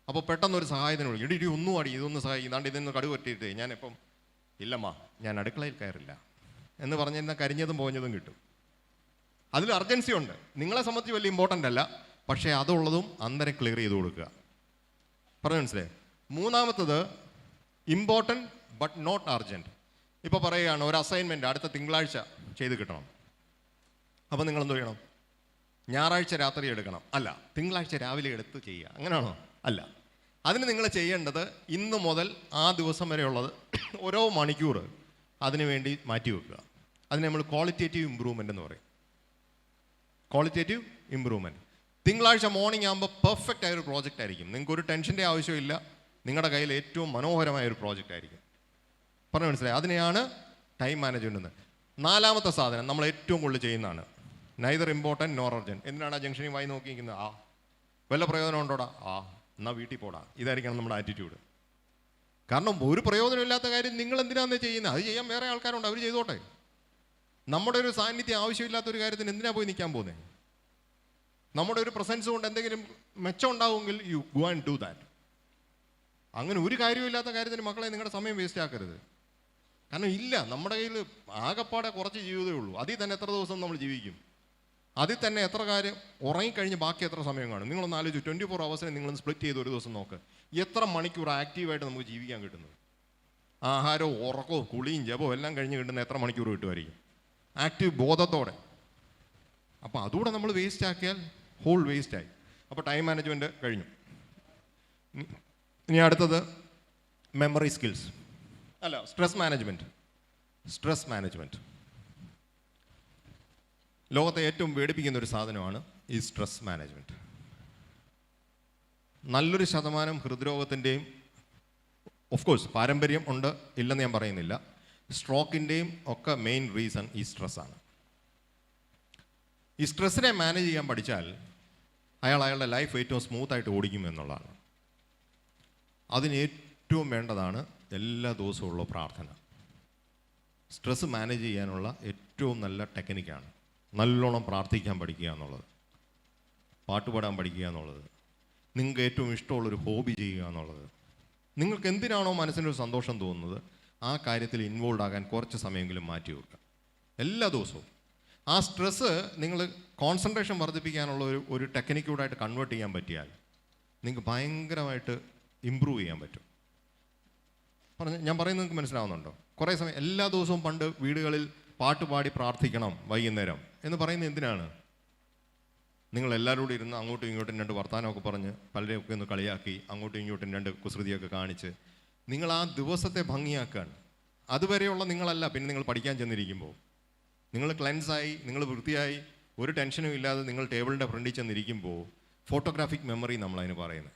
അപ്പോൾ പെട്ടെന്നൊരു സഹായത്തിന് വിളിക്കും, ഇടി ഒന്നും അടി ഇതൊന്ന് സഹായിക്കും, ഇതാണ്ട് ഇതൊന്ന് കടുവ് പറ്റിയിട്ട് ഞാനിപ്പം ഇല്ലമ്മ ഞാൻ അടുക്കളയിൽ കയറില്ല എന്ന് പറഞ്ഞിരുന്നാൽ കരിഞ്ഞതും പോഞ്ഞതും കിട്ടും. അതിൽ അർജൻസി ഉണ്ട്. നിങ്ങളെ സംബന്ധിച്ച് വലിയ ഇമ്പോർട്ടൻ്റ് അല്ല, പക്ഷേ അതുള്ളതും അന്നേരം ക്ലിയർ ചെയ്ത് കൊടുക്കുക. പറഞ്ഞു മനസ്സിലായി? മൂന്നാമത്തത് ഇമ്പോർട്ടൻറ്റ് ബട്ട് നോട്ട് അർജൻറ്റ്. ഇപ്പോൾ പറയുകയാണ് ഒരു അസൈൻമെൻറ്റ് അടുത്ത തിങ്കളാഴ്ച ചെയ്ത് കിട്ടണം. അപ്പോൾ നിങ്ങൾ എന്ത് ചെയ്യണം? ഞായറാഴ്ച രാത്രി എടുക്കണം? അല്ല, തിങ്കളാഴ്ച രാവിലെ എടുത്ത് ചെയ്യുക. അങ്ങനെയാണോ? അല്ല. അതിന് നിങ്ങൾ ചെയ്യേണ്ടത് ഇന്ന് മുതൽ ആ ദിവസം വരെയുള്ളത് ഓരോ മണിക്കൂർ അതിനു വേണ്ടി മാറ്റി വെക്കുക. അതിന് നമ്മൾ ക്വാളിറ്റേറ്റീവ് ഇമ്പ്രൂവ്മെൻ്റ് എന്ന് പറയും. Qualitative improvement. തിങ്കളാഴ്ച മോർണിംഗ് ആകുമ്പോൾ പെർഫെക്റ്റ് ആയൊരു പ്രോജക്റ്റ് ആയിരിക്കും. നിങ്ങൾക്ക് ഒരു ടെൻഷൻ്റെ ആവശ്യമില്ല. നിങ്ങളുടെ കയ്യിൽ ഏറ്റവും മനോഹരമായ ഒരു പ്രോജക്റ്റ് ആയിരിക്കും. പറഞ്ഞു മനസ്സിലായി? അതിനെയാണ് ടൈം മാനേജ്മെൻ്റ് എന്ന്. നാലാമത്തെ സാധനം നമ്മൾ ഏറ്റവും കൂടുതൽ ചെയ്യുന്നതാണ് നൈദർ ഇമ്പോർട്ടൻറ്റ് നോർ അർജൻറ്റ്. എന്തിനാണ് ആ ജംഗ്ഷനിൽ വായി നോക്കിയിരിക്കുന്നത്? ആ വല്ല പ്രയോജനം ഉണ്ടോടാ? ആ എന്നാൽ വീട്ടിൽ പോടാ. ഇതായിരിക്കണം നമ്മുടെ ആറ്റിറ്റ്യൂഡ്. കാരണം ഒരു പ്രയോജനമില്ലാത്ത കാര്യം നിങ്ങൾ എന്തിനാണെന്ന് ചെയ്യുന്നത്? അത് ചെയ്യാൻ വേറെ ആൾക്കാരുണ്ട്, അവർ ചെയ്തോട്ടെ. നമ്മുടെ ഒരു സാന്നിധ്യം ആവശ്യമില്ലാത്തൊരു കാര്യത്തിന് എന്തിനാണ് പോയി നിൽക്കാൻ പോകുന്നത്? നമ്മുടെ ഒരു പ്രസൻസ് കൊണ്ട് എന്തെങ്കിലും മെച്ചം ഉണ്ടാവുമെങ്കിൽ you go and do that. അങ്ങനെ ഒരു കാര്യമില്ലാത്ത കാര്യത്തിന് മക്കളെ നിങ്ങളുടെ സമയം വേസ്റ്റ് ആക്കരുത്. കാരണം ഇല്ല, നമ്മുടെ കയ്യിൽ ആകെപ്പാടെ കുറച്ച് ജീവിതമേ ഉള്ളൂ. അതിൽ തന്നെ എത്ര ദിവസം നമ്മൾ ജീവിക്കും? അതിൽ തന്നെ എത്ര കാര്യം ഉറങ്ങിക്കഴിഞ്ഞ് ബാക്കി എത്ര സമയം കാണും? നിങ്ങളൊന്ന് ആലോചിച്ചു. 24 hours നിങ്ങളൊന്ന് സ്പ്ലിറ്റ് ചെയ്ത് ഒരു ദിവസം നോക്ക്. എത്ര മണിക്കൂർ ആക്റ്റീവായിട്ട് നമുക്ക് ജീവിക്കാൻ കിട്ടുന്നത്? ആഹാരവും ഉറക്കവും കുളിയും ജപവും എല്ലാം കഴിഞ്ഞ് കിട്ടുന്ന എത്ര മണിക്കൂർ കിട്ടുമായിരിക്കും ആക്റ്റീവ് ബോധത്തോടെ? അപ്പോൾ അതുകൂടെ നമ്മൾ വേസ്റ്റ് ആക്കിയാൽ ഹോൾ വേസ്റ്റായി. അപ്പോൾ ടൈം മാനേജ്മെൻറ്റ് കഴിഞ്ഞു. ഇനി അടുത്തത് മെമ്മറി സ്കിൽസ് അല്ല, സ്ട്രെസ് മാനേജ്മെൻറ്റ്. സ്ട്രെസ് മാനേജ്മെൻറ്റ് ലോകത്തെ ഏറ്റവും പേടിപ്പിക്കുന്ന ഒരു സാധനമാണ് ഈ സ്ട്രെസ് മാനേജ്മെൻറ്റ്. നല്ലൊരു ശതമാനം ഹൃദ്രോഗത്തിൻ്റെയും ഓഫ് കോഴ്സ് പാരമ്പര്യം ഉണ്ട്, ഇല്ലെന്ന് ഞാൻ പറയുന്നില്ല, സ്ട്രോക്കിൻ്റെയും ഒക്കെ മെയിൻ റീസൺ ഈ സ്ട്രെസ്സാണ്. ഈ സ്ട്രെസ്സിനെ മാനേജ് ചെയ്യാൻ പഠിച്ചാൽ അയാളുടെ ലൈഫ് ഏറ്റവും സ്മൂത്തായിട്ട് ഓടിക്കും എന്നുള്ളതാണ്. അതിന് ഏറ്റവും വേണ്ടതാണ് എല്ലാ ദിവസവും ഉള്ള പ്രാർത്ഥന. സ്ട്രെസ് മാനേജ് ചെയ്യാനുള്ള ഏറ്റവും നല്ല ടെക്നിക്കാണ് നല്ലോണം പ്രാർത്ഥിക്കാൻ പഠിക്കുക എന്നുള്ളത്, പാട്ടുപാടാൻ പഠിക്കുക എന്നുള്ളത്, നിങ്ങൾക്ക് ഏറ്റവും ഇഷ്ടമുള്ളൊരു ഹോബി ചെയ്യുക എന്നുള്ളത്. നിങ്ങൾക്ക് എന്തിനാണോ മനസ്സിനൊരു സന്തോഷം തോന്നുന്നത് ആ കാര്യത്തിൽ ഇൻവോൾവ് ആകാൻ കുറച്ച് സമയമെങ്കിലും മാറ്റി വെക്കുക എല്ലാ ദിവസവും. ആ സ്ട്രെസ്സ് നിങ്ങൾ കോൺസെൻട്രേഷൻ വർദ്ധിപ്പിക്കാനുള്ള ഒരു ടെക്നിക്കൂടായിട്ട് കൺവേർട്ട് ചെയ്യാൻ പറ്റിയാൽ നിങ്ങൾക്ക് ഭയങ്കരമായിട്ട് ഇമ്പ്രൂവ് ചെയ്യാൻ പറ്റും. ഞാൻ പറയുന്നത് നിങ്ങൾക്ക് മനസ്സിലാവുന്നുണ്ടോ? കുറേ സമയം എല്ലാ ദിവസവും പണ്ട് വീടുകളിൽ പാട്ട് പാടി പ്രാർത്ഥിക്കണം വൈകുന്നേരം എന്ന് പറയുന്നത് എന്തിനാണ്? നിങ്ങൾ എല്ലാവരും കൂടി ഇരുന്ന് അങ്ങോട്ടും ഇങ്ങോട്ടും 2 വർത്തമാനമൊക്കെ പറഞ്ഞ് പലരെയൊക്കെ ഒന്ന് കളിയാക്കി അങ്ങോട്ടും ഇങ്ങോട്ടും 2 കുസൃതിയൊക്കെ കാണിച്ച് നിങ്ങൾ ആ ദിവസത്തെ ഭംഗിയാക്കുകയാണ്. അതുവരെയുള്ള നിങ്ങളല്ല പിന്നെ നിങ്ങൾ പഠിക്കാൻ ചെന്നിരിക്കുമ്പോൾ. നിങ്ങൾ ക്ലെൻസായി, നിങ്ങൾ വൃത്തിയായി, ഒരു ടെൻഷനും ഇല്ലാതെ നിങ്ങൾ ടേബിളിൻ്റെ ഫ്രണ്ടിൽ ചെന്നിരിക്കുമ്പോൾ ഫോട്ടോഗ്രാഫിക് മെമ്മറി നമ്മളതിന് പറയുന്നത്.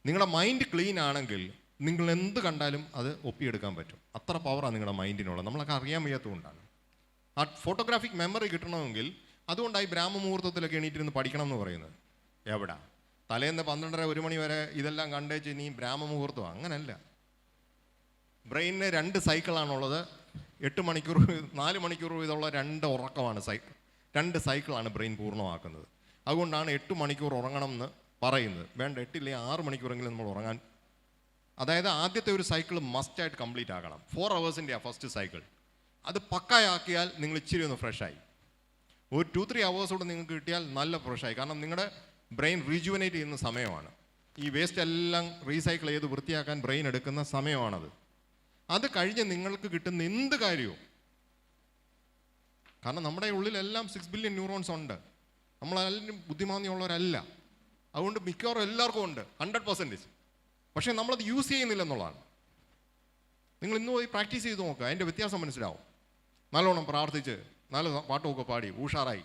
നിങ്ങളുടെ മൈൻഡ് ക്ലീൻ ആണെങ്കിൽ നിങ്ങൾ എന്ത് കണ്ടാലും അത് ഒപ്പിയെടുക്കാൻ പറ്റും. അത്ര പവറാണ് നിങ്ങളുടെ മൈൻഡിനുള്ളത്. നമ്മളൊക്കെ അറിയാൻ വയ്യാത്തതുകൊണ്ടാണ്. ആ ഫോട്ടോഗ്രാഫിക് മെമ്മറി കിട്ടണമെങ്കിൽ അതുകൊണ്ടായി ബ്രാഹ്മമുഹൂർത്തത്തിലൊക്കെ എണീറ്റിരുന്ന് പഠിക്കണം എന്ന് പറയുന്നത്. എവിടാ തലേന്ന് 12:30-1 മണി വരെ ഇതെല്ലാം കണ്ടേച്ച് നീ ബ്രാഹ്മമുഹൂർത്തം? അങ്ങനല്ല. ബ്രെയിനിന് 2 സൈക്കിളാണുള്ളത്. 8 മണിക്കൂർ 4 മണിക്കൂർ ഇതുള്ള 2 ഉറക്കമാണ് 2 സൈക്കിളാണ് ബ്രെയിൻ പൂർണ്ണമാക്കുന്നത്. അതുകൊണ്ടാണ് 8 മണിക്കൂർ ഉറങ്ങണം എന്ന് പറയുന്നത്. വേണ്ട 8 ഇല്ലെങ്കിൽ 6 മണിക്കൂറെങ്കിലും നമ്മൾ ഉറങ്ങാൻ. അതായത് ആദ്യത്തെ ഒരു സൈക്കിൾ മസ്റ്റായിട്ട് കംപ്ലീറ്റ് ആകണം. 4 hours ഫസ്റ്റ് സൈക്കിൾ. അത് പക്കായാക്കിയാൽ നിങ്ങൾ ഇച്ചിരി ഒന്ന് ഫ്രഷായി. ഒരു 2-3 hours കൂടെ നിങ്ങൾക്ക് കിട്ടിയാൽ നല്ല ഫ്രഷായി. കാരണം നിങ്ങളുടെ ബ്രെയിൻ റീജുവനേറ്റ് ചെയ്യുന്ന സമയമാണ്. ഈ വേസ്റ്റ് എല്ലാം റീസൈക്കിൾ ചെയ്ത് വൃത്തിയാക്കാൻ ബ്രെയിൻ എടുക്കുന്ന സമയമാണത്. അത് കഴിഞ്ഞ് നിങ്ങൾക്ക് കിട്ടുന്ന എന്ത് കാര്യവും, കാരണം നമ്മുടെ ഉള്ളിലെല്ലാം 6 ബില്യൺ ന്യൂറോൺസ് ഉണ്ട്. നമ്മളെല്ലാം ബുദ്ധിമാന്യമുള്ളവരല്ല. അതുകൊണ്ട് മിക്കവാറും എല്ലാവർക്കും ഉണ്ട് 100%. പക്ഷേ നമ്മളത് യൂസ് ചെയ്യുന്നില്ല എന്നുള്ളതാണ്. നിങ്ങൾ ഇന്ന് പോയി പ്രാക്ടീസ് ചെയ്ത് നോക്കുക, അതിൻ്റെ വ്യത്യാസം മനസ്സിലാവും. നല്ലോണം പ്രാർത്ഥിച്ച് നല്ല പാട്ടുമൊക്കെ പാടി ഉഷാറായി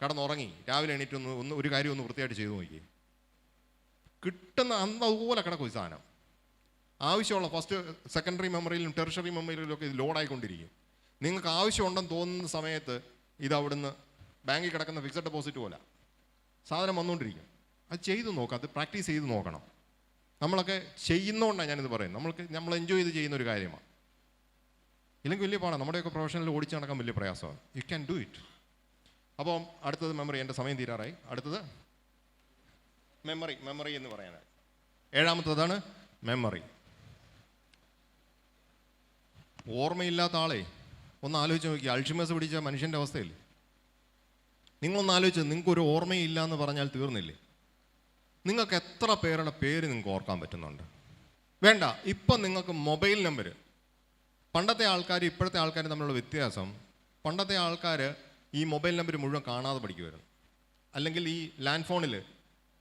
കിടന്നുറങ്ങി രാവിലെ എണീറ്റ് ഒരു കാര്യം ഒന്ന് വൃത്തിയായിട്ട് ചെയ്തു നോക്കി, കിട്ടുന്ന അന്ന് അതുപോലെ കിടക്കും ഈ സാധനം. ആവശ്യമുള്ള ഫസ്റ്റ് സെക്കൻഡറി മെമ്മറിയിലും ടെറിഷറി മെമ്മറിയിലും ഒക്കെ ഇത് ലോഡായിക്കൊണ്ടിരിക്കും. നിങ്ങൾക്ക് ആവശ്യമുണ്ടെന്ന് തോന്നുന്ന സമയത്ത് ഇത് അവിടുന്ന് ബാങ്കിൽ കിടക്കുന്ന ഫിക്സഡ് ഡെപ്പോസിറ്റ് പോലെ സാധനം വന്നുകൊണ്ടിരിക്കും. അത് ചെയ്ത് നോക്കാം, അത് പ്രാക്ടീസ് ചെയ്ത് നോക്കണം. നമ്മളൊക്കെ ചെയ്യുന്നതുകൊണ്ടാണ് ഞാനിത് പറയുന്നത്. നമ്മൾ എൻജോയ് ചെയ്ത് ചെയ്യുന്ന ഒരു കാര്യമാണ്. ഇല്ലെങ്കിൽ വലിയ പാടാണ്. നമ്മുടെയൊക്കെ പ്രൊഫഷനിൽ ഓടിച്ച് നടക്കാൻ വലിയ പ്രയാസമാണ്. You can do it. അപ്പം അടുത്തത് മെമ്മറി. എൻ്റെ സമയം തീരാറായി. അടുത്തത് മെമ്മറി എന്ന് പറയാനായി. 7ാമത്തതാണ് മെമ്മറി. ഓർമ്മയില്ലാത്ത ആളെ ഒന്ന് ആലോചിച്ച് നോക്കി. അൾഷിമേഴ്സ് പിടിച്ച മനുഷ്യൻ്റെ അവസ്ഥയില്ലേ? നിങ്ങളൊന്ന് ആലോചിച്ചത്, നിങ്ങൾക്കൊരു ഓർമ്മയില്ല എന്ന് പറഞ്ഞാൽ തീർന്നില്ലേ? നിങ്ങൾക്ക് എത്ര പേരുടെ പേര് നിങ്ങൾക്ക് ഓർക്കാൻ പറ്റുന്നുണ്ട്? വേണ്ട, ഇപ്പം നിങ്ങൾക്ക് മൊബൈൽ നമ്പർ. പണ്ടത്തെ ആൾക്കാർ ഇപ്പോഴത്തെ ആൾക്കാർ തമ്മിലുള്ള വ്യത്യാസം, പണ്ടത്തെ ആൾക്കാർ ഈ മൊബൈൽ നമ്പർ മുഴുവൻ കാണാതെ പഠിക്കുമായിരുന്നു. അല്ലെങ്കിൽ ഈ ലാൻഡ് ഫോണിൽ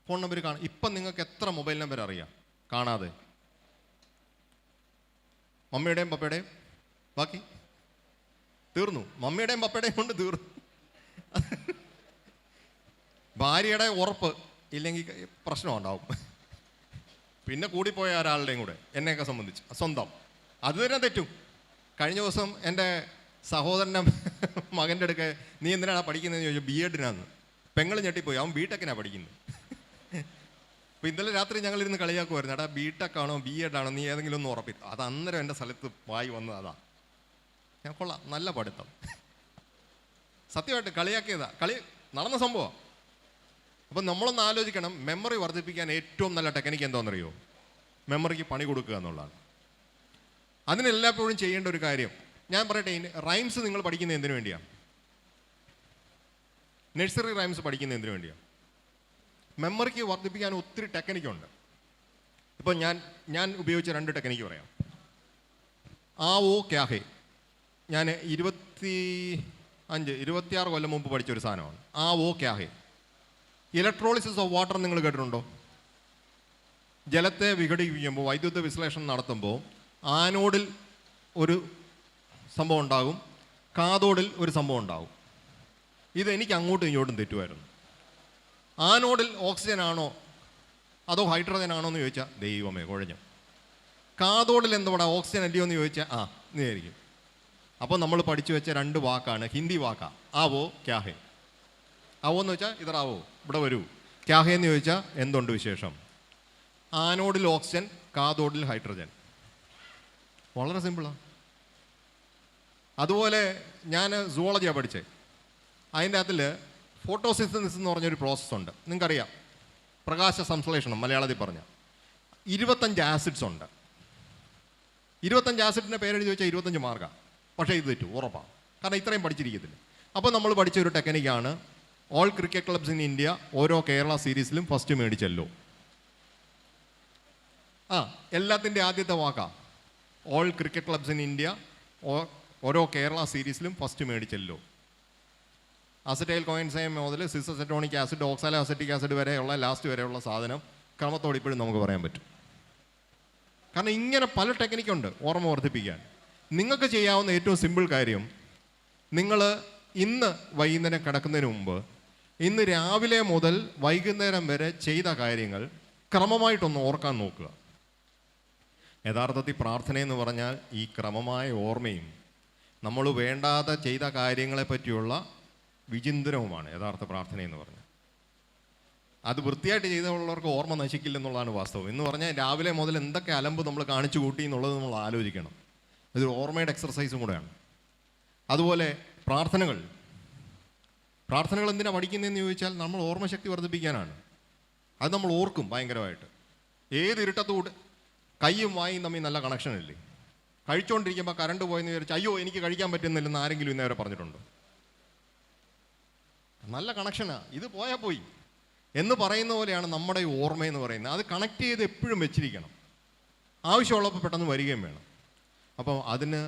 ഫോൺ നമ്പർ കാണാം. ഇപ്പം നിങ്ങൾക്ക് എത്ര മൊബൈൽ നമ്പർ അറിയാം കാണാതെ? മമ്മിയുടെയും പപ്പയുടെയും ബാക്കി തീർന്നു. മമ്മിയുടെയും പപ്പയുടെയും കൊണ്ട് തീർന്നു. ഭാര്യയുടെ ഉറപ്പ് ഇല്ലെങ്കിൽ പ്രശ്നം ഉണ്ടാവും. പിന്നെ കൂടിപ്പോയ ഒരാളുടെയും കൂടെ, എന്നെയൊക്കെ സംബന്ധിച്ച് സ്വന്തം, അത് തന്നെ തെറ്റും. കഴിഞ്ഞ ദിവസം എൻ്റെ സഹോദരൻ്റെ മകൻ്റെ അടുക്ക നീ എന്തിനാണ് പഠിക്കുന്നതെന്ന് ചോദിച്ചു. B.Ed പെങ്ങൾ ഞെട്ടിപ്പോയി. അവൻ B.Tech പഠിക്കുന്നത്. അപ്പോൾ ഇന്നലെ രാത്രി ഞങ്ങളിരുന്ന് കളിയാക്കുമായിരുന്നു, എടാ B.Tech ആണോ B.Ed ആണോ നീ ഏതെങ്കിലും ഒന്ന് ഉറപ്പിക്കും. അത് അന്നേരം എൻ്റെ സ്ഥലത്ത് വായി വന്നത് അതാ. ഞാൻ കൊള്ളാം, നല്ല പഠിത്തം. സത്യമായിട്ട് കളിയാക്കിയതാ, കളി നടന്ന സംഭവം. അപ്പം നമ്മളൊന്ന് ആലോചിക്കണം, മെമ്മറി വർദ്ധിപ്പിക്കാൻ ഏറ്റവും നല്ല ടെക്നിക്ക് എന്താണെന്നറിയോ? മെമ്മറിക്ക് പണി കൊടുക്കുക എന്നുള്ളതാണ്. അതിനെല്ലായ്പ്പോഴും ചെയ്യേണ്ട ഒരു കാര്യം ഞാൻ പറയട്ടെ. റൈംസ് നിങ്ങൾ പഠിക്കുന്നത് എന്തിനു വേണ്ടിയാണ്? നഴ്സറി റൈംസ് പഠിക്കുന്നത് എന്തിനു വേണ്ടിയാണ്? മെമ്മറിക്ക് വർദ്ധിപ്പിക്കാൻ ഒത്തിരി ടെക്നിക്കുണ്ട്. ഇപ്പോൾ ഞാൻ ഉപയോഗിച്ച 2 ടെക്നിക്ക് പറയാം. ആ ഓ ക്യാഹേ, ഞാൻ 26 കൊല്ലം മുമ്പ് പഠിച്ചൊരു സാധനമാണ്. ആ ഓ ക്യാഹേ. ഇലക്ട്രോളിസിസ് ഓഫ് വാട്ടർ നിങ്ങൾ കേട്ടിട്ടുണ്ടോ? ജലത്തെ വിഘടിപ്പിക്കുമ്പോൾ, വൈദ്യുത വിശ്ലേഷണം നടത്തുമ്പോൾ ആനോഡിൽ ഒരു സംഭവം ഉണ്ടാകും, കാതോഡിൽ ഒരു സംഭവം ഉണ്ടാകും. ഇതെനിക്ക് അങ്ങോട്ടും ഇങ്ങോട്ടും തെറ്റുമായിരുന്നു. ആനോഡിൽ ഓക്സിജൻ ആണോ അതോ ഹൈഡ്രജൻ ആണോ എന്ന് ചോദിച്ചാൽ ദൈവമേ കുഴഞ്ഞു. കാതോഡിൽ എന്തുവാ ഓക്സിജൻ അല്ലയോ എന്ന് ചോദിച്ചാൽ ഇതായിരിക്കും. അപ്പോൾ നമ്മൾ പഠിച്ചു വെച്ച 2 വാക്കാണ്, ഹിന്ദി വാക്കാ. ആവോ ക്യാഹേ. ആവോ എന്ന് വെച്ചാൽ ഇതറാവോ, ഇവിടെ വരൂ. ക്യാഹേ എന്ന് ചോദിച്ചാൽ എന്തുണ്ട് വിശേഷം. ആനോഡിൽ ഓക്സിജൻ, കാതോഡിൽ ഹൈഡ്രജൻ. വളരെ സിമ്പിളാണ്. അതുപോലെ ഞാൻ സുവോളജിയാണ് പഠിച്ചത്. അതിൻ്റെ അകത്തിൽ ഫോട്ടോസിന്തസിസ് എന്ന് പറഞ്ഞൊരു പ്രോസസ്സുണ്ട്, നിങ്ങൾക്കറിയാം. പ്രകാശ സംശ്ലേഷണം മലയാളത്തിൽ പറഞ്ഞാൽ 25 ആസിഡ്സ് ഉണ്ട്. 25 ആസിഡിൻ്റെ പേരെഴുതി വെച്ചാൽ 25 മാർക്കാണ്. പക്ഷേ ഇത് തെറ്റും, ഉറപ്പാണ്. കാരണം ഇത്രയും പഠിച്ചിരിക്കത്തില്ല. അപ്പോൾ നമ്മൾ പഠിച്ച ഒരു ടെക്നിക്കാണ്, all cricket clubs in India ഓരോ കേരള സീരീസിലും ഫസ്റ്റ് മേടിച്ചല്ലോ. എല്ലാത്തിൻ്റെ ആദ്യത്തെ വാക്കാണ് all cricket clubs in India ഓരോ കേരള സീരീസിലും ഫസ്റ്റ് മേടിച്ചല്ലോ. അസറ്റൈൽ കോയിൻസൈം മുതൽ സിസസെറ്റോണിക് ആസിഡ്, ഓക്സാലോ അസറ്റിക് ആസിഡ് വരെയുള്ള ലാസ്റ്റ് വരെയുള്ള സാധനം ക്രമത്തോടെ ഇപ്പോഴും നമുക്ക് പറയാൻ പറ്റും. കാരണം ഇങ്ങനെ പല ടെക്നിക്കുണ്ട് ഓർമ്മ വർദ്ധിപ്പിക്കാൻ. നിങ്ങൾക്ക് ചെയ്യാവുന്ന ഏറ്റവും സിമ്പിൾ കാര്യം, നിങ്ങൾ ഇന്ന് വൈകുന്നേരം കിടക്കുന്നതിന് മുമ്പ് ഇന്ന് രാവിലെ മുതൽ വൈകുന്നേരം വരെ ചെയ്ത കാര്യങ്ങൾ ക്രമമായിട്ടൊന്ന് ഓർക്കാൻ നോക്കുക. യഥാർത്ഥത്തിൽ പ്രാർത്ഥനയെന്ന് പറഞ്ഞാൽ ഈ ക്രമമായ ഓർമ്മയും നമ്മൾ വേണ്ടാതെ ചെയ്ത കാര്യങ്ങളെ പറ്റിയുള്ള വിചിന്തനവുമാണ് യഥാർത്ഥ പ്രാർത്ഥനയെന്ന് പറഞ്ഞാൽ. അത് വൃത്തിയായിട്ട് ചെയ്തുള്ളവർക്ക് ഓർമ്മ നശിക്കില്ലെന്നുള്ളതാണ് വാസ്തവം. എന്ന് പറഞ്ഞാൽ രാവിലെ മുതൽ എന്തൊക്കെ അലമ്പ് നമ്മൾ കാണിച്ചു കൂട്ടി എന്നുള്ളത് നമ്മൾ ആലോചിക്കണം. ഇതൊരു ഓർമ്മയുടെ എക്സർസൈസും കൂടെയാണ്. അതുപോലെ പ്രാർത്ഥനകൾ എന്തിനാണ് പഠിക്കുന്നതെന്ന് ചോദിച്ചാൽ നമ്മൾ ഓർമ്മശക്തി വർദ്ധിപ്പിക്കാനാണ്. അത് നമ്മൾ ഓർക്കും ഭയങ്കരമായിട്ട്. ഏത് ഇരുട്ടത്തുകൂടെ കയ്യും വായും തമ്മിൽ നല്ല കണക്ഷൻ ഇല്ലേ? കഴിച്ചുകൊണ്ടിരിക്കുമ്പോൾ കറണ്ട് പോയെന്ന് വിചാരിച്ച് അയ്യോ എനിക്ക് കഴിക്കാൻ പറ്റുന്നില്ലെന്ന് ആരെങ്കിലും ഇന്നേവരെ പറഞ്ഞിട്ടുണ്ടോ? നല്ല കണക്ഷനാണ്, ഇത് പോയാൽ പോയി എന്ന് പറയുന്ന പോലെയാണ് നമ്മുടെ ഈ ഓർമ്മയെന്ന് പറയുന്നത്. അത് കണക്ട് ചെയ്ത് എപ്പോഴും വെച്ചിരിക്കണം, ആവശ്യമുള്ളപ്പോൾ പെട്ടെന്ന് വരികയും വേണം. അപ്പം അതിന്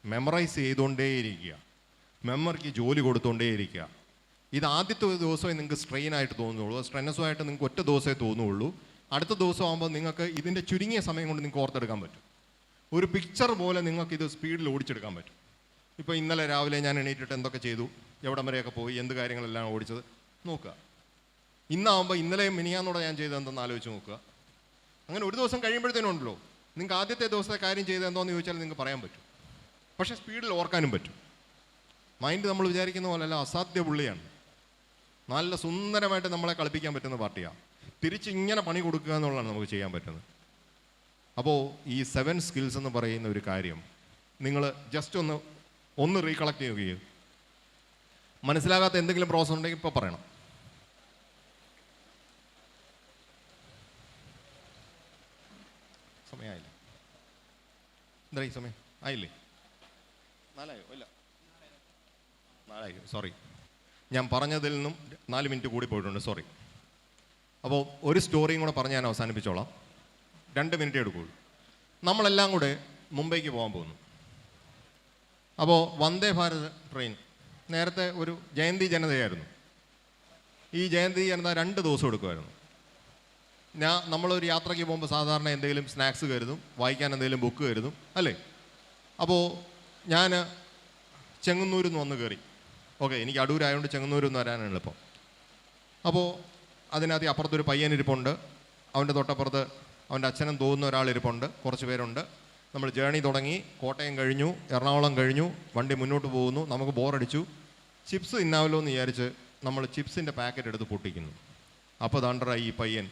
മെമ്മറൈസ് ചെയ്തുകൊണ്ടേയിരിക്കുക, മെമ്മറിക്ക് ജോലി കൊടുത്തുകൊണ്ടേയിരിക്കുക. ഇത് ആദ്യത്തെ ഒരു ദിവസമേ നിങ്ങൾക്ക് സ്ട്രെയിനായിട്ട് തോന്നുള്ളൂ, സ്ട്രെസ്സുമായിട്ട് നിങ്ങൾക്ക് ഒറ്റ ദിവസമേ തോന്നുള്ളൂ. അടുത്ത ദിവസം ആകുമ്പോൾ നിങ്ങൾക്ക് ഇതിൻ്റെ ചുരുങ്ങിയ സമയം കൊണ്ട് നിങ്ങൾക്ക് ഓർത്തെടുക്കാൻ പറ്റും. ഒരു പിക്ചർ പോലെ നിങ്ങൾക്കിത് സ്പീഡിൽ ഓടിച്ചെടുക്കാൻ പറ്റും. ഇപ്പോൾ ഇന്നലെ രാവിലെ ഞാൻ എണീറ്റിട്ട് എന്തൊക്കെ ചെയ്തു, എവിടം വരെയൊക്കെ പോയി, എന്ത് കാര്യങ്ങളെല്ലാം ഓടിച്ചത് നോക്കുക. ഇന്നാകുമ്പോൾ ഇന്നലെയും മിനിയാന്നോടെ ഞാൻ ചെയ്തത് എന്തെന്ന് ആലോചിച്ച് നോക്കുക. അങ്ങനെ ഒരു ദിവസം കഴിയുമ്പോഴത്തേനും ഉണ്ടല്ലോ, നിങ്ങൾക്ക് ആദ്യത്തെ ദിവസത്തെ കാര്യം ചെയ്തത് എന്തോന്ന് ചോദിച്ചാൽ നിങ്ങൾക്ക് പറയാൻ പറ്റും. പക്ഷേ സ്പീഡിൽ ഓർക്കാനും പറ്റും. മൈൻഡ് നമ്മൾ വിചാരിക്കുന്ന പോലെയല്ല, അസാധ്യ പുള്ളിയാണ്. നല്ല സുന്ദരമായിട്ട് നമ്മളെ കളിപ്പിക്കാൻ പറ്റുന്ന പാർട്ടിയാണ്. തിരിച്ച് ഇങ്ങനെ പണി കൊടുക്കുക എന്നുള്ളതാണ് നമുക്ക് ചെയ്യാൻ പറ്റുന്നത്. അപ്പോൾ ഈ 7 സ്കിൽസ് എന്ന് പറയുന്ന ഒരു കാര്യം നിങ്ങൾ ജസ്റ്റ് ഒന്ന് റീകളക്ട് ചെയ്യുകയും മനസ്സിലാകാത്ത എന്തെങ്കിലും പ്രോസസ് ഉണ്ടെങ്കിൽ ഇപ്പോൾ പറയണം. സമയമായില്ല. എന്താ ഈ സമയം ആയില്ലേ? 4 ആയോ? ഇല്ല, 4 ആയി. സോറി, ഞാൻ പറഞ്ഞതിൽ നിന്നും 4 മിനിറ്റ് കൂടി പോയിട്ടുണ്ട്. സോറി. അപ്പോൾ ഒരു സ്റ്റോറിയും കൂടെ പറഞ്ഞ് ഞാൻ അവസാനിപ്പിച്ചോളാം. 2 മിനിറ്റ് എടുക്കുകയുള്ളൂ. നമ്മളെല്ലാം കൂടെ മുംബൈക്ക് പോകാൻ പോകുന്നു. അപ്പോൾ വന്ദേ ഭാരത് ട്രെയിൻ നേരത്തെ ഒരു ജയന്തി ജനതയായിരുന്നു. ഈ ജയന്തി ജനത 2 ദിവസം എടുക്കുമായിരുന്നു. നമ്മളൊരു യാത്രയ്ക്ക് പോകുമ്പോൾ സാധാരണ എന്തെങ്കിലും സ്നാക്സ് കരുതും, വായിക്കാൻ എന്തെങ്കിലും ബുക്ക് കരുതും, അല്ലേ? അപ്പോൾ ഞാൻ ചെങ്ങന്നൂരിൽ നിന്ന് വന്ന് കയറി. ഓക്കെ, എനിക്ക് അടൂരായതുകൊണ്ട് ചെങ്ങന്നൂരിൽ നിന്ന് വരാനാണ് എളുപ്പം. അപ്പോൾ അതിനകത്ത് അപ്പുറത്തൊരു പയ്യൻ ഇരിപ്പുണ്ട്, അവൻ്റെ തൊട്ടപ്പുറത്ത് അവൻ്റെ അച്ഛനും തോന്നുന്ന ഒരാൾ ഇരിപ്പുണ്ട്, കുറച്ച് പേരുണ്ട്. നമ്മൾ ജേണി തുടങ്ങി, കോട്ടയം കഴിഞ്ഞു, എറണാകുളം കഴിഞ്ഞു, വണ്ടി മുന്നോട്ട് പോകുന്നു. നമുക്ക് ബോറടിച്ചു, ചിപ്സ് തിന്നാവല്ലോ എന്ന് വിചാരിച്ച് നമ്മൾ ചിപ്സിൻ്റെ പാക്കറ്റ് എടുത്ത് പൊട്ടിക്കുന്നു. അപ്പോൾ ദാണ്ടറ ഈ പയ്യൻ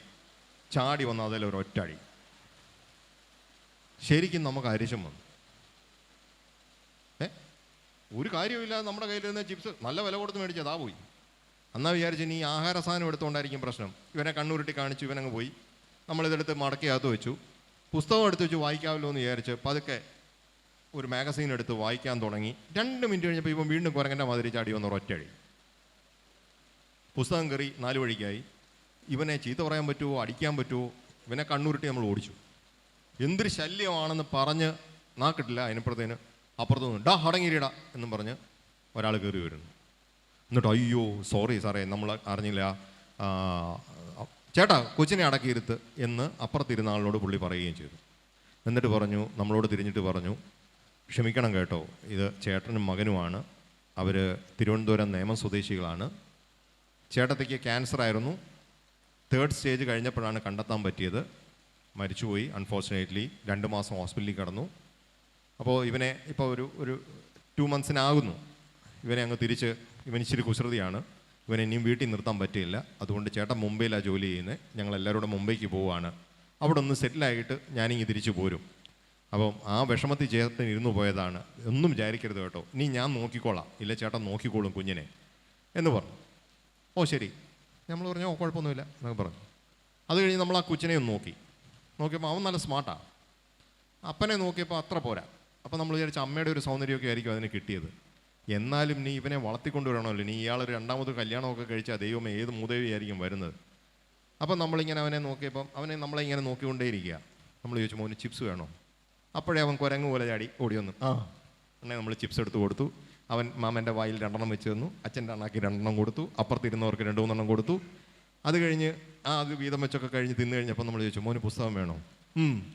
ചാടി വന്ന് അതിലൊരൊറ്റടി. ശരിക്കും നമുക്ക് അരിശം വന്നു. ഒരു കാര്യമില്ലാതെ നമ്മുടെ കയ്യിലിരുന്ന ചിപ്സ് നല്ല വില കൊടുത്ത് മേടിച്ചതാ പോയി. എന്നാൽ വിചാരിച്ച് ഇനി ആഹാര സാധനം എടുത്തുകൊണ്ടായിരിക്കും പ്രശ്നം. ഇവനെ കണ്ണുരുട്ടി കാണിച്ചു, ഇവനങ്ങ് പോയി. നമ്മളിതെടുത്ത് മടക്കിയകത്ത് വെച്ചു, പുസ്തകം എടുത്ത് വെച്ച് വായിക്കാമല്ലോ എന്ന് വിചാരിച്ച് പതുക്കെ ഒരു മാഗസീൻ എടുത്ത് വായിക്കാൻ തുടങ്ങി. 2 മിനിറ്റ് കഴിഞ്ഞപ്പോൾ ഇവൻ വീണ്ടും കുരങ്ങൻ്റെ മാതിരി ചാടി വന്ന് ഒറ്റയടി. പുസ്തകം കയറി 4 വഴിക്കായി. ഇവനെ ചീത്ത പറയാൻ പറ്റുമോ, അടിക്കാൻ പറ്റുമോ? ഇവനെ കണ്ണുരുട്ടി നമ്മൾ ഓടിച്ചു. എന്തൊരു ശല്യമാണെന്ന് പറഞ്ഞ് നാക്കിട്ടില്ല. അതിനപ്പുറത്തേന് അപ്പുറത്തുനിന്ന് ഡാ അടങ്ങിയിടാ എന്നും പറഞ്ഞ് ഒരാൾ കയറി വരുന്നു. എന്നിട്ട് അയ്യോ സോറി സാറേ, നമ്മൾ അറിഞ്ഞില്ല, ചേട്ടാ കൊച്ചിനെ അടക്കിയിരുത്ത് എന്ന് അപ്പുറത്തിരുന്ന ആളിനോട് പുള്ളി പറയുകയും ചെയ്തു. എന്നിട്ട് പറഞ്ഞു, നമ്മളോട് തിരിഞ്ഞിട്ട് പറഞ്ഞു, ക്ഷമിക്കണം കേട്ടോ, ഇത് ചേട്ടനും മകനുമാണ്, അവർ തിരുവനന്തപുരം നേമം സ്വദേശികളാണ്. ചേട്ടത്തിക്ക് ക്യാൻസർ ആയിരുന്നു, 3rd സ്റ്റേജ് കഴിഞ്ഞപ്പോഴാണ് കണ്ടെത്താൻ പറ്റിയത്, മരിച്ചുപോയി അൺഫോർച്ചുനേറ്റ്ലി. 2 മാസം ഹോസ്പിറ്റലിൽ കിടന്നു. അപ്പോൾ ഇവനെ ഇപ്പോൾ ഒരു 2 മന്ത്സിനാകുന്നു. ഇവനെ അങ്ങ് തിരിച്ച്, ഇവൻ ഇച്ചിരി കുസൃതിയാണ്, ഇവനെ ഇനിയും വീട്ടിൽ നിർത്താൻ പറ്റിയില്ല. അതുകൊണ്ട് ചേട്ടൻ മുംബൈയിലാണ് ജോലി ചെയ്യുന്നത്, ഞങ്ങളെല്ലാവരും കൂടെ മുംബൈക്ക് പോവുകയാണ്. അവിടെ ഒന്ന് സെറ്റിലായിട്ട് ഞാനിങ്ങ് തിരിച്ചു പോരും. അപ്പം ആ വിഷമത്തിൽ ചേട്ടൻ ഇരുന്നു പോയതാണ്, ഒന്നും വിചാരിക്കരുത് കേട്ടോ, ഇനി ഞാൻ നോക്കിക്കോളാം, ഇല്ല ചേട്ടൻ നോക്കിക്കോളും കുഞ്ഞിനെ എന്ന് പറഞ്ഞു. ഓ ശരി, നമ്മൾ പറഞ്ഞു ഓ കുഴപ്പമൊന്നുമില്ല എന്നൊക്കെ പറഞ്ഞു. അത് കഴിഞ്ഞ് നമ്മൾ ആ കൊച്ചിനെ ഒന്ന് നോക്കിയപ്പോൾ അവൻ നല്ല സ്മാർട്ടാണ്. അപ്പനെ നോക്കിയപ്പോൾ അത്ര പോരാ. അപ്പോൾ നമ്മൾ വിചാരിച്ച അമ്മയുടെ ഒരു സൗന്ദര്യമൊക്കെ ആയിരിക്കും അതിന് കിട്ടിയത്. എന്നാലും നീ ഇവനെ വളർത്തിക്കൊണ്ട് വരണമല്ലോ, നീ ഇയാളൊരു 2ാമത് കല്യാണമൊക്കെ കഴിച്ചാൽ ദൈവമേ ഏത് മൂദേവിയായിരിക്കും വരുന്നത്. അപ്പം നമ്മളിങ്ങനെ അവനെ നോക്കിയപ്പം നമ്മളെ ഇങ്ങനെ നോക്കിക്കൊണ്ടേയിരിക്കുക. നമ്മൾ ചോദിച്ചു മോന് ചിപ്സ് വേണോ? അപ്പോഴേ അവൻ കുരങ്ങ് പോലെ ചാടി ഓടി വന്നു. അങ്ങനെ നമ്മൾ ചിപ്സ് എടുത്ത് കൊടുത്തു. അവൻ മാമൻ്റെ വായിൽ 2 വെച്ച് തന്നു, അച്ഛൻ്റെ അണ്ണാക്കി 2 കൊടുത്തു, അപ്പുറത്തിരുന്നവർക്ക് 2-3 കൊടുത്തു. അത് കഴിഞ്ഞ് അത് വീതം വെച്ചൊക്കെ കഴിഞ്ഞ് തിന്നു കഴിഞ്ഞപ്പോൾ നമ്മൾ ചോദിച്ചു മോന് പുസ്തകം വേണോ?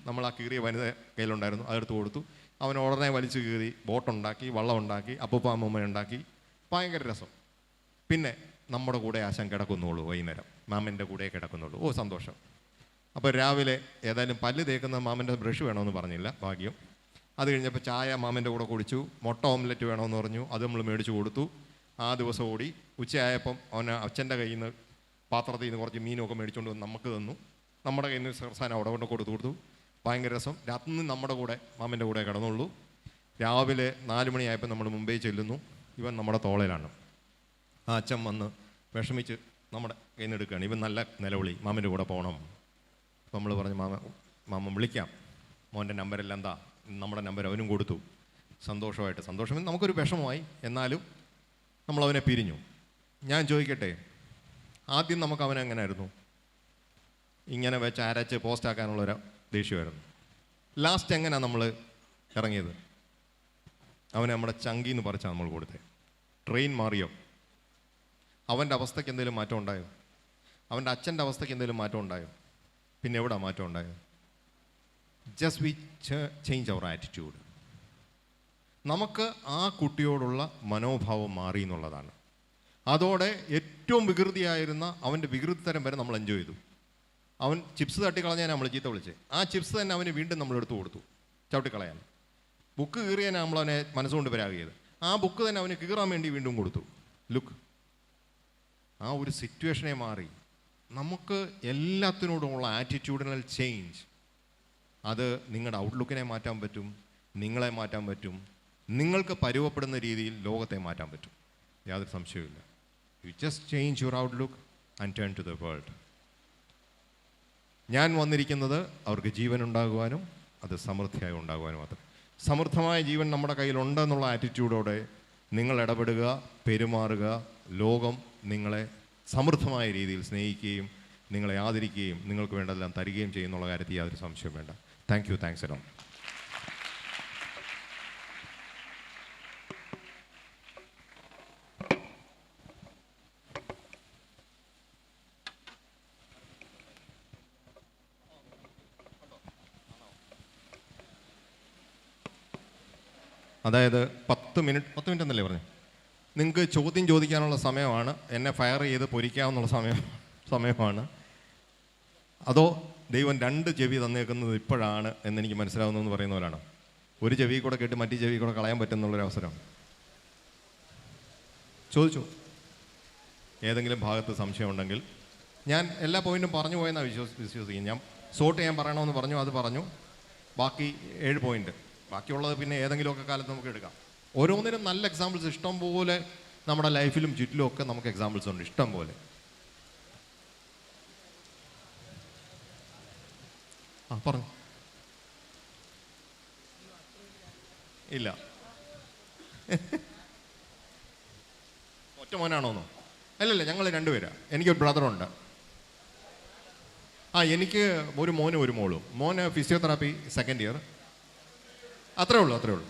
നമ്മൾ ആ കീറിയ വനിത കയ്യിലുണ്ടായിരുന്നു, അതെടുത്ത് കൊടുത്തു. അവൻ ഉടനെ വലിച്ചു കീറി ബോട്ടുണ്ടാക്കി, വള്ളം ഉണ്ടാക്കി, അപ്പൂപ്പ അമ്മൂമ്മ ഉണ്ടാക്കി. ഭയങ്കര രസം. പിന്നെ നമ്മുടെ കൂടെ ആശാൻ കിടക്കുന്നുള്ളൂ, വൈകുന്നേരം മാമൻ്റെ കൂടെ കിടക്കുന്നുള്ളൂ. ഓ സന്തോഷം. അപ്പോൾ രാവിലെ ഏതായാലും പല്ല് തേക്കുന്ന മാമൻ്റെ ബ്രഷ് വേണമെന്ന് പറഞ്ഞില്ല, ഭാഗ്യം. അത് കഴിഞ്ഞപ്പോൾ ചായ മാമൻ്റെ കൂടെ കുടിച്ചു. മുട്ട ഓംലെറ്റ് വേണമെന്ന് പറഞ്ഞു, അത് നമ്മൾ മേടിച്ചു കൊടുത്തു. ആ ദിവസം ഓടി. ഉച്ചയായപ്പം അവന് അച്ഛൻ്റെ കയ്യിൽ നിന്ന് പാത്രത്തിൽ നിന്ന് കുറച്ച് മീനൊക്കെ മേടിച്ചുകൊണ്ട് വന്ന് നമുക്ക് തന്നു. നമ്മുടെ കയ്യിൽ നിന്ന് സർസാനം അവിടെ കൊണ്ട് കൊടുത്തു. ഭയങ്കര രസം. രാത്രി നമ്മുടെ കൂടെ മാമൻ്റെ കൂടെ കിടന്നുള്ളൂ. രാവിലെ 4 മണിയായപ്പോൾ നമ്മൾ മുംബൈ ചെല്ലുന്നു. ഇവൻ നമ്മുടെ തോളയിലാണ്. ആ അച്ഛൻ വന്ന് വിഷമിച്ച് നമ്മുടെ കയ്യിൽ നിന്ന് എടുക്കുകയാണ്. ഇവൻ നല്ല നിലവിളി, മാമൻ്റെ കൂടെ പോകണം. അപ്പോൾ നമ്മൾ പറഞ്ഞു മാമൻ വിളിക്കാം, മോൻ്റെ നമ്പരെല്ലാം എന്താ, നമ്മുടെ നമ്പർ അവനും കൊടുത്തു. സന്തോഷം നമുക്കൊരു വിഷമമായി, എന്നാലും നമ്മളവനെ പിരിഞ്ഞു. ഞാൻ ചോദിക്കട്ടെ, ആദ്യം നമുക്ക് അവനെ എങ്ങനെയായിരുന്നു? ഇങ്ങനെ വെച്ച് അരച്ച് പോസ്റ്റാക്കാനുള്ളൊരു ദേഷ്യമായിരുന്നു. ലാസ്റ്റ് എങ്ങനെയാണ് നമ്മൾ ഇറങ്ങിയത്? അവനെ നമ്മുടെ ചങ്കിന്ന് പറിച്ചാണ് നമ്മൾ കൊടുത്തത്. ട്രെയിൻ മാറിയോ? അവൻ്റെ അവസ്ഥയ്ക്ക് എന്തെങ്കിലും മാറ്റം ഉണ്ടായോ? അവൻ്റെ അച്ഛൻ്റെ അവസ്ഥയ്ക്ക് എന്തെങ്കിലും മാറ്റം ഉണ്ടായോ? പിന്നെ എവിടെ മാറ്റം ഉണ്ടായോ? Just we change our attitude. നമുക്ക് ആ കുട്ടിയോടുള്ള മനോഭാവം മാറി എന്നുള്ളതാണ്. അതോടെ ഏറ്റവും വികൃതിയായിരുന്ന അവൻ്റെ വികൃതിത്തരം വരെ നമ്മൾ എൻജോയ് ചെയ്തു. അവൻ ചിപ്സ് തട്ടിക്കളഞ്ഞാൽ നമ്മൾ ചീത്ത വിളിച്ചേ, ആ ചിപ്സ് തന്നെ അവന് വീണ്ടും നമ്മൾ എടുത്തു കൊടുത്തു ചവിട്ടിക്കളയാൻ. ബുക്ക് കീറിയാൽ നമ്മളവനെ മനസ്സുകൊണ്ട് പരാകിയത്, ആ ബുക്ക് തന്നെ അവന് കീറാൻ വേണ്ടി വീണ്ടും കൊടുത്തു. ലുക്ക്, ആ ഒരു സിറ്റുവേഷനെ മാറി. നമുക്ക് എല്ലാത്തിനോടുമുള്ള ആറ്റിറ്റ്യൂഡിനൽ ചേഞ്ച്, അത് നിങ്ങളുടെ ഔട്ട്ലുക്കിനെ മാറ്റാൻ പറ്റും, നിങ്ങളെ മാറ്റാൻ പറ്റും, നിങ്ങൾക്ക് പരുവപ്പെടുന്ന രീതിയിൽ ലോകത്തെ മാറ്റാൻ പറ്റും. യാതൊരു സംശയവുമില്ല. You just change your outlook and turn to the world. ഞാൻ വന്നിരിക്കുന്നത് അവർക്ക് ജീവൻ ഉണ്ടാകുവാനും അത് സമൃദ്ധിയായി ഉണ്ടാകുവാനും മാത്രം. സമൃദ്ധമായ ജീവൻ നമ്മുടെ കയ്യിലുണ്ടെന്നുള്ള ആറ്റിറ്റ്യൂഡോടെ നിങ്ങൾ ഇടപെടുക, പെരുമാറുക. ലോകം നിങ്ങളെ സമൃദ്ധമായ രീതിയിൽ സ്നേഹിക്കുകയും നിങ്ങളെ ആദരിക്കുകയും നിങ്ങൾക്ക് വേണ്ടതെല്ലാം തരികയും ചെയ്യുന്നുള്ള കാര്യത്തിൽ യാതൊരു സംശയം വേണ്ട. Thank you. Thanks alone. അതായത് 10 മിനിറ്റ് എന്നല്ലേ പറഞ്ഞു? നിങ്ങൾക്ക് ചോദ്യം ചോദിക്കാനുള്ള സമയമാണ്, എന്നെ ഫയർ ചെയ്ത് പൊരിക്കാമെന്നുള്ള സമയമാണ്. അതോ ദൈവം 2 ചെവി തന്നേക്കുന്നത് ഇപ്പോഴാണ് എന്നെനിക്ക് മനസ്സിലാവുന്നതെന്ന് പറയുന്ന പോലാണ്. ഒരു ചെവി കൂടെ കേട്ട് മറ്റു ചെവി കൂടെ കളയാൻ പറ്റുന്നുള്ളൊരവസരം. ചോദിച്ചു. ഏതെങ്കിലും ഭാഗത്ത് സംശയം ഉണ്ടെങ്കിൽ ഞാൻ എല്ലാ പോയിന്റും പറഞ്ഞു പോയെന്നാണ് വിശ്വസിക്കും. ഞാൻ സോർട്ട് ചെയ്യാൻ പറയണമെന്ന് പറഞ്ഞു, അത് പറഞ്ഞു. ബാക്കി 7 പോയിന്റ്, ബാക്കിയുള്ളത് പിന്നെ ഏതെങ്കിലുമൊക്കെ കാലത്ത് നമുക്ക് എടുക്കാം. ഓരോന്നിനും നല്ല എക്സാമ്പിൾസ് ഇഷ്ടം പോലെ നമ്മുടെ ലൈഫിലും ചുറ്റിലും ഒക്കെ നമുക്ക് എക്സാമ്പിൾസ് ഉണ്ട്, ഇഷ്ടം പോലെ. പറഞ്ഞു. ഇല്ല, ഒറ്റ മോനാണോന്നോ? അല്ലല്ല, ഞങ്ങൾ 2 പേരാണ്. എനിക്കൊരു ബ്രദറുണ്ട്. എനിക്ക് ഒരു മോനും ഒരു മോളും. മോന് ഫിസിയോതെറാപ്പി 2nd ഇയർ. അത്രേ ഉള്ളൂ.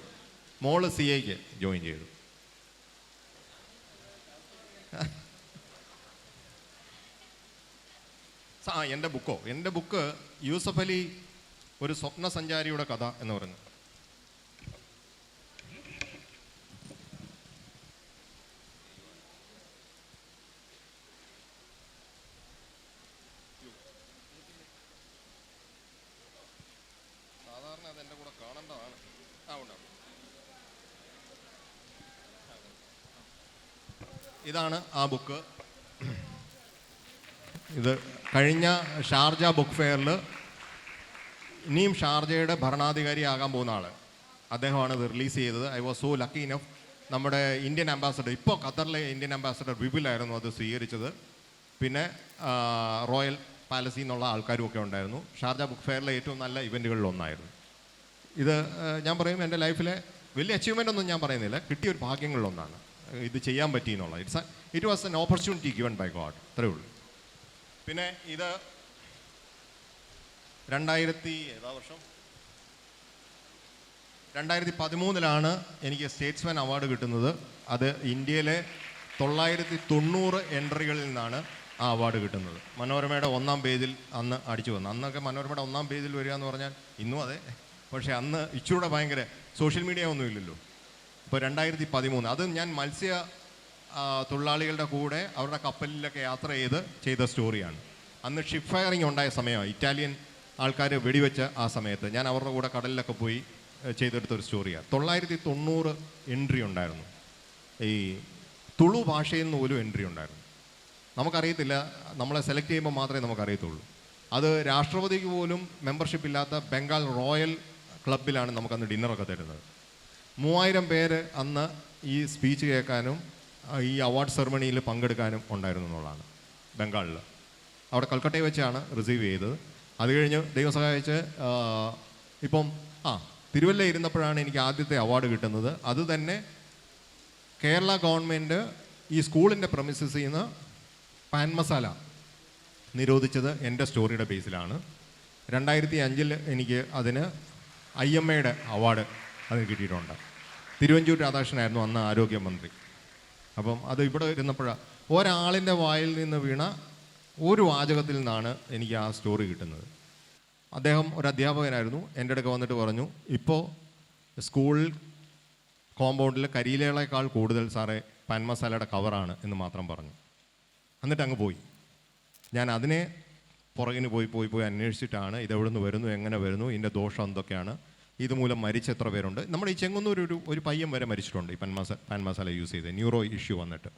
മോള് CAക്ക് ജോയിൻ ചെയ്തു. എൻ്റെ ബുക്ക് യൂസഫ് അലി ഒരു സ്വപ്ന സഞ്ചാരിയുടെ കഥ എന്ന് പറഞ്ഞു. സാധാരണ അത് എൻ്റെ കൂടെ കാണേണ്ടതാണ്. ഇതാണ് ആ ബുക്ക്. ഇത് കഴിഞ്ഞ ഷാർജ ബുക്ക് ഫെയറിൽ ഇനിയും ഷാർജയുടെ ഭരണാധികാരിയാകാൻ പോകുന്ന ആൾ, അദ്ദേഹമാണ് ഇത് റിലീസ് ചെയ്തത്. I was so lucky enough. നമ്മുടെ ഇന്ത്യൻ അംബാസഡർ, ഇപ്പോൾ ഖത്തറിലെ ഇന്ത്യൻ അംബാസഡർ വിപുലായിരുന്നു അത് സ്വീകരിച്ചത്. പിന്നെ റോയൽ പാലസിൽ നിന്നുള്ള ആൾക്കാരും ഒക്കെ ഉണ്ടായിരുന്നു. ഷാർജ ബുക്ക് ഫെയറിലെ ഏറ്റവും നല്ല ഇവൻറ്റുകളിലൊന്നായിരുന്നു ഇത്. ഞാൻ പറയും, എൻ്റെ ലൈഫിലെ വലിയ അച്ചീവ്മെൻ്റ് ഒന്നും ഞാൻ പറയുന്നില്ല, കിട്ടിയൊരു ഭാഗ്യങ്ങളിലൊന്നാണ് ഇത് ചെയ്യാൻ പറ്റി എന്നുള്ള. It was an opportunity given by God, അത്രേ ഉള്ളൂ. പിന്നെ ഇത് 2013 എനിക്ക് സ്റ്റേറ്റ്സ്മാൻ അവാർഡ് കിട്ടുന്നത്. അത് ഇന്ത്യയിലെ 990 എൻട്രികളിൽ നിന്നാണ് ആ അവാർഡ് കിട്ടുന്നത്. മനോരമയുടെ 1-ാം പേജിൽ അന്ന് അടിച്ചു വന്നു. അന്നൊക്കെ മനോരമയുടെ 1-ാം പേജിൽ വരിക എന്ന് പറഞ്ഞാൽ ഇന്നും അതെ, പക്ഷേ അന്ന് ഇച്ചിരൂടെ ഭയങ്കര സോഷ്യൽ മീഡിയ ഒന്നും ഇല്ലല്ലോ. ഇപ്പോൾ 2013 അത് ഞാൻ മത്സ്യ തൊഴിലാളികളുടെ കൂടെ അവരുടെ കപ്പലിലൊക്കെ യാത്ര ചെയ്ത സ്റ്റോറിയാണ്. അന്ന് ഷിപ്പ് ഫയറിങ് ഉണ്ടായ സമയമാണ്. ഇറ്റാലിയൻ ആൾക്കാർ വെടിവെച്ച ആ സമയത്ത് ഞാൻ അവരുടെ കൂടെ കടലിലൊക്കെ പോയി ചെയ്തെടുത്തൊരു സ്റ്റോറിയാണ്. 990 എൻട്രി ഉണ്ടായിരുന്നു. ഈ തുളു ഭാഷയിൽ നിന്ന് പോലും എൻട്രി ഉണ്ടായിരുന്നു. നമുക്കറിയത്തില്ല, നമ്മളെ സെലക്ട് ചെയ്യുമ്പോൾ മാത്രമേ നമുക്കറിയത്തുള്ളൂ. അത് രാഷ്ട്രപതിക്ക് പോലും മെമ്പർഷിപ്പ് ഇല്ലാത്ത ബംഗാൾ റോയൽ ക്ലബിലാണ് നമുക്കന്ന് ഡിന്നറൊക്കെ തരുന്നത്. 3000 പേര് അന്ന് ഈ സ്പീച്ച് കേൾക്കാനും ഈ അവാർഡ് സെറമണിയിൽ പങ്കെടുക്കാനും ഉണ്ടായിരുന്നു എന്നുള്ളതാണ്. ബംഗാളിൽ അവിടെ കൽക്കട്ടയിൽ വെച്ചാണ് റിസീവ് ചെയ്തത്. അത് കഴിഞ്ഞ് ദൈവം സഹായിച്ച് ഇപ്പം തിരുവല്ല ഇരുന്നപ്പോഴാണ് എനിക്ക് ആദ്യത്തെ അവാർഡ് കിട്ടുന്നത്. അത് തന്നെ കേരള ഗവൺമെൻറ് ഈ സ്കൂളിൻ്റെ പ്രമിസസിൽ നിന്ന് പാൻ മസാല നിരോധിച്ചത് എൻ്റെ സ്റ്റോറിയുടെ ബേസിലാണ്. 2005 എനിക്ക് അതിന് IMAയുടെ അവാർഡ് അതിന് കിട്ടിയിട്ടുണ്ട്. തിരുവഞ്ചൂർ രാധാകൃഷ്ണനായിരുന്നു അന്ന് ആരോഗ്യമന്ത്രി. അപ്പം അത് ഇവിടെ ഇരുന്നപ്പോഴാണ് ഒരാളിൻ്റെ വായിൽ നിന്ന് വീണ ഒരു വാചകത്തിൽ നിന്നാണ് എനിക്ക് ആ സ്റ്റോറി കിട്ടുന്നത്. അദ്ദേഹം ഒരു അധ്യാപകനായിരുന്നു. എൻ്റെ അടുക്ക വന്നിട്ട് പറഞ്ഞു, ഇപ്പോൾ സ്കൂൾ കോമ്പൗണ്ടിൽ കരിയിലകളേക്കാൾ കൂടുതൽ സാറേ പാൻ മസാലയുടെ കവറാണ് എന്ന് മാത്രം പറഞ്ഞു. എന്നിട്ട് അങ്ങ് പോയി. ഞാൻ അതിനെ പുറകിന് പോയി അന്വേഷിച്ചിട്ടാണ് ഇതെവിടെ നിന്ന് വരുന്നു, എങ്ങനെ വരുന്നു, ഇതിൻ്റെ ദോഷം എന്തൊക്കെയാണ്, ഇതുമൂലം മരിച്ച എത്ര പേരുണ്ട്. നമ്മുടെ ഈ ചെങ്ങന്നൂർ ഒരു പയ്യൻ വരെ മരിച്ചിട്ടുണ്ട് ഈ പാൻ മസാല യൂസ് ചെയ്ത്, ന്യൂറോ ഇഷ്യൂ വന്നിട്ട്.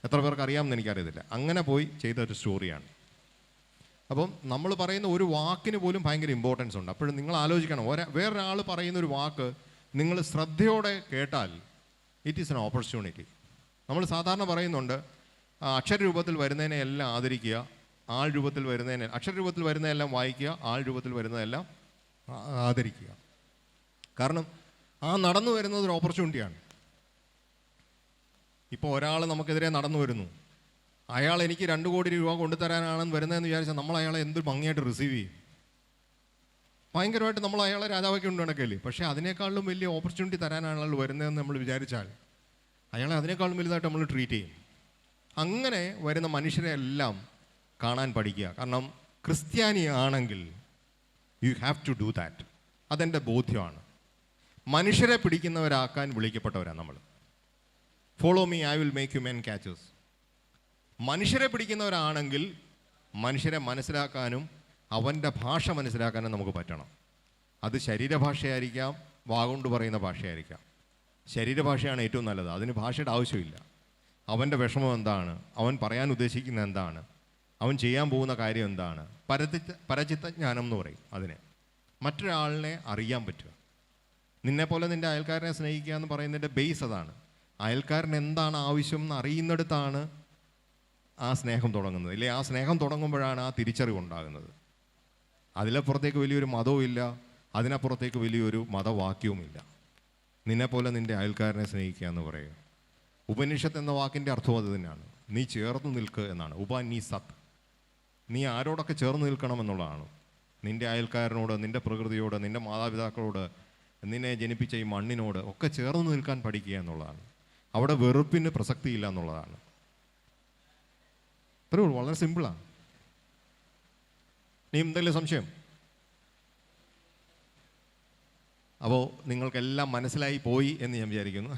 എത്ര പേർക്ക് അറിയാമെന്ന് എനിക്കറിയത്തില്ല. അങ്ങനെ പോയി ചെയ്ത ഒരു സ്റ്റോറിയാണ്. അപ്പം നമ്മൾ പറയുന്ന ഒരു വാക്കിന് പോലും ഭയങ്കര ഇമ്പോർട്ടൻസ് ഉണ്ട്. അപ്പോഴും നിങ്ങൾ ആലോചിക്കണം, വേറൊരാൾ പറയുന്ന ഒരു വാക്ക് നിങ്ങൾ ശ്രദ്ധയോടെ കേട്ടാൽ ഇറ്റ് ഈസ് എൻ ഓപ്പർച്യൂണിറ്റി. നമ്മൾ സാധാരണ പറയുന്നുണ്ട്, അക്ഷരരൂപത്തിൽ വരുന്നതിനെ എല്ലാം ആദരിക്കുക, ആൾ രൂപത്തിൽ വരുന്നതിനെ, അക്ഷരരൂപത്തിൽ വരുന്നതെല്ലാം വായിക്കുക, ആൾ രൂപത്തിൽ വരുന്നതെല്ലാം ആദരിക്കുക. കാരണം ആ നടന്നു വരുന്നത് ഒരു ഓപ്പർച്യൂണിറ്റിയാണ്. ഇപ്പോൾ ഒരാൾ നമുക്കെതിരെ നടന്നു വരുന്നു, അയാൾ എനിക്ക് 2 കോടി രൂപ കൊണ്ടുതരാനാണെന്ന് വരുന്നതെന്ന് വിചാരിച്ചാൽ നമ്മൾ അയാളെ എന്ത് ഭംഗിയായിട്ട് റിസീവ് ചെയ്യും. ഭയങ്കരമായിട്ട് നമ്മൾ അയാളെ രാജാവാക്കി കൊണ്ട് നടക്കല്ലേ. പക്ഷേ അതിനേക്കാളും വലിയ ഓപ്പർച്യൂണിറ്റി തരാനാണല്ലോ വരുന്നതെന്ന് നമ്മൾ വിചാരിച്ചാൽ അയാളെ അതിനേക്കാളും വലുതായിട്ട് നമ്മൾ ട്രീറ്റ് ചെയ്യും. അങ്ങനെ വരുന്ന മനുഷ്യരെ എല്ലാം കാണാൻ പഠിക്കുക. കാരണം ക്രിസ്ത്യാനി ആണെങ്കിൽ you have to do that. അതെൻ്റെ ബോധ്യമാണ്. മനുഷ്യരെ പിടിക്കുന്നവരാക്കാൻ വിളിക്കപ്പെട്ടവരാണ് നമ്മൾ. Follow me, I will make you men catchers. മനുഷ്യരെ പിടിക്കുന്നവരാണെങ്കിൽ മനുഷ്യരെ മനസ്സിലാക്കാനും അവൻ്റെ ഭാഷ മനസ്സിലാക്കാനും നമുക്ക് പറ്റണം. അത് ശരീരഭാഷയായിരിക്കാം, വാഗൊണ്ട് പറയുന്ന ഭാഷയായിരിക്കാം. ശരീരഭാഷയാണ് ഏറ്റവും നല്ലത്, അതിന് ഭാഷയുടെ ആവശ്യമില്ല. അവൻ്റെ വിഷമം എന്താണ്, അവൻ പറയാൻ ഉദ്ദേശിക്കുന്നത് എന്താണ്, അവൻ ചെയ്യാൻ പോകുന്ന കാര്യം എന്താണ്, പരചിത്തജ്ഞാനം എന്ന് പറയും അതിനെ. മറ്റൊരാളിനെ അറിയാൻ പറ്റുക. നിന്നെപ്പോലെ നിൻ്റെ അയൽക്കാരനെ സ്നേഹിക്കുക എന്ന് പറയുന്നതിൻ്റെ ബേസ് അതാണ്. അയൽക്കാരന് എന്താണ് ആവശ്യം എന്ന് അറിയുന്നിടത്താണ് ആ സ്നേഹം തുടങ്ങുന്നത്. ഇല്ലേ, ആ സ്നേഹം തുടങ്ങുമ്പോഴാണ് ആ തിരിച്ചറിവുണ്ടാകുന്നത്. അതിലപ്പുറത്തേക്ക് വലിയൊരു മതവും ഇല്ല, അതിനപ്പുറത്തേക്ക് വലിയൊരു മതവാക്യവുമില്ല. നിന്നെപ്പോലെ നിൻ്റെ അയൽക്കാരനെ സ്നേഹിക്കുക എന്ന് പറയുക. ഉപനിഷത്ത് എന്ന വാക്കിൻ്റെ അർത്ഥം അത് തന്നെയാണ്. നീ ചേർന്ന് നിൽക്കുക എന്നാണ്. നീ സത്, നീ ആരോടൊക്കെ ചേർന്ന് നിൽക്കണം എന്നുള്ളതാണ്. നിൻ്റെ അയൽക്കാരനോട്, നിൻ്റെ പ്രകൃതിയോട്, നിൻ്റെ മാതാപിതാക്കളോട്, നിന്നെ ജനിപ്പിച്ച ഈ മണ്ണിനോട് ഒക്കെ ചേർന്ന് നിൽക്കാൻ പഠിക്കുക എന്നുള്ളതാണ്. അവിടെ വെറുപ്പിന് പ്രസക്തിയില്ല എന്നുള്ളതാണ്. അത്രേ ഉള്ളൂ, വളരെ സിമ്പിളാണ്. നീ എന്തെങ്കിലും സംശയം? അപ്പോൾ നിങ്ങൾക്കെല്ലാം മനസ്സിലായി പോയി എന്ന് ഞാൻ വിചാരിക്കുന്നു.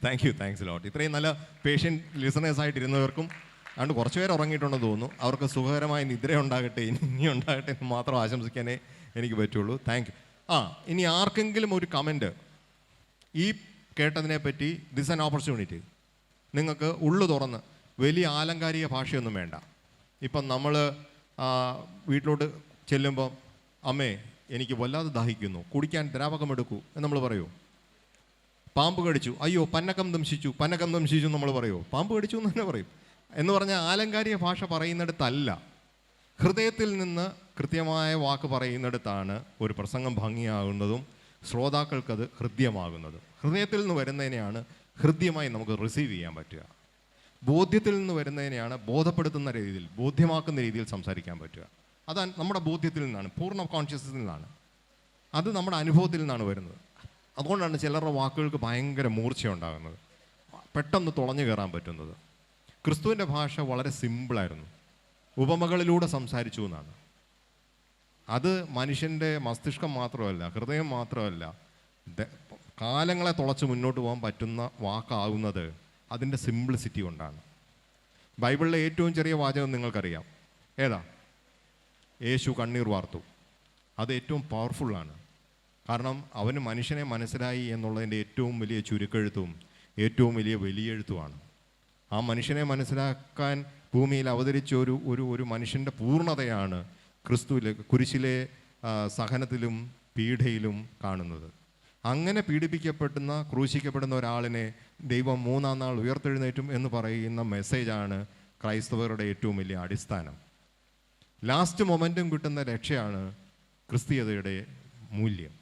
Thanks lot. ഇത്രയും നല്ല പേഷ്യൻ്റ് ലിസണേഴ്സായിട്ടിരുന്നവർക്കും അതുകൊണ്ട് കുറച്ച് പേര് ഉറങ്ങിയിട്ടുണ്ടെന്ന് തോന്നുന്നു. അവർക്ക് സുഖകരമായ നിദ്ര ഉണ്ടാകട്ടെ, ഇനി ഉണ്ടാകട്ടെ എന്ന് മാത്രം ആശംസിക്കാനേ എനിക്ക് പറ്റുള്ളൂ. Thank you. ഇനി ആർക്കെങ്കിലും ഒരു കമൻറ്റ് ഈ കേട്ടതിനെ പറ്റി, ദിസ് ആൻ ഓപ്പർച്യൂണിറ്റി. നിങ്ങൾക്ക് ഉള്ളു തുറന്ന്, വലിയ ആലങ്കാരിക ഭാഷയൊന്നും വേണ്ട. ഇപ്പം നമ്മൾ വീട്ടിലോട്ട് ചെല്ലുമ്പോൾ, അമ്മേ എനിക്ക് വല്ലാതെ ദാഹിക്കുന്നു, കുടിക്കാൻ ദ്രാവകം എടുക്കൂ എന്ന് നമ്മൾ പറയുമോ? പാമ്പ് കടിച്ചു, അയ്യോ പന്നക്കം ദംശിച്ചു നമ്മൾ പറയുമോ? പാമ്പ് കടിച്ചു എന്ന് തന്നെ പറയും. എന്ന് പറഞ്ഞാൽ ആലങ്കാരിക ഭാഷ പറയുന്നിടത്തല്ല, ഹൃദയത്തിൽ നിന്ന് കൃത്യമായ വാക്ക് പറയുന്നിടത്താണ് ഒരു പ്രസംഗം ഭംഗിയാകുന്നതും ശ്രോതാക്കൾക്കത് ഹൃദ്യമാകുന്നതും. ഹൃദയത്തിൽ നിന്ന് വരുന്നതിനെയാണ് ഹൃദ്യമായി നമുക്ക് റിസീവ് ചെയ്യാൻ പറ്റുക. ബോധ്യത്തിൽ നിന്ന് വരുന്നതിനെയാണ് ബോധപ്പെടുത്തുന്ന രീതിയിൽ, ബോധ്യമാക്കുന്ന രീതിയിൽ സംസാരിക്കാൻ പറ്റുക. അതാണ് നമ്മുടെ ബോധ്യത്തിൽ നിന്നാണ്, പൂർണ്ണ കോൺഷ്യസിൽ നിന്നാണ്. അത് നമ്മുടെ അനുഭവത്തിൽ നിന്നാണ് വരുന്നത്. അതുകൊണ്ടാണ് ചിലരുടെ വാക്കുകൾക്ക് ഭയങ്കര മൂർച്ചയുണ്ടാകുന്നത്, പെട്ടെന്ന് തുളഞ്ഞു കയറാൻ പറ്റുന്നത്. ക്രിസ്തുവിൻ്റെ ഭാഷ വളരെ സിമ്പിളായിരുന്നു. ഉപമകളിലൂടെ സംസാരിച്ചു എന്നാണ്. അത് മനുഷ്യൻ്റെ മസ്തിഷ്കം മാത്രമല്ല, ഹൃദയം മാത്രമല്ല, കാലങ്ങളെ തുളച്ച് മുന്നോട്ട് പോകാൻ പറ്റുന്ന വാക്കാകുന്നത് അതിൻ്റെ സിംപ്ലിസിറ്റി കൊണ്ടാണ്. ബൈബിളിലെ ഏറ്റവും ചെറിയ വാചകം നിങ്ങൾക്കറിയാം, ഏതാ? യേശു കണ്ണീർ വാർത്തു. അത് ഏറ്റവും പവർഫുള്ളാണ്. കാരണം അവന് മനുഷ്യനെ മനസ്സിലായി എന്നുള്ളതിൻ്റെ ഏറ്റവും വലിയ ചുരുക്കെഴുത്തും ഏറ്റവും വലിയ വലിയെഴുത്തുമാണ്. ആ മനുഷ്യനെ മനസ്സിലാക്കാൻ ഭൂമിയിൽ അവതരിച്ച ഒരു മനുഷ്യൻ്റെ പൂർണ്ണതയാണ് ക്രിസ്തുവിലെ കുരിശിലെ സഹനത്തിലും പീഡയിലും കാണുന്നത്. അങ്ങനെ പീഡിപ്പിക്കപ്പെടുന്ന, ക്രൂശിക്കപ്പെടുന്ന ഒരാളിനെ ദൈവം 3-ാം നാൾ ഉയർത്തെഴുന്നേറ്റും എന്ന് പറയുന്ന മെസ്സേജാണ് ക്രൈസ്തവരുടെ ഏറ്റവും വലിയ അടിസ്ഥാനം. ലാസ്റ്റ് മൊമെൻറ്റും കിട്ടുന്ന രക്ഷയാണ് ക്രിസ്തീയതയുടെ മൂല്യം.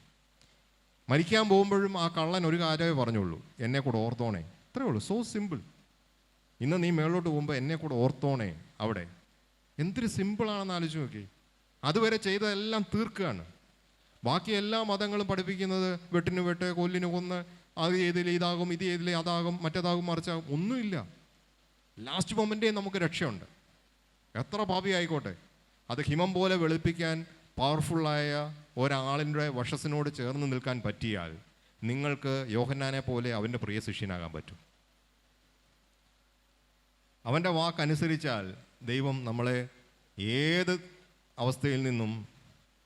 മരിക്കാൻ പോകുമ്പോഴും ആ കള്ളൻ ഒരു കാര്യമേ പറഞ്ഞുള്ളൂ, എന്നെ കൂടെ ഓർത്തോണേ. അത്രയേ ഉള്ളൂ, സോ സിമ്പിൾ. ഇന്ന് നീ മേളോട്ട് പോകുമ്പോൾ എന്നെ കൂടെ ഓർത്തോണേ. അവിടെ എന്തൊരു സിമ്പിളാണെന്ന് ആലോചിച്ച് നോക്കി. അതുവരെ ചെയ്തതെല്ലാം തീർക്കുകയാണ്. ബാക്കി എല്ലാ മതങ്ങളും പഠിപ്പിക്കുന്നത് വെട്ടിന് വെട്ട്, കൊല്ലിന് കൊന്ന്, അത് ചെയ്തില്ല ഇതാകും, ഇത് ചെയ്തില്ല അതാകും, മറ്റേതാകും, മറിച്ചാകും. ഒന്നുമില്ല. ലാസ്റ്റ് മൊമെൻറ്റേ നമുക്ക് രക്ഷയുണ്ട്. എത്ര പാപി ആയിക്കോട്ടെ, അത് ഹിമം പോലെ വെളുപ്പിക്കാൻ പവർഫുള്ളായ ഒരാളിൻ്റെ വശസ്സിനോട് ചേർന്ന് നിൽക്കാൻ പറ്റിയാൽ നിങ്ങൾക്ക് യോഹന്നാനെ പോലെ അവൻ്റെ പ്രിയ ശിഷ്യനാകാൻ പറ്റും. അവൻ്റെ വാക്കനുസരിച്ചാൽ ദൈവം നമ്മളെ ഏത് അവസ്ഥയിൽ നിന്നും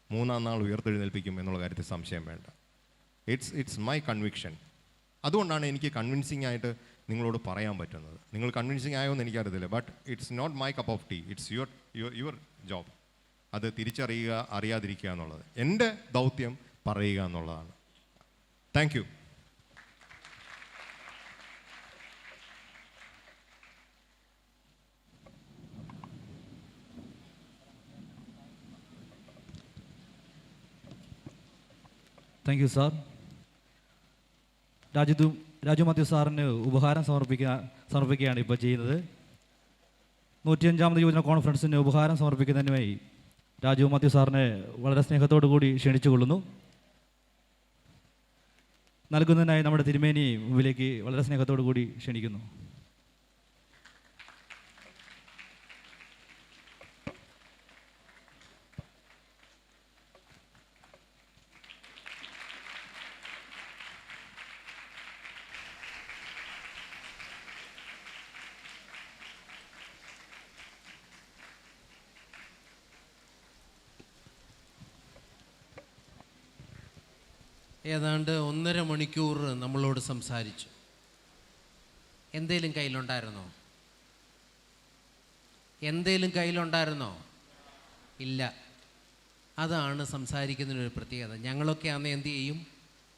മൂന്നാം നാൾ ഉയർത്തെഴുന്നേൽപ്പിക്കും എന്നുള്ള കാര്യത്തിൽ സംശയം വേണ്ട. It's my conviction. അതുകൊണ്ടാണ് എനിക്ക് കൺവിൻസിങ് ആയിട്ട് നിങ്ങളോട് പറയാൻ പറ്റുന്നത്. നിങ്ങൾ കൺവിൻസിങ് ആയോ എന്ന് എനിക്കറിയത്തില്ല. But it's not my cup of tea, it's your job. അത് തിരിച്ചറിയുക, അറിയാതിരിക്കുക എന്നുള്ളത്. എൻ്റെ ദൗത്യം പറയുക എന്നുള്ളതാണ്. Thank you. Thank you sir. Raju Mathew സാറിന് ഉപഹാരം സമർപ്പിക്കുകയാണ് ഇപ്പോൾ ചെയ്യുന്നത്. 105ാമത് യുവജന കോൺഫറൻസിന് ഉപഹാരം സമർപ്പിക്കുന്നതിനുമായി രാജു മാത്യു സാറിനെ വളരെ സ്നേഹത്തോടു കൂടി ക്ഷണിച്ചുകൊള്ളുന്നു. നൽകുന്നതിനായി നമ്മുടെ തിരുമേനി മുമ്പിലേക്ക് വളരെ സ്നേഹത്തോടു കൂടി ക്ഷണിക്കുന്നു. ഏതാണ്ട് 1.5 മണിക്കൂർ നമ്മളോട് സംസാരിച്ചു. എന്തേലും കയ്യിലുണ്ടായിരുന്നോ? ഇല്ല. അതാണ് സംസാരിക്കുന്നതിനൊരു പ്രത്യേകത. ഞങ്ങളൊക്കെ അന്ന് എന്ത് ചെയ്യും?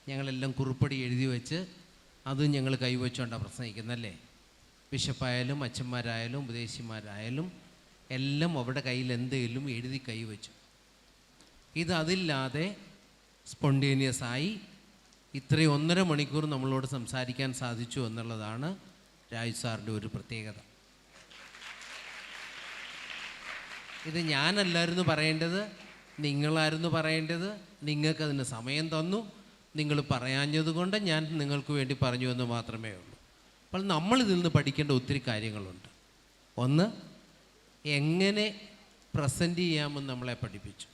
ഞങ്ങളെല്ലാം കുറിപ്പടി എഴുതി വെച്ച് അത് ഞങ്ങൾ കൈവച്ചുകൊണ്ടാണ് പ്രസംഗിക്കുന്നല്ലേ. ബിഷപ്പായാലും അച്ഛന്മാരായാലും ഉപദേശിമാരായാലും എല്ലാം അവരുടെ കയ്യിൽ എന്തെങ്കിലും എഴുതി കൈവച്ചു. അതില്ലാതെ സ്പോണ്ടേനിയസ് ആയി ഇത്രയും 1.5 മണിക്കൂർ നമ്മളോട് സംസാരിക്കാൻ സാധിച്ചു എന്നുള്ളതാണ് രാജു സാറിൻ്റെ ഒരു പ്രത്യേകത. ഇത് ഞാനല്ലായിരുന്നു പറയേണ്ടത്, നിങ്ങളായിരുന്നു പറയേണ്ടത്. നിങ്ങൾക്കതിന് സമയം തന്നു, നിങ്ങൾ പറയാഞ്ഞതുകൊണ്ട് ഞാൻ നിങ്ങൾക്ക് വേണ്ടി പറഞ്ഞു എന്ന് മാത്രമേ ഉള്ളൂ. അപ്പോൾ നമ്മളിതിൽ നിന്ന് പഠിക്കേണ്ട ഒത്തിരി കാര്യങ്ങളുണ്ട്. ഒന്ന്, എങ്ങനെ പ്രസൻറ്റ് ചെയ്യാമെന്ന് നമ്മളെ പഠിപ്പിച്ചു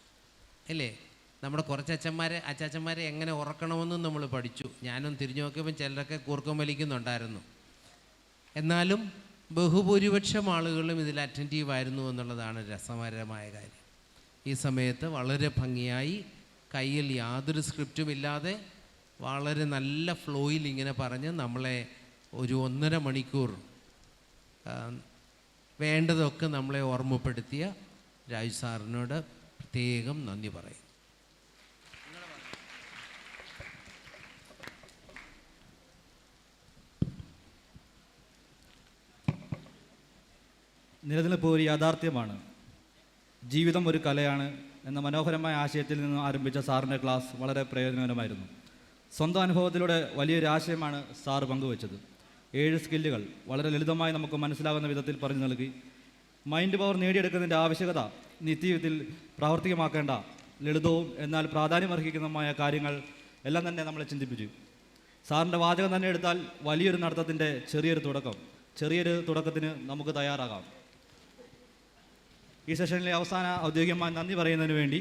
അല്ലേ. നമ്മുടെ കുറച്ച് അച്ചാച്ചന്മാരെ എങ്ങനെ ഉറക്കണമെന്നും നമ്മൾ പഠിച്ചു. ഞാനും തിരിഞ്ഞു നോക്കിയപ്പോൾ ചിലരൊക്കെ കൂർക്കം വലിക്കുന്നുണ്ടായിരുന്നു. എന്നാലും ബഹുഭൂരിപക്ഷം ആളുകളും ഇതിൽ അറ്റൻറ്റീവായിരുന്നു എന്നുള്ളതാണ് രസകരമായ കാര്യം. ഈ സമയത്ത് വളരെ ഭംഗിയായി കയ്യിൽ യാതൊരു സ്ക്രിപ്റ്റും ഇല്ലാതെ വളരെ നല്ല ഫ്ലോയിൽ ഇങ്ങനെ പറഞ്ഞ് നമ്മളെ ഒരു 1.5 മണിക്കൂർ വേണ്ടതൊക്കെ നമ്മളെ ഓർമ്മപ്പെടുത്തിയ രാജു സാറിനോട് പ്രത്യേകം നന്ദി പറയും. നിലനിൽപ്പ് ഒരു യാഥാർത്ഥ്യമാണ്, ജീവിതം ഒരു കലയാണ് എന്ന മനോഹരമായ ആശയത്തിൽ നിന്ന് ആരംഭിച്ച സാറിൻ്റെ ക്ലാസ് വളരെ പ്രയോജനകരമായിരുന്നു. സ്വന്തം അനുഭവത്തിലൂടെ വലിയൊരു ആശയമാണ് സാറ് പങ്കുവച്ചത്. 7 സ്കില്ലുകൾ വളരെ ലളിതമായി നമുക്ക് മനസ്സിലാകുന്ന വിധത്തിൽ പറഞ്ഞു നൽകി. മൈൻഡ് പവർ നേടിയെടുക്കുന്നതിൻ്റെ ആവശ്യകത നിത്യജീവിതത്തിൽ പ്രാവർത്തികമാക്കേണ്ട ലളിതവും എന്നാൽ പ്രാധാന്യമർഹിക്കുന്നതുമായ കാര്യങ്ങൾ എല്ലാം തന്നെ നമ്മളെ ചിന്തിപ്പിച്ചു. സാറിൻ്റെ വാചകം തന്നെ എടുത്താൽ വലിയൊരു നടത്തത്തിൻ്റെ ചെറിയൊരു തുടക്കത്തിന് നമുക്ക് തയ്യാറാകാം. ഈ സെഷനിലെ അവസാന ഔദ്യോഗികമായി നന്ദി പറയുന്നതിന് വേണ്ടി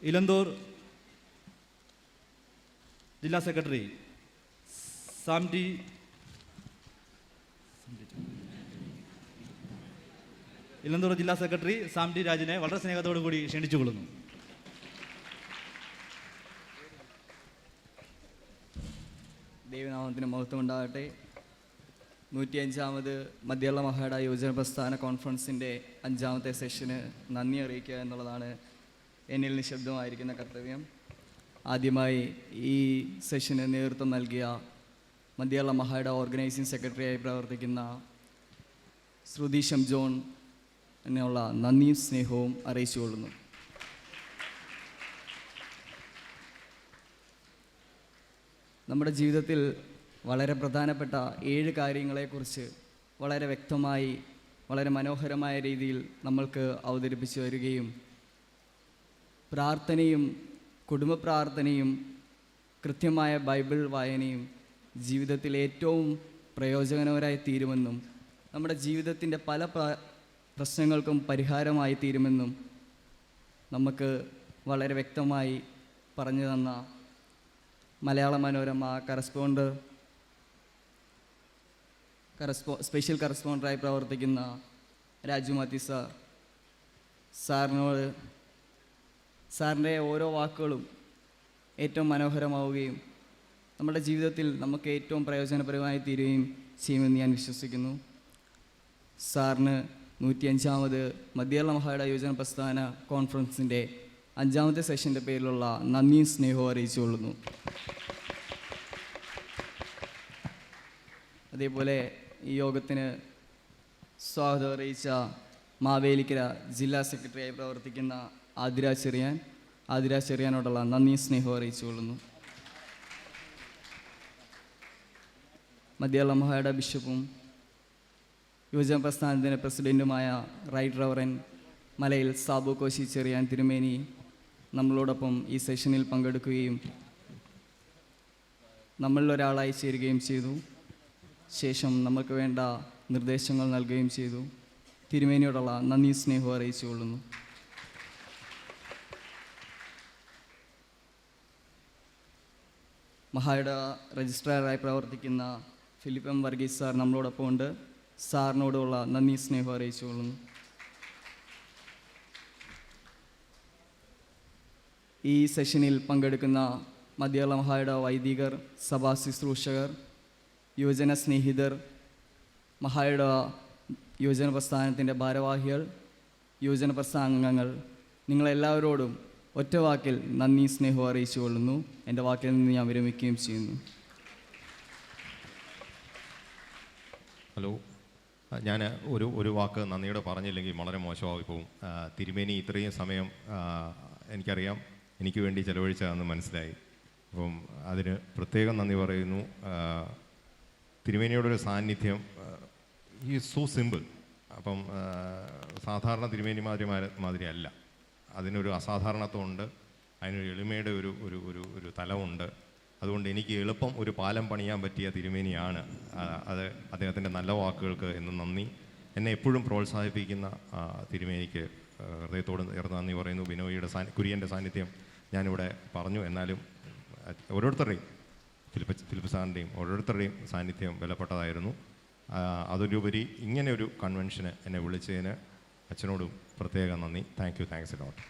ഇലന്തൂർ ജില്ലാ സെക്രട്ടറി സാം ടി രാജിനെ വളരെ സ്നേഹത്തോടു കൂടി ക്ഷണിച്ചുകൊള്ളുന്നു. ദൈവനാമത്തിന് മഹത്വം ഉണ്ടാകട്ടെ. 105ാമത് മധ്യകേരള മഹാട യുവജന പ്രസ്ഥാന കോൺഫറൻസിൻ്റെ 5ാമത്തെ സെഷന് നന്ദി അറിയിക്കുക എന്നുള്ളതാണ് എന്നിൽ നിശബ്ദമായിരിക്കുന്ന കർത്തവ്യം. ആദ്യമായി ഈ സെഷന് നേതൃത്വം നൽകിയ മധ്യകേരള മഹാട ഓർഗനൈസിംഗ് സെക്രട്ടറിയായി പ്രവർത്തിക്കുന്ന ശ്രുതി ജോൺ എന്നുള്ള നന്ദിയും സ്നേഹവും അറിയിച്ചുകൊള്ളുന്നു. നമ്മുടെ ജീവിതത്തിൽ വളരെ പ്രധാനപ്പെട്ട 7 കാര്യങ്ങളെക്കുറിച്ച് വളരെ വ്യക്തമായി വളരെ മനോഹരമായ രീതിയിൽ നമ്മൾക്ക് അവതരിപ്പിച്ചു വരികയും പ്രാർത്ഥനയും കുടുംബ പ്രാർത്ഥനയും കൃത്യമായ ബൈബിൾ വായനയും ജീവിതത്തിൽ ഏറ്റവും പ്രയോജനകരമായി തീരുമെന്നും നമ്മുടെ ജീവിതത്തിൻ്റെ പല പ്രശ്നങ്ങൾക്കും പരിഹാരമായി തീരുമെന്നും നമുക്ക് വളരെ വ്യക്തമായി പറഞ്ഞു തന്ന മലയാള മനോരമ സ്പെഷ്യൽ കറസ്പോണ്ടറായി പ്രവർത്തിക്കുന്ന രാജു മാത്യു സാറിൻ്റെ ഓരോ വാക്കുകളും ഏറ്റവും മനോഹരമാവുകയും നമ്മുടെ ജീവിതത്തിൽ നമുക്ക് ഏറ്റവും പ്രയോജനപരമായി തീരുകയും ചെയ്യുമെന്ന് ഞാൻ വിശ്വസിക്കുന്നു. സാറിന് 105ാമത് മധ്യകേരള മഹായുടെ യുവജന പ്രസ്ഥാന കോൺഫറൻസിൻ്റെ 5ാമത്തെ സെഷൻ്റെ പേരിലുള്ള നന്ദിയും സ്നേഹവും അറിയിച്ചുകൊള്ളുന്നു. അതേപോലെ ഈ യോഗത്തിന് സ്വാഗതം അറിയിച്ച മാവേലിക്കര ജില്ലാ സെക്രട്ടറിയായി പ്രവർത്തിക്കുന്ന ആതിര ചെറിയാനോടുള്ള നന്ദിയും സ്നേഹവും അറിയിച്ചുകൊള്ളുന്നു. മധ്യകേരള മഹായുടെ ബിഷപ്പും യുവജന പ്രസ്ഥാനത്തിൻ്റെ പ്രസിഡൻറ്റുമായ റൈറ്റ് റവറൻ മലയിൽ സാബു കോശി ചെറിയാൻ തിരുമേനി നമ്മളോടൊപ്പം ഈ സെഷനിൽ പങ്കെടുക്കുകയും നമ്മളിലൊരാളായി ചേരുകയും ചെയ്തു. ശേഷം നമുക്ക് വേണ്ട നിർദ്ദേശങ്ങൾ നൽകുകയും ചെയ്തു. തിരുമേനിയോടുള്ള നന്ദി സ്നേഹവും അറിയിച്ചുകൊള്ളുന്നു. മഹായുടെ രജിസ്ട്രാറായി പ്രവർത്തിക്കുന്ന ഫിലിപ്പ് എം വർഗീസ് സാർ നമ്മളോടൊപ്പം ഉണ്ട്. സാറിനോടുള്ള നന്ദി സ്നേഹം അറിയിച്ചുകൊള്ളുന്നു. ഈ സെഷനിൽ പങ്കെടുക്കുന്ന മധ്യകേരള മഹായുടെ വൈദികർ, സഭാ ശുശ്രൂഷകർ, യുവജന സ്നേഹിതർ, മഹായുടെ യുവജന പ്രസ്ഥാനത്തിൻ്റെ ഭാരവാഹികൾ, യുവജന പ്രസ്ഥാന അംഗങ്ങൾ, നിങ്ങളെല്ലാവരോടും ഒറ്റ വാക്കിൽ നന്ദി സ്നേഹവും അറിയിച്ചുകൊള്ളുന്നു. എൻ്റെ വാക്കിൽ നിന്ന് ഞാൻ വിരമിക്കുകയും ചെയ്യുന്നു. ഹലോ, ഞാൻ ഒരു വാക്ക് നന്ദിയോടെ പറഞ്ഞില്ലെങ്കിൽ വളരെ മോശമായി പോകും. തിരുമേനി ഇത്രയും സമയം എനിക്കറിയാം എനിക്ക് വേണ്ടി ചിലവഴിച്ചതെന്ന് മനസ്സിലായി. അപ്പം അതിന് പ്രത്യേകം നന്ദി പറയുന്നു. തിരുമേനിയോടൊരു സാന്നിധ്യം ഈ സോ സിമ്പിൾ. അപ്പം സാധാരണ മാതിരി അല്ല. അതിനൊരു അസാധാരണത്വമുണ്ട്, അതിനൊരു എളിമയുടെ ഒരു തലമുണ്ട്. അതുകൊണ്ട് എനിക്ക് എളുപ്പം ഒരു പാലം പണിയാൻ പറ്റിയ തിരുമേനിയാണ്. അത് അദ്ദേഹത്തിൻ്റെ നല്ല വാക്കുകൾക്ക് എന്നും നന്ദി. എന്നെ എപ്പോഴും പ്രോത്സാഹിപ്പിക്കുന്ന തിരുമേനിക്ക് ഹൃദയത്തോട് നന്ദി പറയുന്നു. ബിനോയിയുടെ കുര്യൻ്റെ സാന്നിധ്യം ഞാനിവിടെ പറഞ്ഞു. എന്നാലും ഓരോരുത്തരുടെയും ഫിലിപ്പ് സാറിൻ്റെയും ഓരോരുത്തരുടെയും സാന്നിധ്യം വിലപ്പെട്ടതായിരുന്നു. അതിലുപരി ഇങ്ങനെ ഒരു കൺവെൻഷന് എന്നെ വിളിച്ചതിന് അച്ഛനോടും പ്രത്യേകം നന്ദി. Thanks a lot.